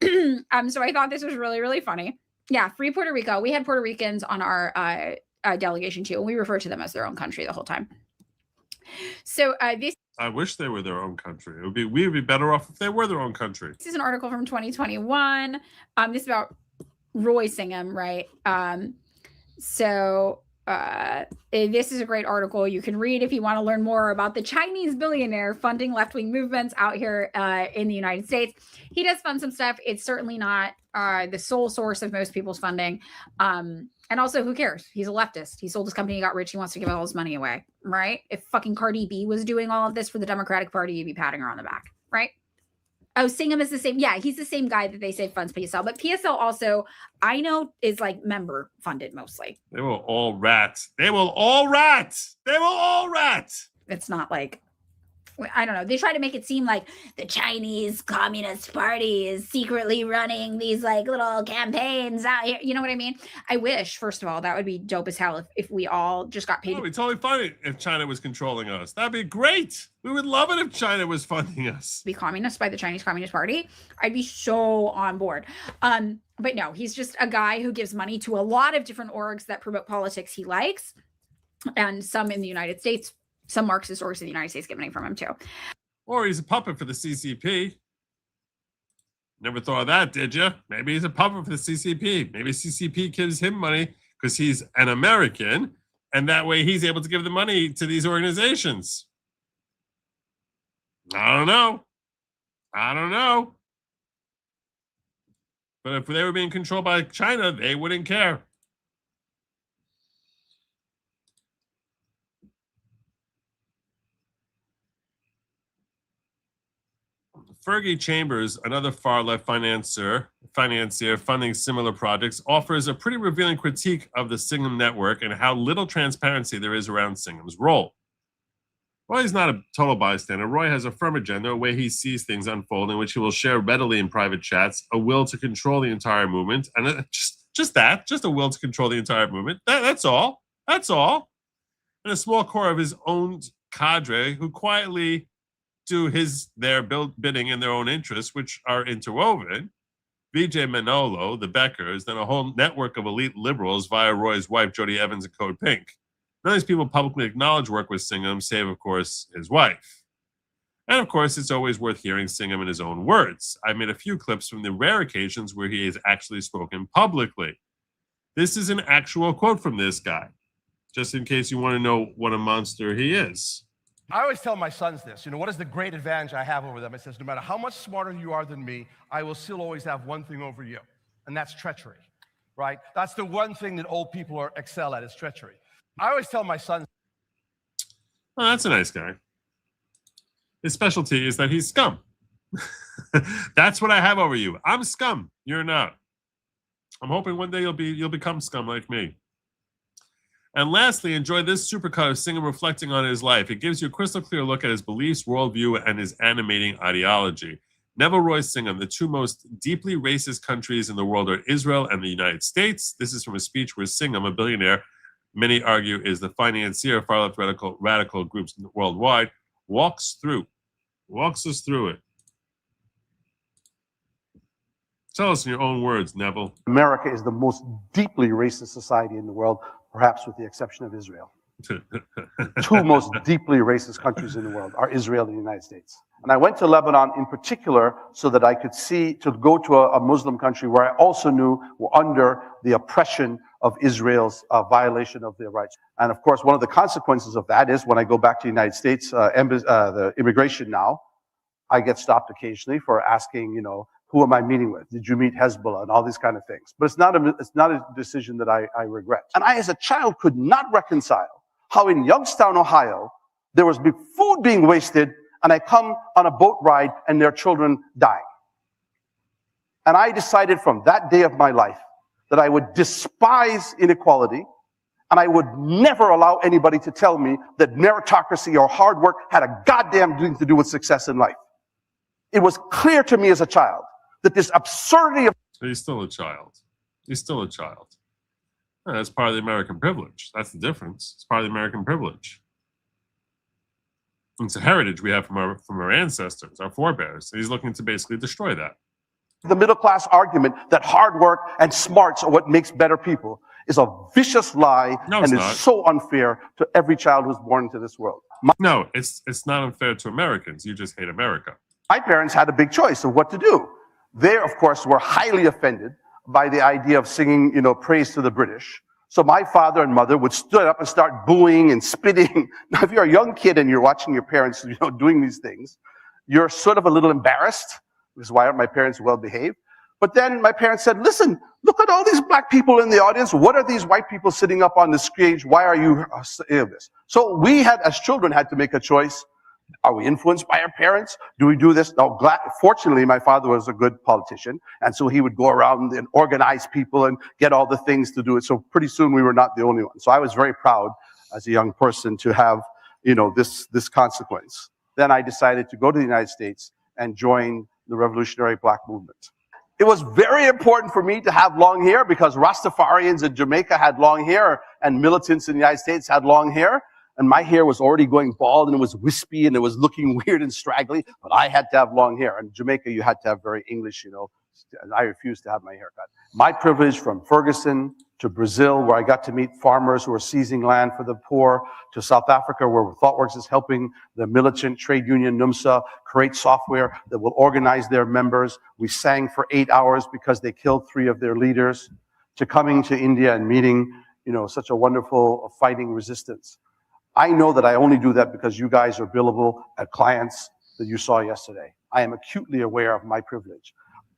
So I thought this was really, really funny. Yeah, free Puerto Rico. We had Puerto Ricans on our delegation too, and we refer to them as their own country the whole time. So I wish they were their own country. We would be better off if they were their own country. This is an article from 2021. This is about Roy Singham, right? This is a great article you can read if you want to learn more about the Chinese billionaire funding left-wing movements out here in the United States. He does fund some stuff. It's certainly not the sole source of most people's funding. And also, who cares? He's a leftist. He sold his company, he got rich. He wants to give all his money away, right? If fucking Cardi B was doing all of this for the Democratic Party, you'd be patting her on the back, right? Oh, Singham is the same. Yeah, he's the same guy that they say funds PSL. But PSL also, I know, is like member funded mostly. They will all rat. They will all rat. They will all rat. It's not like, I don't know. They try to make it seem like the Chinese Communist Party is secretly running these like little campaigns out here. You know what I mean? I wish, first of all, that would be dope as hell if we all just got paid. It would be totally fine if China was controlling us. That'd be great. We would love it if China was funding us. Be communist by the Chinese Communist Party. I'd be so on board. But no, he's just a guy who gives money to a lot of different orgs that promote politics he likes, and some in the United States. Some Marxist orgs in the United States get money from him too. Or he's a puppet for the CCP. Never thought of that, did you? Maybe he's a puppet for the CCP. Maybe CCP gives him money because he's an American, and that way he's able to give the money to these organizations. I don't know. But if they were being controlled by China, they wouldn't care. Fergie Chambers, another far-left financier funding similar projects, offers a pretty revealing critique of the Singham network and how little transparency there is around Singham's role. Roy's not a total bystander. Roy has a firm agenda, a way he sees things unfolding, which he will share readily in private chats, a will to control the entire movement, and just a will to control the entire movement. That's all. That's all. And a small core of his own cadre who quietly do their bidding in their own interests, which are interwoven. Vijay Manolo, the Beckers, then a whole network of elite liberals via Roy's wife, Jody Evans and Code Pink. None of these people publicly acknowledge work with Singham, save, of course, his wife. And, of course, it's always worth hearing Singham in his own words. I made a few clips from the rare occasions where he has actually spoken publicly. This is an actual quote from this guy, just in case you want to know what a monster he is. I always tell my sons this, what is the great advantage I have over them? I says, no matter how much smarter you are than me, I will still always have one thing over you, and that's treachery, right? That's the one thing that old people excel at is treachery. I always tell my sons. Well, that's a nice guy. His specialty is that he's scum. That's what I have over you. I'm scum. You're not. I'm hoping one day you'll become scum like me. And lastly, enjoy this supercut of Singham reflecting on his life. It gives you a crystal clear look at his beliefs, worldview, and his animating ideology. Neville Roy Singham, the two most deeply racist countries in the world are Israel and the United States. This is from a speech where Singham, a billionaire, many argue is the financier of far-left radical groups worldwide, walks us through it. Tell us in your own words, Neville. America is the most deeply racist society in the world, perhaps with the exception of Israel. Two most deeply racist countries in the world are Israel and the United States. And I went to Lebanon in particular so that I could go to a Muslim country where I also knew were under the oppression of Israel's violation of their rights. And of course, one of the consequences of that is when I go back to the United States, the immigration now, I get stopped occasionally for asking, who am I meeting with? Did you meet Hezbollah? And all these kind of things. But it's not a decision that I regret. And I, as a child, could not reconcile how in Youngstown, Ohio, there was food being wasted, and I come on a boat ride and there are children dying. And I decided from that day of my life that I would despise inequality, and I would never allow anybody to tell me that meritocracy or hard work had a goddamn thing to do with success in life. It was clear to me as a child that this absurdity of... He's still a child. He's still a child. That's part of the American privilege. That's the difference. It's part of the American privilege. It's a heritage we have from our ancestors, our forebears. He's looking to basically destroy that. The middle class argument that hard work and smarts are what makes better people is a vicious lie, and is so unfair to every child who's born into this world. No, it's not unfair to Americans. You just hate America. My parents had a big choice of what to do. They, of course, were highly offended by the idea of singing, praise to the British. So my father and mother would stand up and start booing and spitting. Now, if you're a young kid and you're watching your parents, doing these things, you're sort of a little embarrassed. This is why my parents well behaved. But then my parents said, listen, look at all these black people in the audience. What are these white people sitting up on the stage? Why are you this? So we had, as children, had to make a choice. Are we influenced by our parents? Do we do this? No, fortunately, my father was a good politician, and so he would go around and organize people and get all the things to do it. So pretty soon we were not the only one. So I was very proud as a young person to have, this consequence. Then I decided to go to the United States and join the Revolutionary Black Movement. It was very important for me to have long hair because Rastafarians in Jamaica had long hair and militants in the United States had long hair. And my hair was already going bald and it was wispy and it was looking weird and straggly, but I had to have long hair. In Jamaica, you had to have very English, and I refused to have my hair cut. My privilege from Ferguson to Brazil, where I got to meet farmers who were seizing land for the poor, to South Africa, where ThoughtWorks is helping the militant trade union NUMSA create software that will organize their members. We sang for 8 hours because they killed 3 of their leaders, to coming to India and meeting, such a wonderful fighting resistance. I know that I only do that because you guys are billable at clients that you saw yesterday. I am acutely aware of my privilege.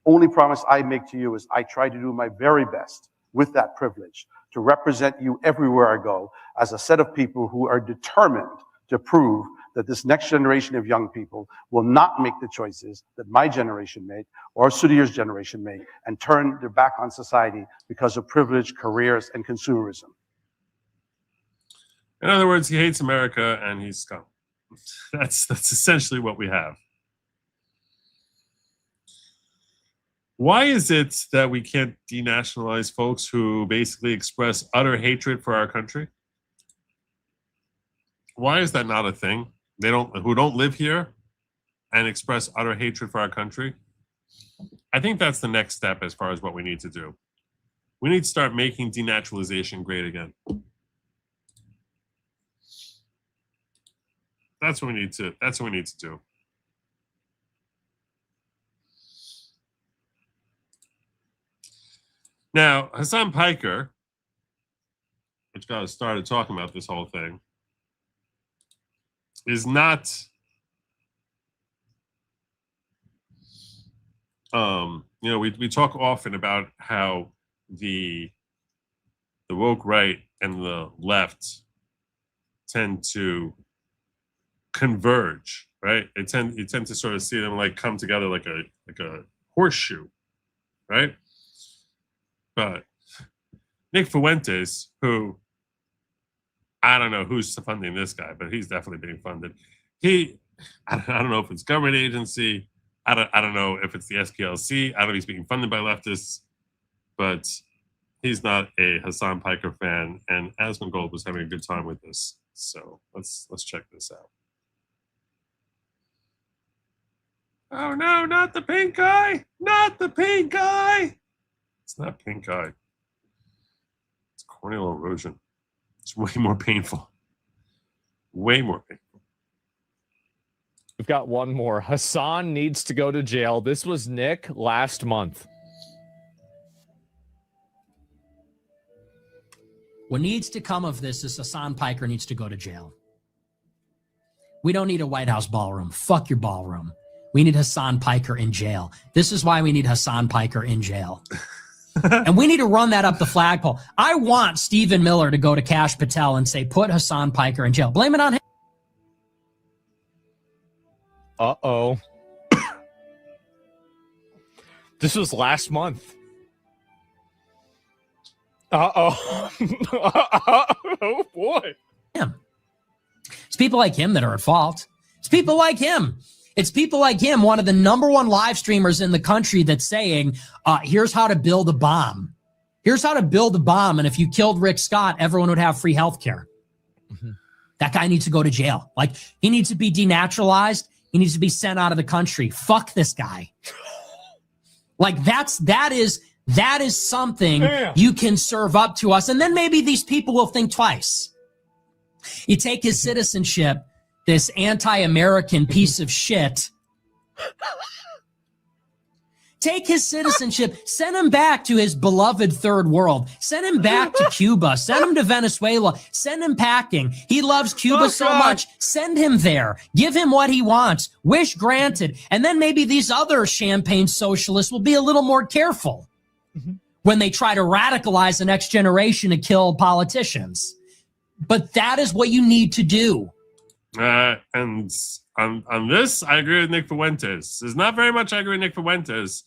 Only promise I make to you is I try to do my very best with that privilege to represent you everywhere I go as a set of people who are determined to prove that this next generation of young people will not make the choices that my generation made or Sudhir's generation made and turn their back on society because of privilege, careers, and consumerism. In other words, he hates America and he's scum. That's essentially what we have. Why is it that we can't denationalize folks who basically express utter hatred for our country? Why is that not a thing? Who don't live here and express utter hatred for our country? I think that's the next step as far as what we need to do. We need to start making denaturalization great again. That's what we need to do. Now, Hassan Piker, which got us started talking about this whole thing, is not we talk often about how the woke right and the left tend to converge, right? You tend to sort of see them like come together like a horseshoe, right? But Nick Fuentes, who I don't know who's funding this guy, but he's definitely being funded. I don't know if it's government agency. I don't know if it's the SPLC. I don't know if he's being funded by leftists, but he's not a Hassan Piker fan. And Asmongold was having a good time with this. So let's check this out. Oh no, not the pink guy! Not the pink guy! It's not pink eye. It's corneal erosion. It's way more painful. Way more painful. We've got one more. Hassan needs to go to jail. This was Nick last month. What needs to come of this is Hassan Piker needs to go to jail. We don't need a White House ballroom. Fuck your ballroom. We need Hassan Piker in jail. This is why we need Hassan Piker in jail. And we need to run that up the flagpole. I want Stephen Miller to go to Kash Patel and say, put Hassan Piker in jail. Blame it on him. Uh-oh. This was last month. Uh-oh. Oh, boy. It's people like him that are at fault. It's people like him. It's people like him, one of the #1 live streamers in the country, that's saying, here's how to build a bomb. Here's how to build a bomb. And if you killed Rick Scott, everyone would have free health care. Mm-hmm. That guy needs to go to jail. Like, he needs to be denaturalized. He needs to be sent out of the country. Fuck this guy. Like, that is something you can serve up to us. And then maybe these people will think twice. You take his citizenship, this anti-American piece of shit. Take his citizenship, send him back to his beloved third world. Send him back to Cuba. Send him to Venezuela. Send him packing. He loves Cuba so much. Send him there. Give him what he wants. Wish granted. And then maybe these other champagne socialists will be a little more careful when they try to radicalize the next generation to kill politicians. But that is what you need to do. And on this, I agree with Nick Fuentes. There's not very much I agree with Nick Fuentes.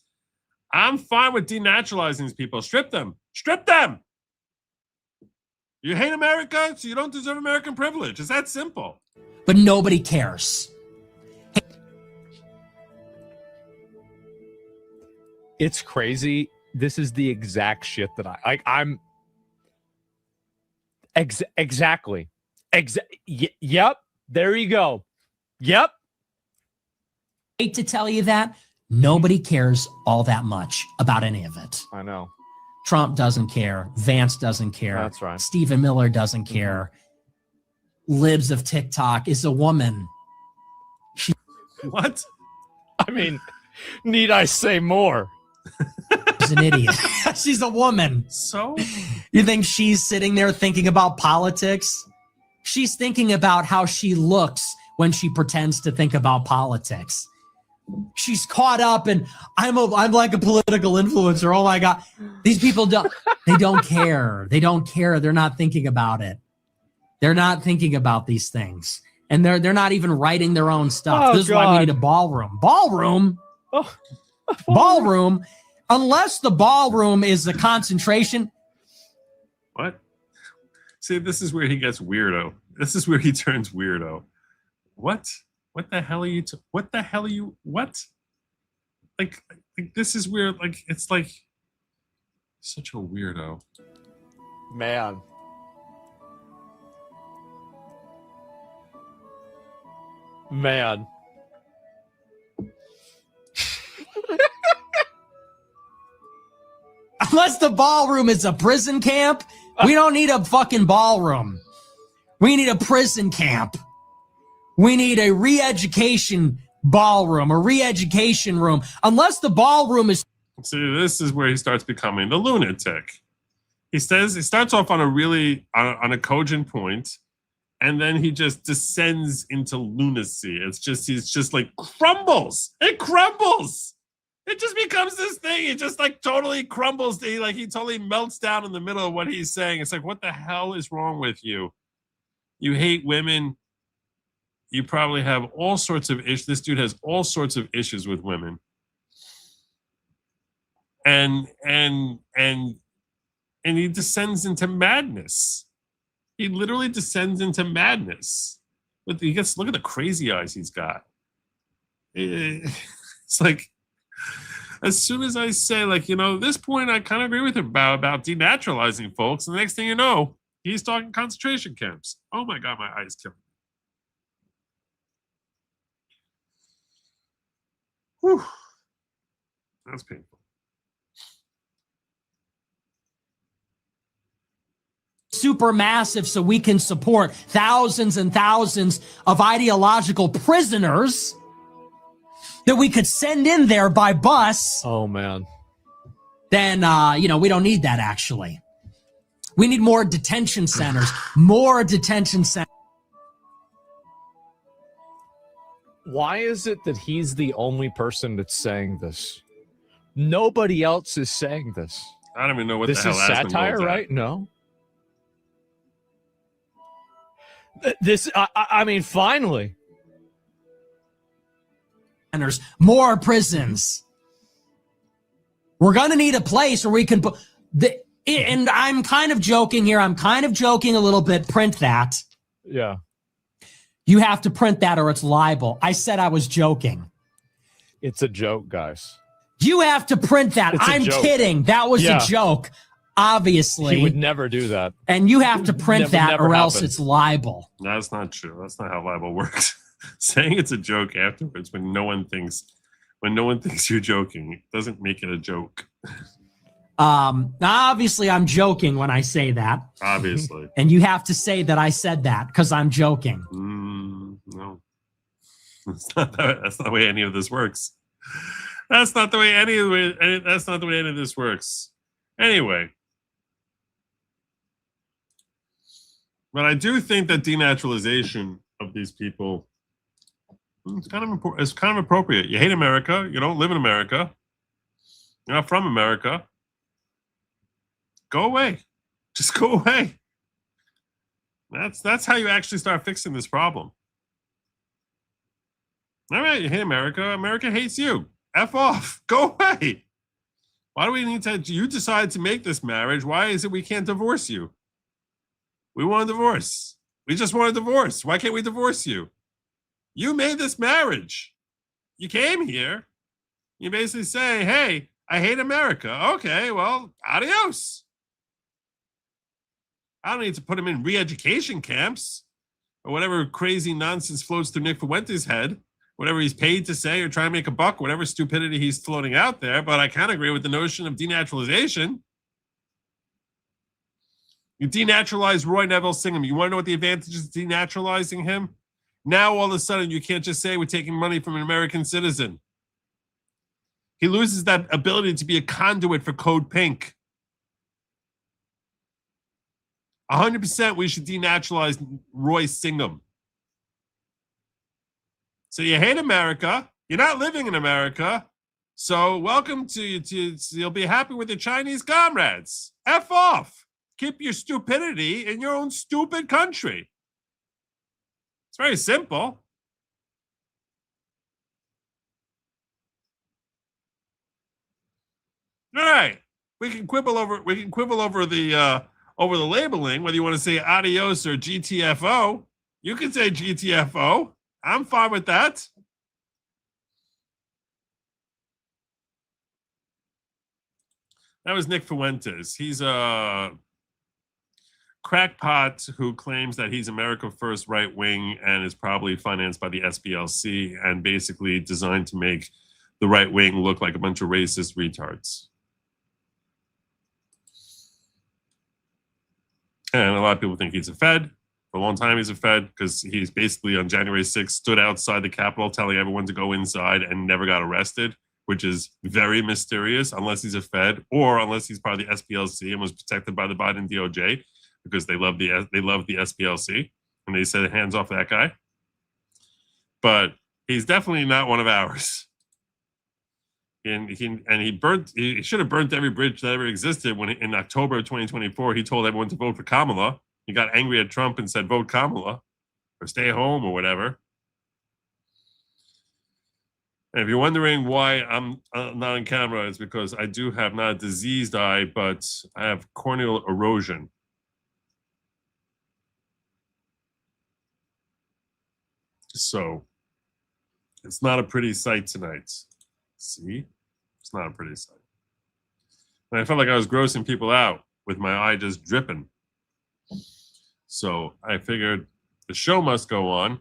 I'm fine with denaturalizing these people. Strip them. Strip them. You hate America, so you don't deserve American privilege. It's that simple. But nobody cares. It's crazy. This is the exact shit that exactly. Yep. There you go. Yep. Hate to tell you that. Nobody cares all that much about any of it. I know. Trump doesn't care. Vance doesn't care. That's right. Stephen Miller doesn't care. Libs of TikTok is a woman. What? I mean, need I say more? She's an idiot. She's a woman. So? You think she's sitting there thinking about politics? She's thinking about how she looks when she pretends to think about politics. She's caught up and I'm like a political influencer. Oh my God. These people don't care. They don't care. They're not thinking about it. They're not thinking about these things. and they're not even writing their own stuff. Oh, This is why we God. need a ballroom. Ballroom? Oh. Ballroom? Unless the ballroom is the concentration. What? See, this is where he gets weirdo. This is where he turns weirdo. What? What the hell are you? What the hell are you? What? Like this is weird. Like it's like such a weirdo. Man. Man. Unless the ballroom is a prison camp, we don't need a fucking ballroom. We need a prison camp. We need a re-education ballroom, a re-education room. Unless the ballroom is... See, this is where he starts becoming the lunatic. He starts off on a cogent point, and then he just descends into lunacy. He's just like crumbles. It crumbles. It just becomes this thing. It just like totally crumbles. He totally melts down in the middle of what he's saying. It's like, what the hell is wrong with you? You hate women. You probably have all sorts of issues. This dude has all sorts of issues with women. And he descends into madness. He literally descends into madness. Look at the crazy eyes he's got. It's like, as soon as I say, like, at this point, I kind of agree with him about denaturalizing folks. And the next thing you know, he's talking concentration camps. Oh my God, my eyes killing me. Whew. That's painful. super massive so we can support thousands and thousands of ideological prisoners that we could send in there by bus. Oh, man. Then, we don't need that, actually. We need more detention centers. More detention centers. Why is it that he's the only person that's saying this? Nobody else is saying this. I don't even know what this the hell is satire, at. right? No. This, I mean, finally. More prisons. We're going to need a place where we can put and I'm kind of joking here. I'm kind of joking a little bit. Print that. Yeah. You have to print that or it's libel. I said I was joking. It's a joke, guys. You have to print that. I'm kidding. That was a joke. Obviously. He would never do that. And you have to print that or else it's libel. No, that's not true. That's not how libel works. Saying it's a joke afterwards when no one thinks you're joking doesn't make it a joke. Obviously I'm joking when I say that. Obviously. And you have to say that I said that because I'm joking. No. That's not the way any of this works. That's not the way any of this works. Anyway. But I do think that denaturalization of these people is kind of appropriate. You hate America. You don't live in America. You're not from America. Go away. Just go away. That's how you actually start fixing this problem. All right, you hate America. America hates you. F off. Go away. Why do we need to? You decide to make this marriage. Why is it we can't divorce you? We want a divorce. We just want a divorce. Why can't we divorce you? You made this marriage. You came here. You basically say, hey, I hate America. Okay, well, adios. I don't need to put him in re-education camps or whatever crazy nonsense floats through Nick Fuente's head, whatever he's paid to say or try and make a buck, whatever stupidity he's floating out there. But I kind of agree with the notion of denaturalization. You denaturalize Roy Neville Singham. You want to know what the advantage is of denaturalizing him? Now, all of a sudden, you can't just say we're taking money from an American citizen. He loses that ability to be a conduit for Code Pink. 100% we should denaturalize Roy Singham. So you hate America. You're not living in America. So welcome to you'll be happy with your Chinese comrades. F off. Keep your stupidity in your own stupid country. That's very simple. All right. We can quibble over the labeling, whether you want to say adios or GTFO. You can say GTFO. I'm fine with that. That was Nick Fuentes. He's a crackpot who claims that he's America First right wing and is probably financed by the SPLC and basically designed to make the right wing look like a bunch of racist retards. And a lot of people think he's a Fed. For a long time, he's a Fed because he's basically on January 6th stood outside the Capitol telling everyone to go inside and never got arrested, which is very mysterious unless he's a Fed or unless he's part of the SPLC and was protected by the Biden DOJ because they love the SPLC and they said hands off that guy. But he's definitely not one of ours. And he should have burnt every bridge that ever existed when in October of 2024 he told everyone to vote for Kamala. He got angry at Trump and said vote Kamala or stay home or whatever. And if you're wondering why I'm not on camera, it's because I do have not a diseased eye, but I have corneal erosion. So it's not a pretty sight tonight. See? It's not a pretty sight. And I felt like I was grossing people out with my eye just dripping. So I figured the show must go on.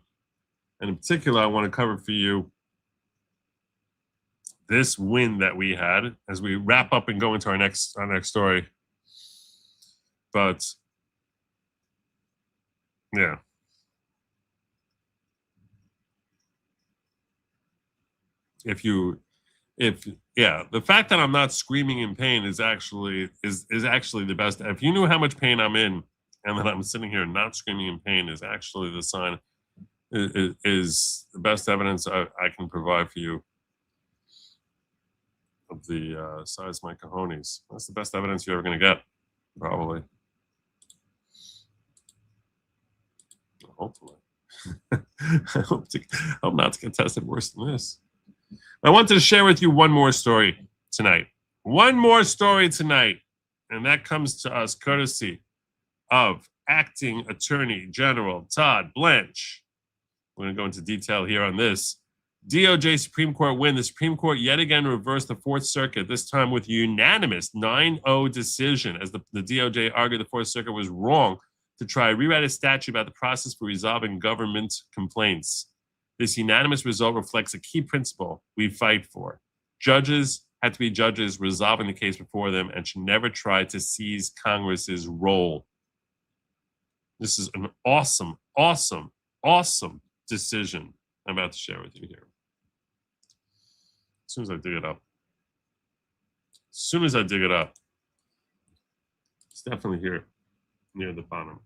And in particular, I want to cover for you this win that we had as we wrap up and go into our next story. But yeah. The fact that I'm not screaming in pain is actually the best. If you knew how much pain I'm in and that I'm sitting here not screaming in pain is actually the sign, is the best evidence I can provide for you of the size of my cojones. That's the best evidence you're ever going to get, probably. Hopefully. I hope not to get tested worse than this. I wanted to share with you one more story tonight. One more story tonight. And that comes to us courtesy of Acting Attorney General Todd Blanche. We're going to go into detail here on this. DOJ Supreme Court win. The Supreme Court yet again reversed the Fourth Circuit, this time with unanimous 9-0 decision, as the DOJ argued the Fourth Circuit was wrong to try to rewrite a statute about the process for resolving government complaints. This unanimous result reflects a key principle we fight for. Judges have to be judges resolving the case before them and should never try to seize Congress's role. This is an awesome, awesome, awesome decision I'm about to share with you here. As soon as I dig it up. It's definitely here near the bottom.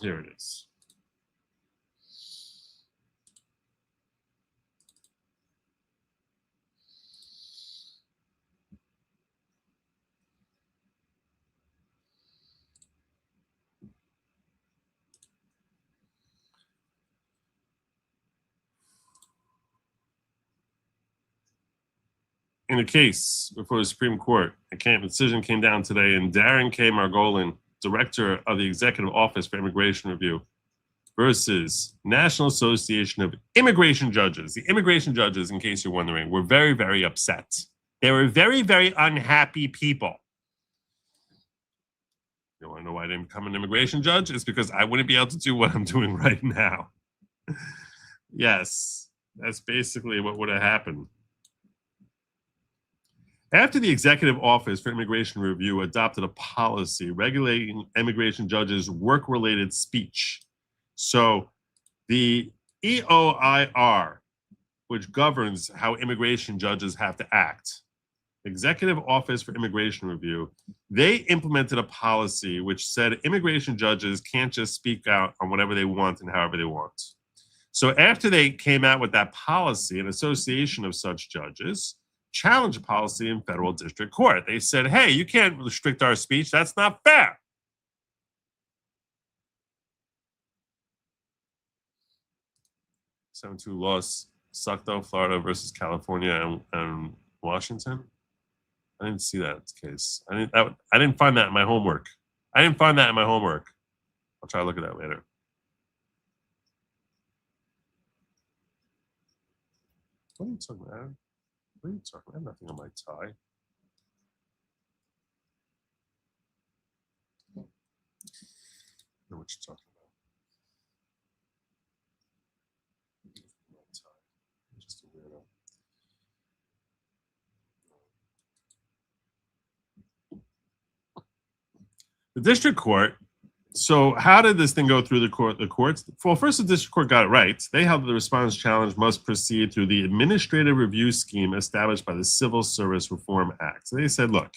Here it is. In a case before the Supreme Court, a decision came down today, and Darren K. Margolin, director of the Executive Office for Immigration Review, versus National Association of Immigration Judges. The immigration judges, in case you're wondering, were very, very upset. They were very, very unhappy people. You want to know why I didn't become an immigration judge? It's because I wouldn't be able to do what I'm doing right now. Yes, that's basically what would have happened. After the Executive Office for Immigration Review adopted a policy regulating immigration judges' work-related speech. So the EOIR, which governs how immigration judges have to act, Executive Office for Immigration Review, they implemented a policy which said immigration judges can't just speak out on whatever they want and however they want. So after they came out with that policy, an association of such judges challenge a policy in federal district court. They said, hey, you can't restrict our speech. That's not fair. Seven two loss sucked though, Florida versus California and Washington. I didn't see that case. I didn't find that in my homework. I'll try to look at that later. What are you talking about? What are you talking about? I have nothing on my tie. I know what you're talking about. My tie. I'm just a weirdo. The district court. So how did this thing go through the courts? Well, first, the district court got it right. They held that the respondent's challenge must proceed through the administrative review scheme established by the Civil Service Reform Act. So they said, look,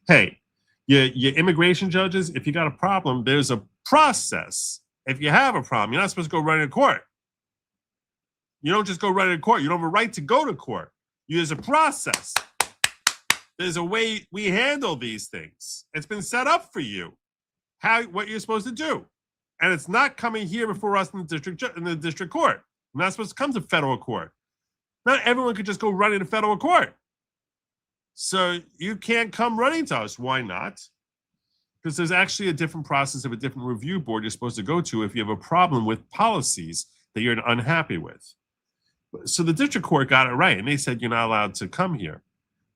hey, you immigration judges, if you got a problem, there's a process. If you have a problem, you're not supposed to go run in court. You don't just go run in court. You don't have a right to go to court. There's a process. There's a way we handle these things. It's been set up for you. What you're supposed to do, and it's not coming here before us in the district court. You're not supposed to come to federal court. Not everyone could just go run into federal court. So you can't come running to us. Why not? Because there's actually a different process of a different review board you're supposed to go to if you have a problem with policies that you're unhappy with. So the district court got it right, and they said you're not allowed to come here.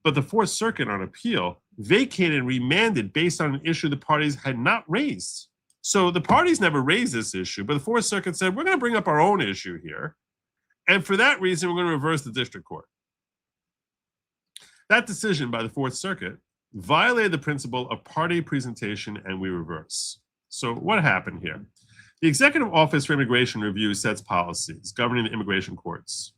But the Fourth Circuit on appeal vacated and remanded based on an issue the parties had not raised. So the parties never raised this issue, but the Fourth Circuit said, we're going to bring up our own issue here. And for that reason, we're going to reverse the district court. That decision by the Fourth Circuit violated the principle of party presentation, and we reverse. So what happened here? The Executive Office for Immigration Review sets policies governing the immigration courts.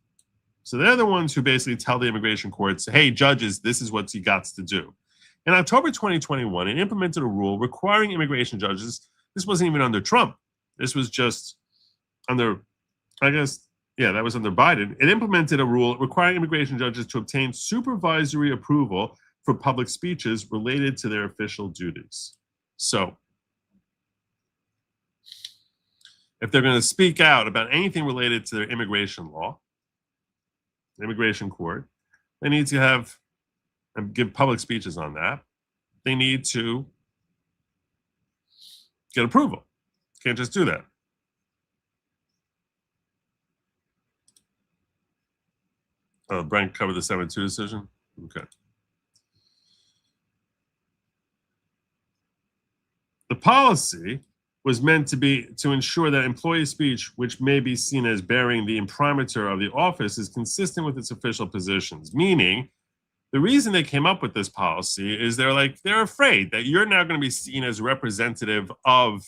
So they're the ones who basically tell the immigration courts, hey, judges, this is what you got to do. In October 2021, it implemented a rule requiring immigration judges, this wasn't even under Trump, this was just under, I guess, yeah, that was under Biden. It implemented a rule requiring immigration judges to obtain supervisory approval for public speeches related to their official duties. So if they're going to speak out about anything related to their immigration law, immigration court, they need to have and give public speeches on that. They need to get approval. Can't just do that. Brian covered the 7-2 decision. Okay. The policy was meant to ensure that employee speech, which may be seen as bearing the imprimatur of the office, is consistent with its official positions. Meaning, the reason they came up with this policy is they're afraid that you're now going to be seen as representative of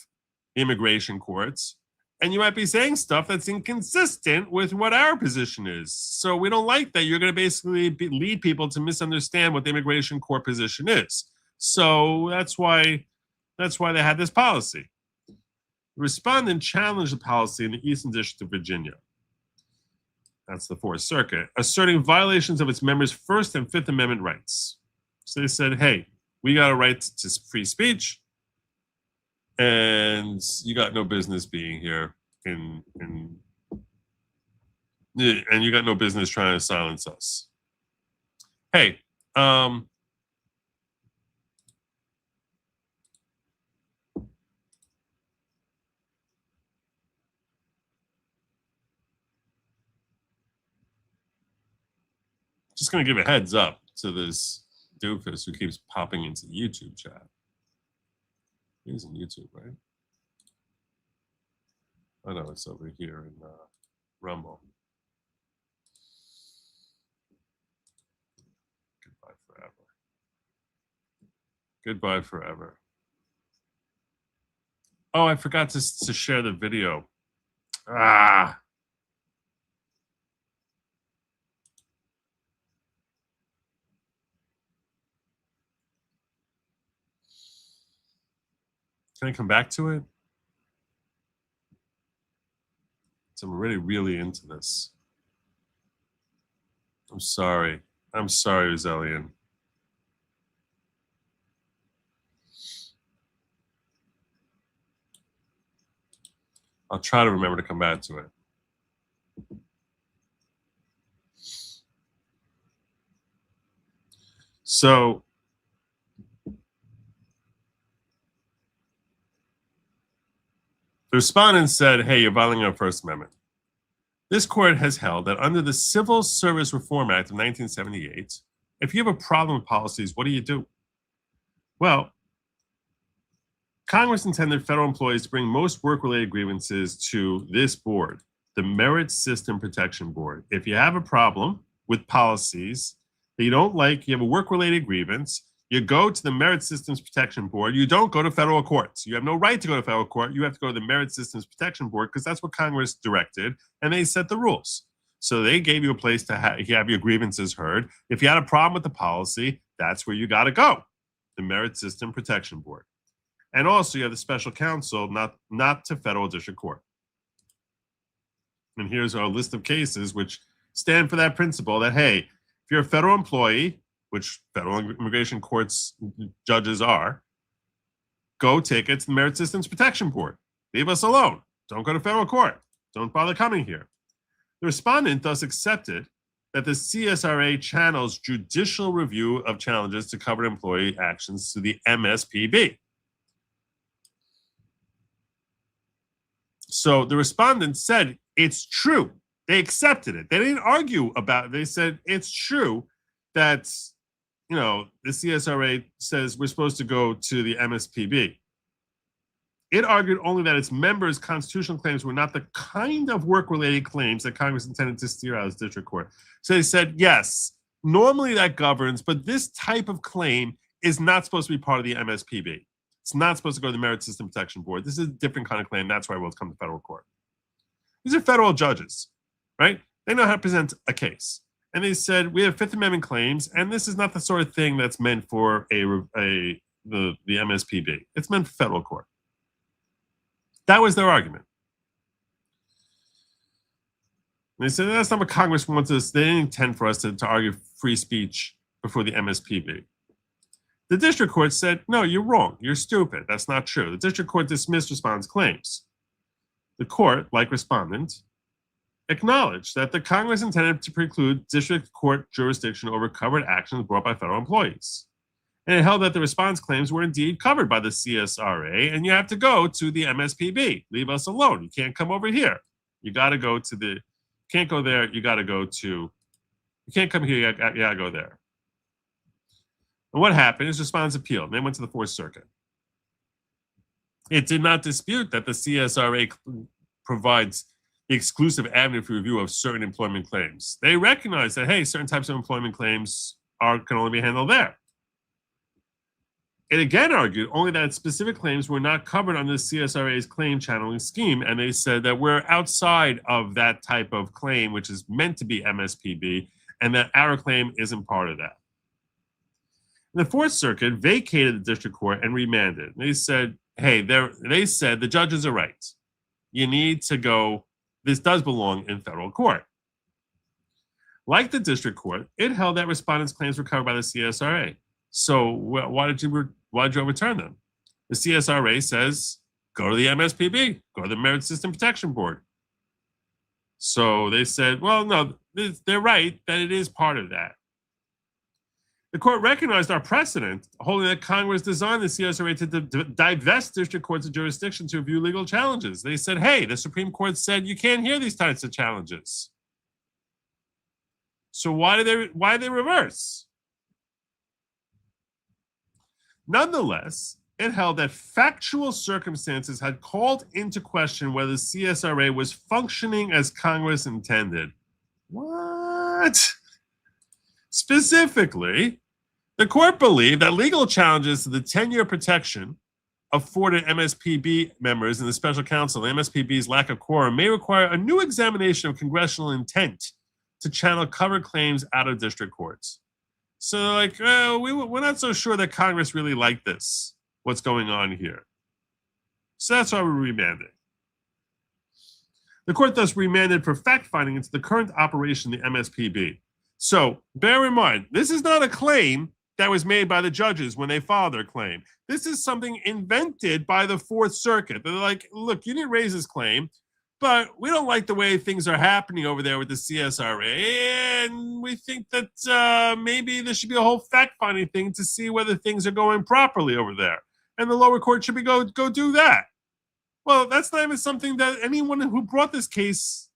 immigration courts, and you might be saying stuff that's inconsistent with what our position is. So we don't like that. You're going to basically lead people to misunderstand what the immigration court position is. So that's why they had this policy. The respondent challenged the policy in the Eastern District of Virginia. That's the Fourth Circuit, asserting violations of its members' First and Fifth Amendment rights. So they said, hey, we got a right to free speech, and you got no business being here, and you got no business trying to silence us. Hey, just going to give a heads up to this doofus who keeps popping into the YouTube chat. He's on YouTube, right? I know it's over here in Rumble. Goodbye forever. Goodbye forever. Oh, I forgot to share the video. Ah. Can I come back to it? So I'm really into this. I'm sorry. I'm sorry, Zellian. I'll try to remember to come back to it. So the respondent said, hey, you're violating our First Amendment. This court has held that under the Civil Service Reform Act of 1978, if you have a problem with policies, what do? Well, Congress intended federal employees to bring most work-related grievances to this board, the Merit System Protection Board. If you have a problem with policies that you don't like, you have a work-related grievance, you go to the Merit Systems Protection Board. You don't go to federal courts. You have no right to go to federal court. You have to go to the Merit Systems Protection Board because that's what Congress directed, and they set the rules. So they gave you a place to have your grievances heard. If you had a problem with the policy, that's where you got to go, the Merit System Protection Board. And also you have the special counsel, not to federal district court. And here's our list of cases which stand for that principle that, hey, if you're a federal employee, which federal immigration courts judges are, go take it to the Merit Systems Protection Board. Leave us alone. Don't go to federal court. Don't bother coming here. The respondent thus accepted that the CSRA channels judicial review of challenges to covered employee actions to the MSPB. So the respondent said it's true. They accepted it. They didn't argue about it. They said it's true that, you know, the CSRA says we're supposed to go to the MSPB. It argued only that its members' constitutional claims were not the kind of work-related claims that Congress intended to steer out of the district court. So they said, yes, normally that governs, but this type of claim is not supposed to be part of the MSPB. It's not supposed to go to the Merit System Protection Board. This is a different kind of claim. That's why it will come to federal court. These are federal judges, right? They know how to present a case. And they said, we have Fifth Amendment claims, and this is not the sort of thing that's meant for the MSPB. It's meant for federal court. That was their argument. And they said, that's not what Congress wants us. They didn't intend for us to argue free speech before the MSPB. The district court said, no, you're wrong. You're stupid. That's not true. The district court dismissed respondent's claims. The court, like respondent, acknowledged that the Congress intended to preclude district court jurisdiction over covered actions brought by federal employees. And it held that the respondent's claims were indeed covered by the CSRA, and you have to go to the MSPB. Leave us alone. You can't come over here. You got to go to the, can't go there. You got to go to, you can't come here. You got to go there. And what happened is respondents appealed. And they went to the Fourth Circuit. It did not dispute that the CSRA provides the exclusive avenue for review of certain employment claims. They recognize that, hey, certain types of employment claims can only be handled there. It again argued only that specific claims were not covered under the CSRA's claim channeling scheme, and they said that we're outside of that type of claim, which is meant to be MSPB, and that our claim isn't part of that. And the Fourth Circuit vacated the district court and remanded. They said, hey, they said the judges are right. You need to go, this does belong in federal court. Like the district court, it held that respondents' claims were covered by the CSRA. So why did you overturn them? The CSRA says, go to the MSPB, go to the Merit System Protection Board. So they said, well, no, they're right that it is part of that. The court recognized our precedent, holding that Congress designed the CSRA to divest district courts of jurisdiction to review legal challenges. They said, hey, the Supreme Court said you can't hear these types of challenges. So why did they reverse? Nonetheless, it held that factual circumstances had called into question whether the CSRA was functioning as Congress intended. What? Specifically, the court believed that legal challenges to the 10-year protection afforded MSPB members in the special counsel, the MSPB's lack of quorum, may require a new examination of congressional intent to channel covered claims out of district courts. So like, we're not so sure that Congress really liked this, what's going on here. So that's why we remanded. The court thus remanded for fact-finding into the current operation of the MSPB. So bear in mind, this is not a claim that was made by the judges when they filed their claim. This is something invented by the Fourth Circuit. They're like, look, you didn't raise this claim, but we don't like the way things are happening over there with the CSRA, and we think that maybe there should be a whole fact-finding thing to see whether things are going properly over there. And the lower court should go do that. Well, that's not even something that anyone who brought this case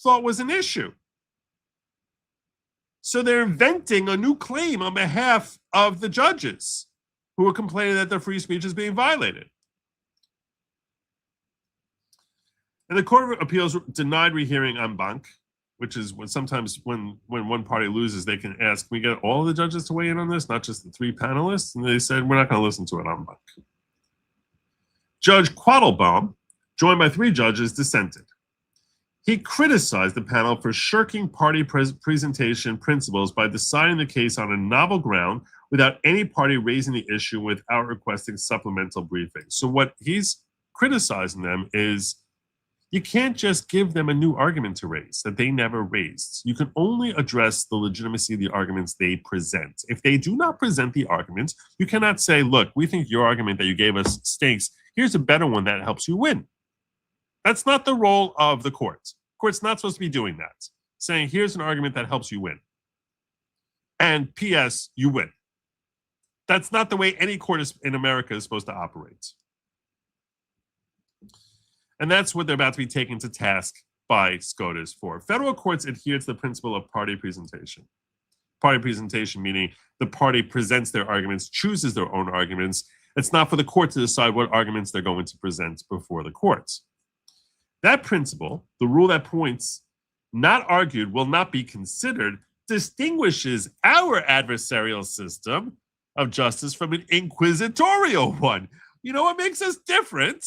thought was an issue. So they're inventing a new claim on behalf of the judges who are complaining that their free speech is being violated. And the Court of Appeals denied rehearing en banc, which is when sometimes when one party loses, they can ask, we get all of the judges to weigh in on this, not just the 3 panelists? And they said, we're not going to listen to it en banc. Judge Quattlebaum, joined by 3 judges, dissented. He criticized the panel for shirking party presentation principles by deciding the case on a novel ground without any party raising the issue without requesting supplemental briefings. So what he's criticizing them is you can't just give them a new argument to raise that they never raised. You can only address the legitimacy of the arguments they present. If they do not present the arguments, you cannot say, look, we think your argument that you gave us stinks. Here's a better one that helps you win. That's not the role of the court. The court's not supposed to be doing that, saying, here's an argument that helps you win. And P.S., you win. That's not the way any court in America is supposed to operate. And that's what they're about to be taken to task by SCOTUS for. Federal courts adhere to the principle of party presentation. Party presentation meaning the party presents their arguments, chooses their own arguments. It's not for the court to decide what arguments they're going to present before the courts. That principle, the rule that points not argued will not be considered, distinguishes our adversarial system of justice from an inquisitorial one. You know what makes us different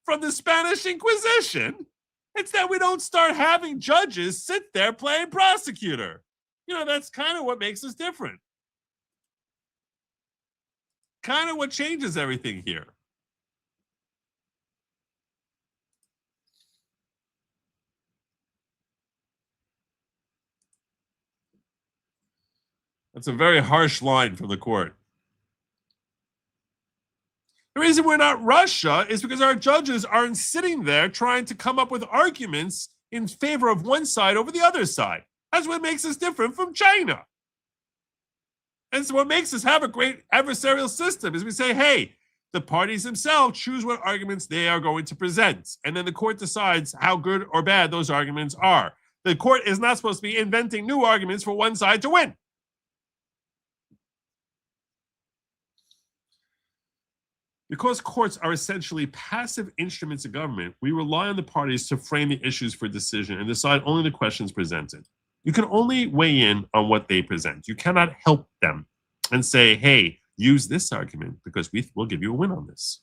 from the Spanish Inquisition? It's that we don't start having judges sit there playing prosecutor. You know, that's kind of what makes us different. Kind of what changes everything here. That's a very harsh line from the court. The reason we're not Russia is because our judges aren't sitting there trying to come up with arguments in favor of one side over the other side. That's what makes us different from China. And so what makes us have a great adversarial system is we say, hey, the parties themselves choose what arguments they are going to present. And then the court decides how good or bad those arguments are. The court is not supposed to be inventing new arguments for one side to win. Because courts are essentially passive instruments of government, we rely on the parties to frame the issues for decision and decide only the questions presented. You can only weigh in on what they present. You cannot help them and say, hey, use this argument because we'll give you a win on this.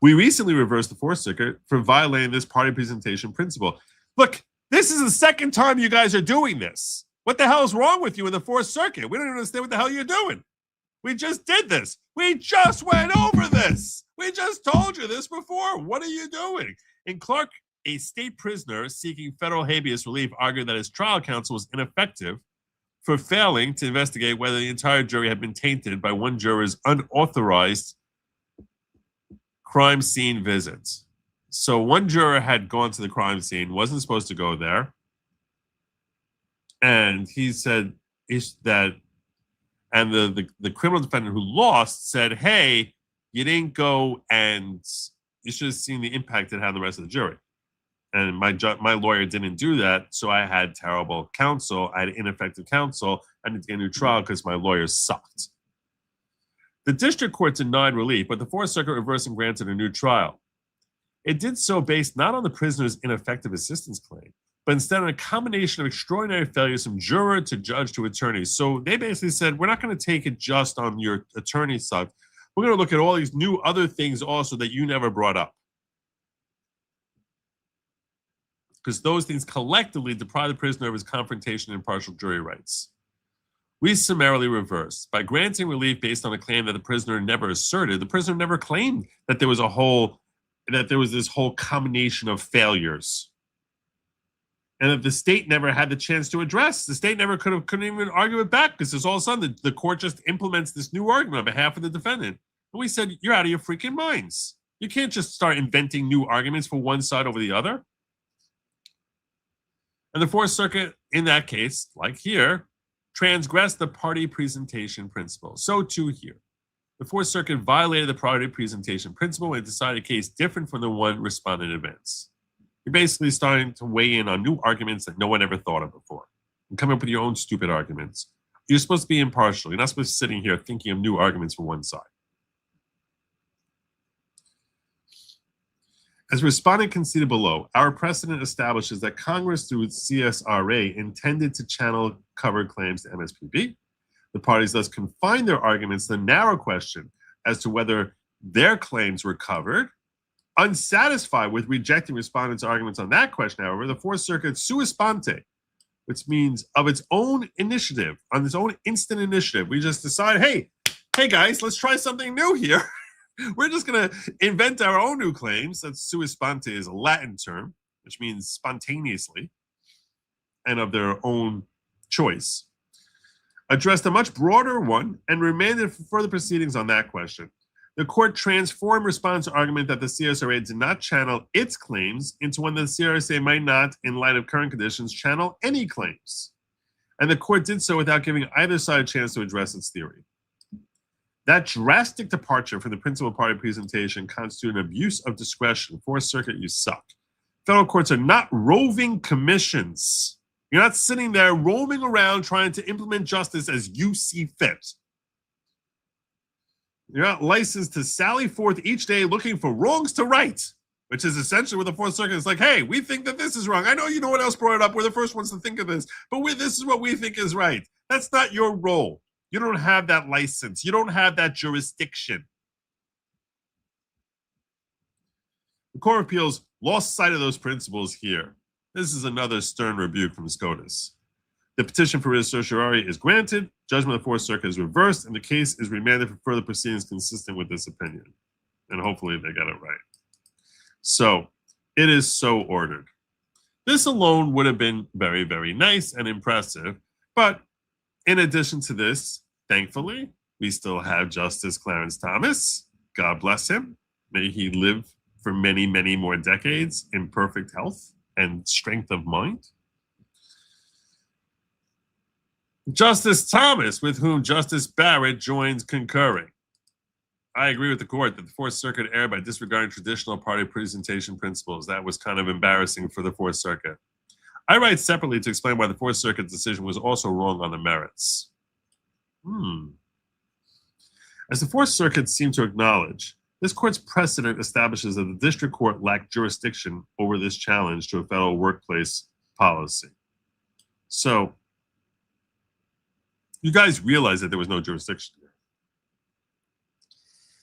We recently reversed the Fourth Circuit for violating this party presentation principle. Look, this is the second time you guys are doing this. What the hell is wrong with you in the Fourth Circuit? We don't even understand what the hell you're doing. We just did this. We just went over this. We just told you this before. What are you doing? In Clark, a state prisoner seeking federal habeas relief argued that his trial counsel was ineffective for failing to investigate whether the entire jury had been tainted by one juror's unauthorized crime scene visits. So one juror had gone to the crime scene, wasn't supposed to go there. And he said that, and the criminal defendant who lost said, hey, you didn't go and you should have seen the impact it had on the rest of the jury. And my lawyer didn't do that, so I had terrible counsel. I had ineffective counsel. I need to get a new trial because my lawyer sucked. The district court denied relief, but the Fourth Circuit reversed and granted a new trial. It did so based not on the prisoner's ineffective assistance claim, but instead on a combination of extraordinary failures from juror to judge to attorney. So they basically said, we're not going to take it just on your attorney's side. We're going to look at all these new other things also that you never brought up. Because those things collectively deprive the prisoner of his confrontation and impartial jury rights. We summarily reversed. By granting relief based on a claim that the prisoner never asserted, the prisoner never claimed that there was this whole combination of failures. and that the state never had the chance to address. The state never couldn't even argue it back because there's all of a sudden the court just implements this new argument on behalf of the defendant. And we said, you're out of your freaking minds. You can't just start inventing new arguments for one side over the other. And the Fourth Circuit, in that case, like here, transgressed the party presentation principle. So too here. The Fourth Circuit violated the party presentation principle when it decided a case different from the one respondent advanced. You're basically starting to weigh in on new arguments that no one ever thought of before and come up with your own stupid arguments. You're supposed to be impartial. You're not supposed to be sitting here thinking of new arguments for one side. As respondent conceded below, our precedent establishes that Congress, through CSRA, intended to channel covered claims to MSPB. The parties thus confined their arguments to the narrow question as to whether their claims were covered. Unsatisfied with rejecting respondents' arguments on that question, however, the Fourth Circuit sua sponte, which means of its own initiative, on its own instant initiative, we just decide, hey guys, let's try something new here. We're just going to invent our own new claims. That's sua sponte is a Latin term, which means spontaneously and of their own choice. Addressed a much broader one and remanded for further proceedings on that question. The court transformed respondent's argument that the CSRA did not channel its claims into one that the CSRA might not, in light of current conditions, channel any claims. And the court did so without giving either side a chance to address its theory. That drastic departure from the principal party presentation constitutes an abuse of discretion. Fourth Circuit, you suck. Federal courts are not roving commissions. You're not sitting there roaming around trying to implement justice as you see fit. You're not licensed to sally forth each day looking for wrongs to right, which is essentially what the Fourth Circuit is like, hey, we think that this is wrong. I know you know what else brought it up. We're the first ones to think of this, but this is what we think is right. That's not your role. You don't have that license. You don't have that jurisdiction. The Court of Appeals lost sight of those principles here. This is another stern rebuke from SCOTUS. The petition for writ of certiorari is granted, judgment of the Fourth Circuit is reversed, and the case is remanded for further proceedings consistent with this opinion. And hopefully they got it right. So, it is so ordered. This alone would have been very, very nice and impressive, but in addition to this, thankfully, we still have Justice Clarence Thomas. God bless him. May he live for many, many more decades in perfect health and strength of mind. Justice Thomas, with whom Justice Barrett joins concurring. I agree with the court that the Fourth Circuit erred by disregarding traditional party presentation principles. That was kind of embarrassing for the Fourth Circuit. I write separately to explain why the Fourth Circuit decision was also wrong on the merits. As the Fourth Circuit seemed to acknowledge, this court's precedent establishes that the district court lacked jurisdiction over this challenge to a federal workplace policy. So, you guys realize that there was no jurisdiction here.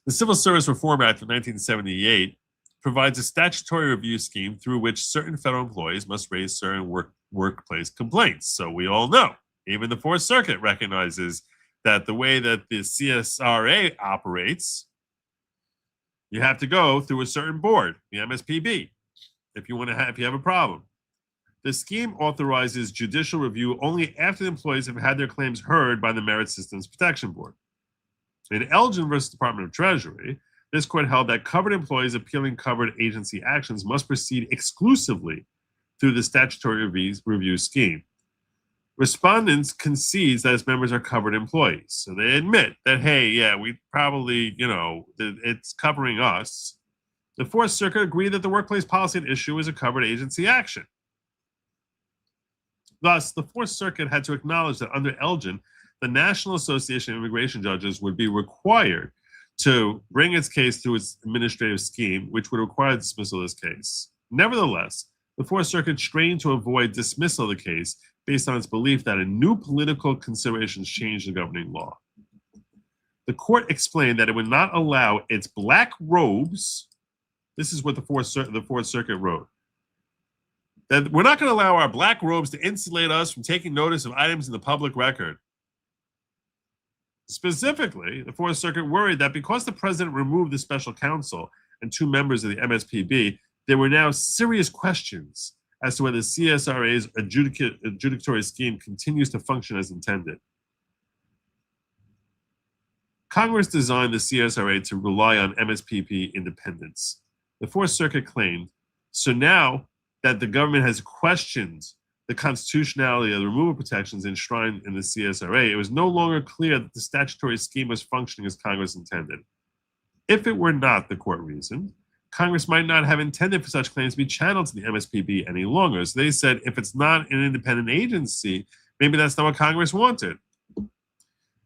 The Civil Service Reform Act of 1978 provides a statutory review scheme through which certain federal employees must raise certain workplace complaints. So we all know, even the Fourth Circuit recognizes that the way that the CSRA operates, you have to go through a certain board, the MSPB, if you have a problem. The scheme authorizes judicial review only after the employees have had their claims heard by the Merit Systems Protection Board. In Elgin versus Department of Treasury, this court held that covered employees appealing covered agency actions must proceed exclusively through the statutory review scheme. Respondents concedes that its members are covered employees. So they admit that, hey, yeah, we probably, it's covering us. The Fourth Circuit agreed that the workplace policy at issue is a covered agency action. Thus, the Fourth Circuit had to acknowledge that under Elgin, the National Association of Immigration Judges would be required to bring its case through its administrative scheme, which would require the dismissal of this case. Nevertheless, the Fourth Circuit strained to avoid dismissal of the case based on its belief that a new political considerations changed the governing law. The court explained that it would not allow its black robes, this is what the Fourth Circuit wrote, that we're not going to allow our black robes to insulate us from taking notice of items in the public record. Specifically, the Fourth Circuit worried that because the president removed the special counsel and two members of the MSPB, there were now serious questions as to whether CSRA's adjudicatory scheme continues to function as intended. Congress designed the CSRA to rely on MSPP independence. The Fourth Circuit claimed, so now that the government has questioned the constitutionality of the removal protections enshrined in the CSRA, it was no longer clear that the statutory scheme was functioning as Congress intended. If it were not, the court reasoned, Congress might not have intended for such claims to be channeled to the MSPB any longer. So they said, if it's not an independent agency, maybe that's not what Congress wanted.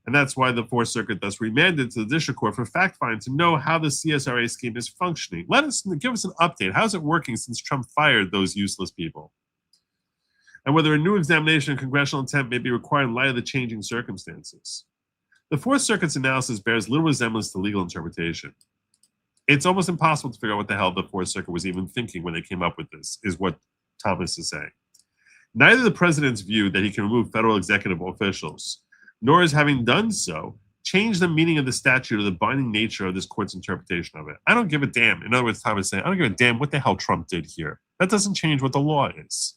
And that's why the Fourth Circuit thus remanded to the District Court for fact-finding to know how the CSRA scheme is functioning. Give us an update. How's it working since Trump fired those useless people? And whether a new examination of congressional intent may be required in light of the changing circumstances. The Fourth Circuit's analysis bears little resemblance to legal interpretation. It's almost impossible to figure out what the hell the Fourth Circuit was even thinking when they came up with this, is what Thomas is saying. Neither the president's view that he can remove federal executive officials, nor is having done so, change the meaning of the statute or the binding nature of this court's interpretation of it. I don't give a damn. In other words, Thomas is saying, I don't give a damn what the hell Trump did here. That doesn't change what the law is.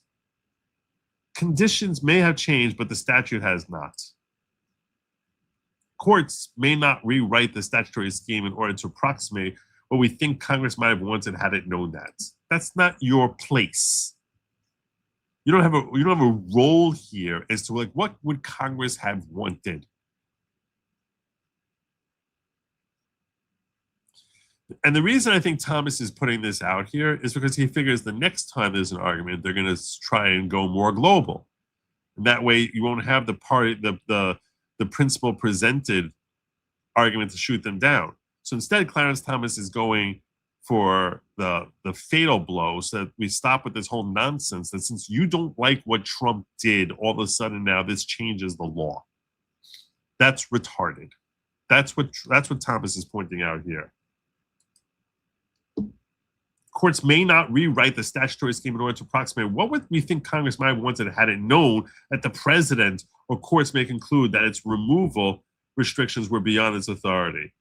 Conditions may have changed, but the statute has not. Courts may not rewrite the statutory scheme in order to approximate what we think Congress might have wanted had it known that. That's not your place. You don't have a role here as to like what would Congress have wanted. And the reason I think Thomas is putting this out here is because he figures the next time there's an argument, they're going to try and go more global. And that way you won't have the principle presented argument to shoot them down. So instead, Clarence Thomas is going for the fatal blow so that we stop with this whole nonsense that since you don't like what Trump did, all of a sudden now this changes the law. That's retarded. That's what Thomas is pointing out here. Courts may not rewrite the statutory scheme in order to approximate what would we think Congress might have wanted had it known that the president or courts may conclude that its removal restrictions were beyond its authority.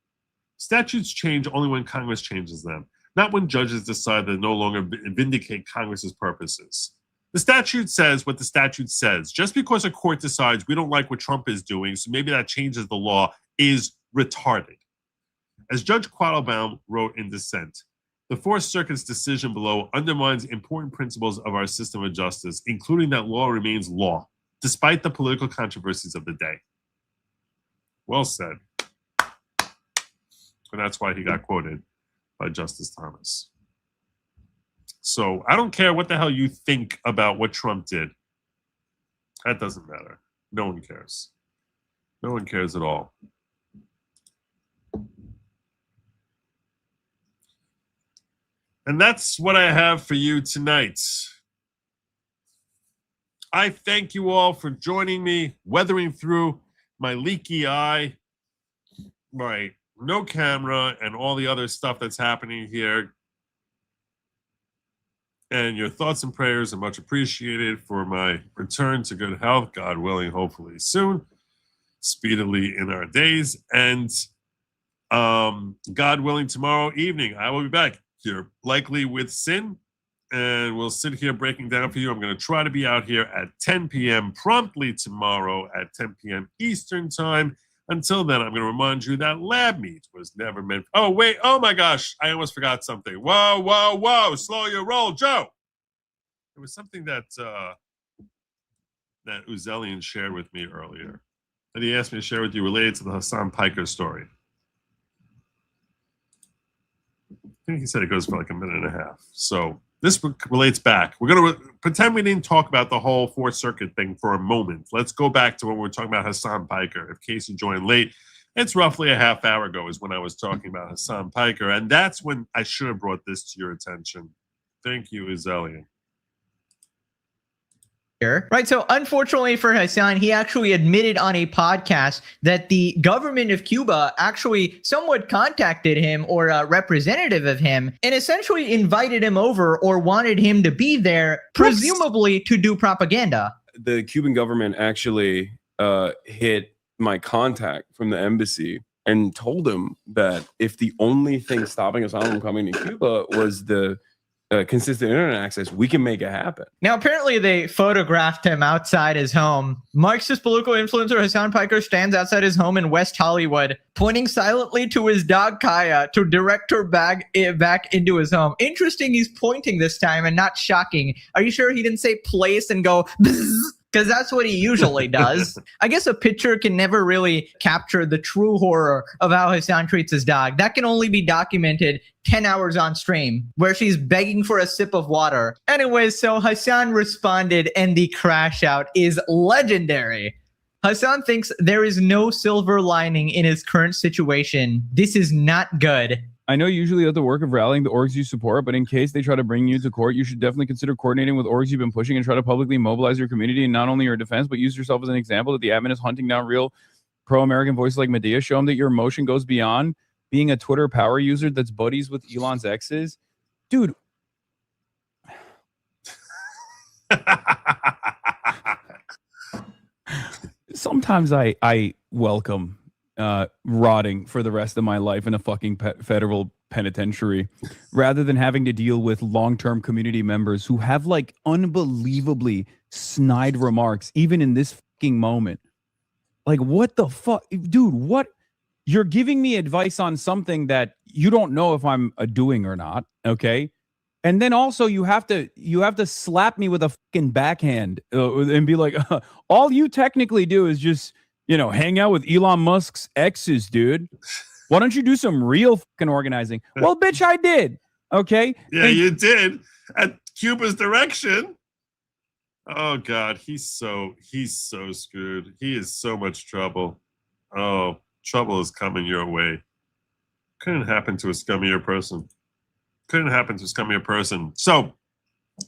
Statutes change only when Congress changes them, not when judges decide they no longer vindicate Congress's purposes. The statute says what the statute says. Just because a court decides we don't like what Trump is doing, so maybe that changes the law, is retarded. As Judge Quattlebaum wrote in dissent, the Fourth Circuit's decision below undermines important principles of our system of justice, including that law remains law, despite the political controversies of the day. Well said. And that's why he got quoted by Justice Thomas. So I don't care what the hell you think about what Trump did. That doesn't matter. No one cares. No one cares at all. And that's what I have for you tonight. I thank you all for joining me, weathering through my leaky eye, my no camera, and all the other stuff that's happening here. And your thoughts and prayers are much appreciated for my return to good health, God willing, hopefully soon, speedily in our days. And God willing, tomorrow evening, I will be back here, likely with Sin, and we'll sit here breaking down for you. I'm going to try to be out here at 10 p.m. promptly tomorrow at 10 p.m. Eastern time. Until then, I'm going to remind you that lab meat was never meant. Oh, wait. Oh, my gosh. I almost forgot something. Whoa, whoa, whoa. Slow your roll, Joe. There was something that Uzelian shared with me earlier that he asked me to share with you related to the Hassan Piker story. I think he said it goes for like a minute and a half. So this relates back. We're going to pretend we didn't talk about the whole Fourth Circuit thing for a moment. Let's go back to when we were talking about Hassan Piker. In case you joined late, it's roughly a half hour ago is when I was talking about Hassan Piker. And that's when I should have brought this to your attention. Thank you, Uzelian. Right. So unfortunately for Hassan, he actually admitted on a podcast that the government of Cuba actually somewhat contacted him or a representative of him and essentially invited him over or wanted him to be there, presumably to do propaganda. The Cuban government actually hit my contact from the embassy and told him that if the only thing stopping us from coming to Cuba was the consistent internet access, we can make it happen. Now, apparently they photographed him outside his home. Marxist political influencer Hassan Piker stands outside his home in West Hollywood, pointing silently to his dog Kaya to direct her back into his home. Interesting, he's pointing this time and not shocking. Are you sure he didn't say place and go bzzz? Because that's what he usually does. I guess a picture can never really capture the true horror of how Hassan treats his dog. That can only be documented 10 hours on stream, where she's begging for a sip of water. Anyways, so Hassan responded, and the crash out is legendary. Hassan thinks there is no silver lining in his current situation. This is not good. I know usually you have the work of rallying the orgs you support, but in case they try to bring you to court, you should definitely consider coordinating with orgs you've been pushing and try to publicly mobilize your community and not only your defense, but use yourself as an example that the admin is hunting down real pro-American voices like Medea. Show them that your emotion goes beyond being a Twitter power user that's buddies with Elon's exes. Dude. Sometimes I welcome rotting for the rest of my life in a fucking federal penitentiary rather than having to deal with long-term community members who have like unbelievably snide remarks even in this fucking moment. Like, what the fuck, dude? What? You're giving me advice on something that you don't know if I'm doing or not, okay? And then also you have to slap me with a fucking backhand and be like, all you technically do is just, hang out with Elon Musk's exes, dude. Why don't you do some real fucking organizing? Well, bitch, I did. Okay. Yeah, you did at Cuba's direction. Oh God, he's so screwed. He is so much trouble. Oh, trouble is coming your way. Couldn't happen to a scummier person. Couldn't happen to a scummier person. So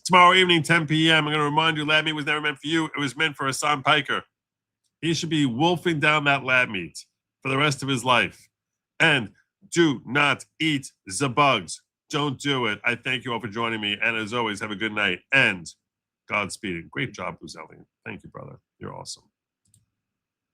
tomorrow evening, 10 p.m., I'm going to remind you, lab meat was never meant for you. It was meant for Hassan Piker. He should be wolfing down that lab meat for the rest of his life. And do not eat the bugs. Don't do it. I thank you all for joining me. And as always, have a good night and Godspeed. Great job, Bruce Elliott. Thank you, brother. You're awesome.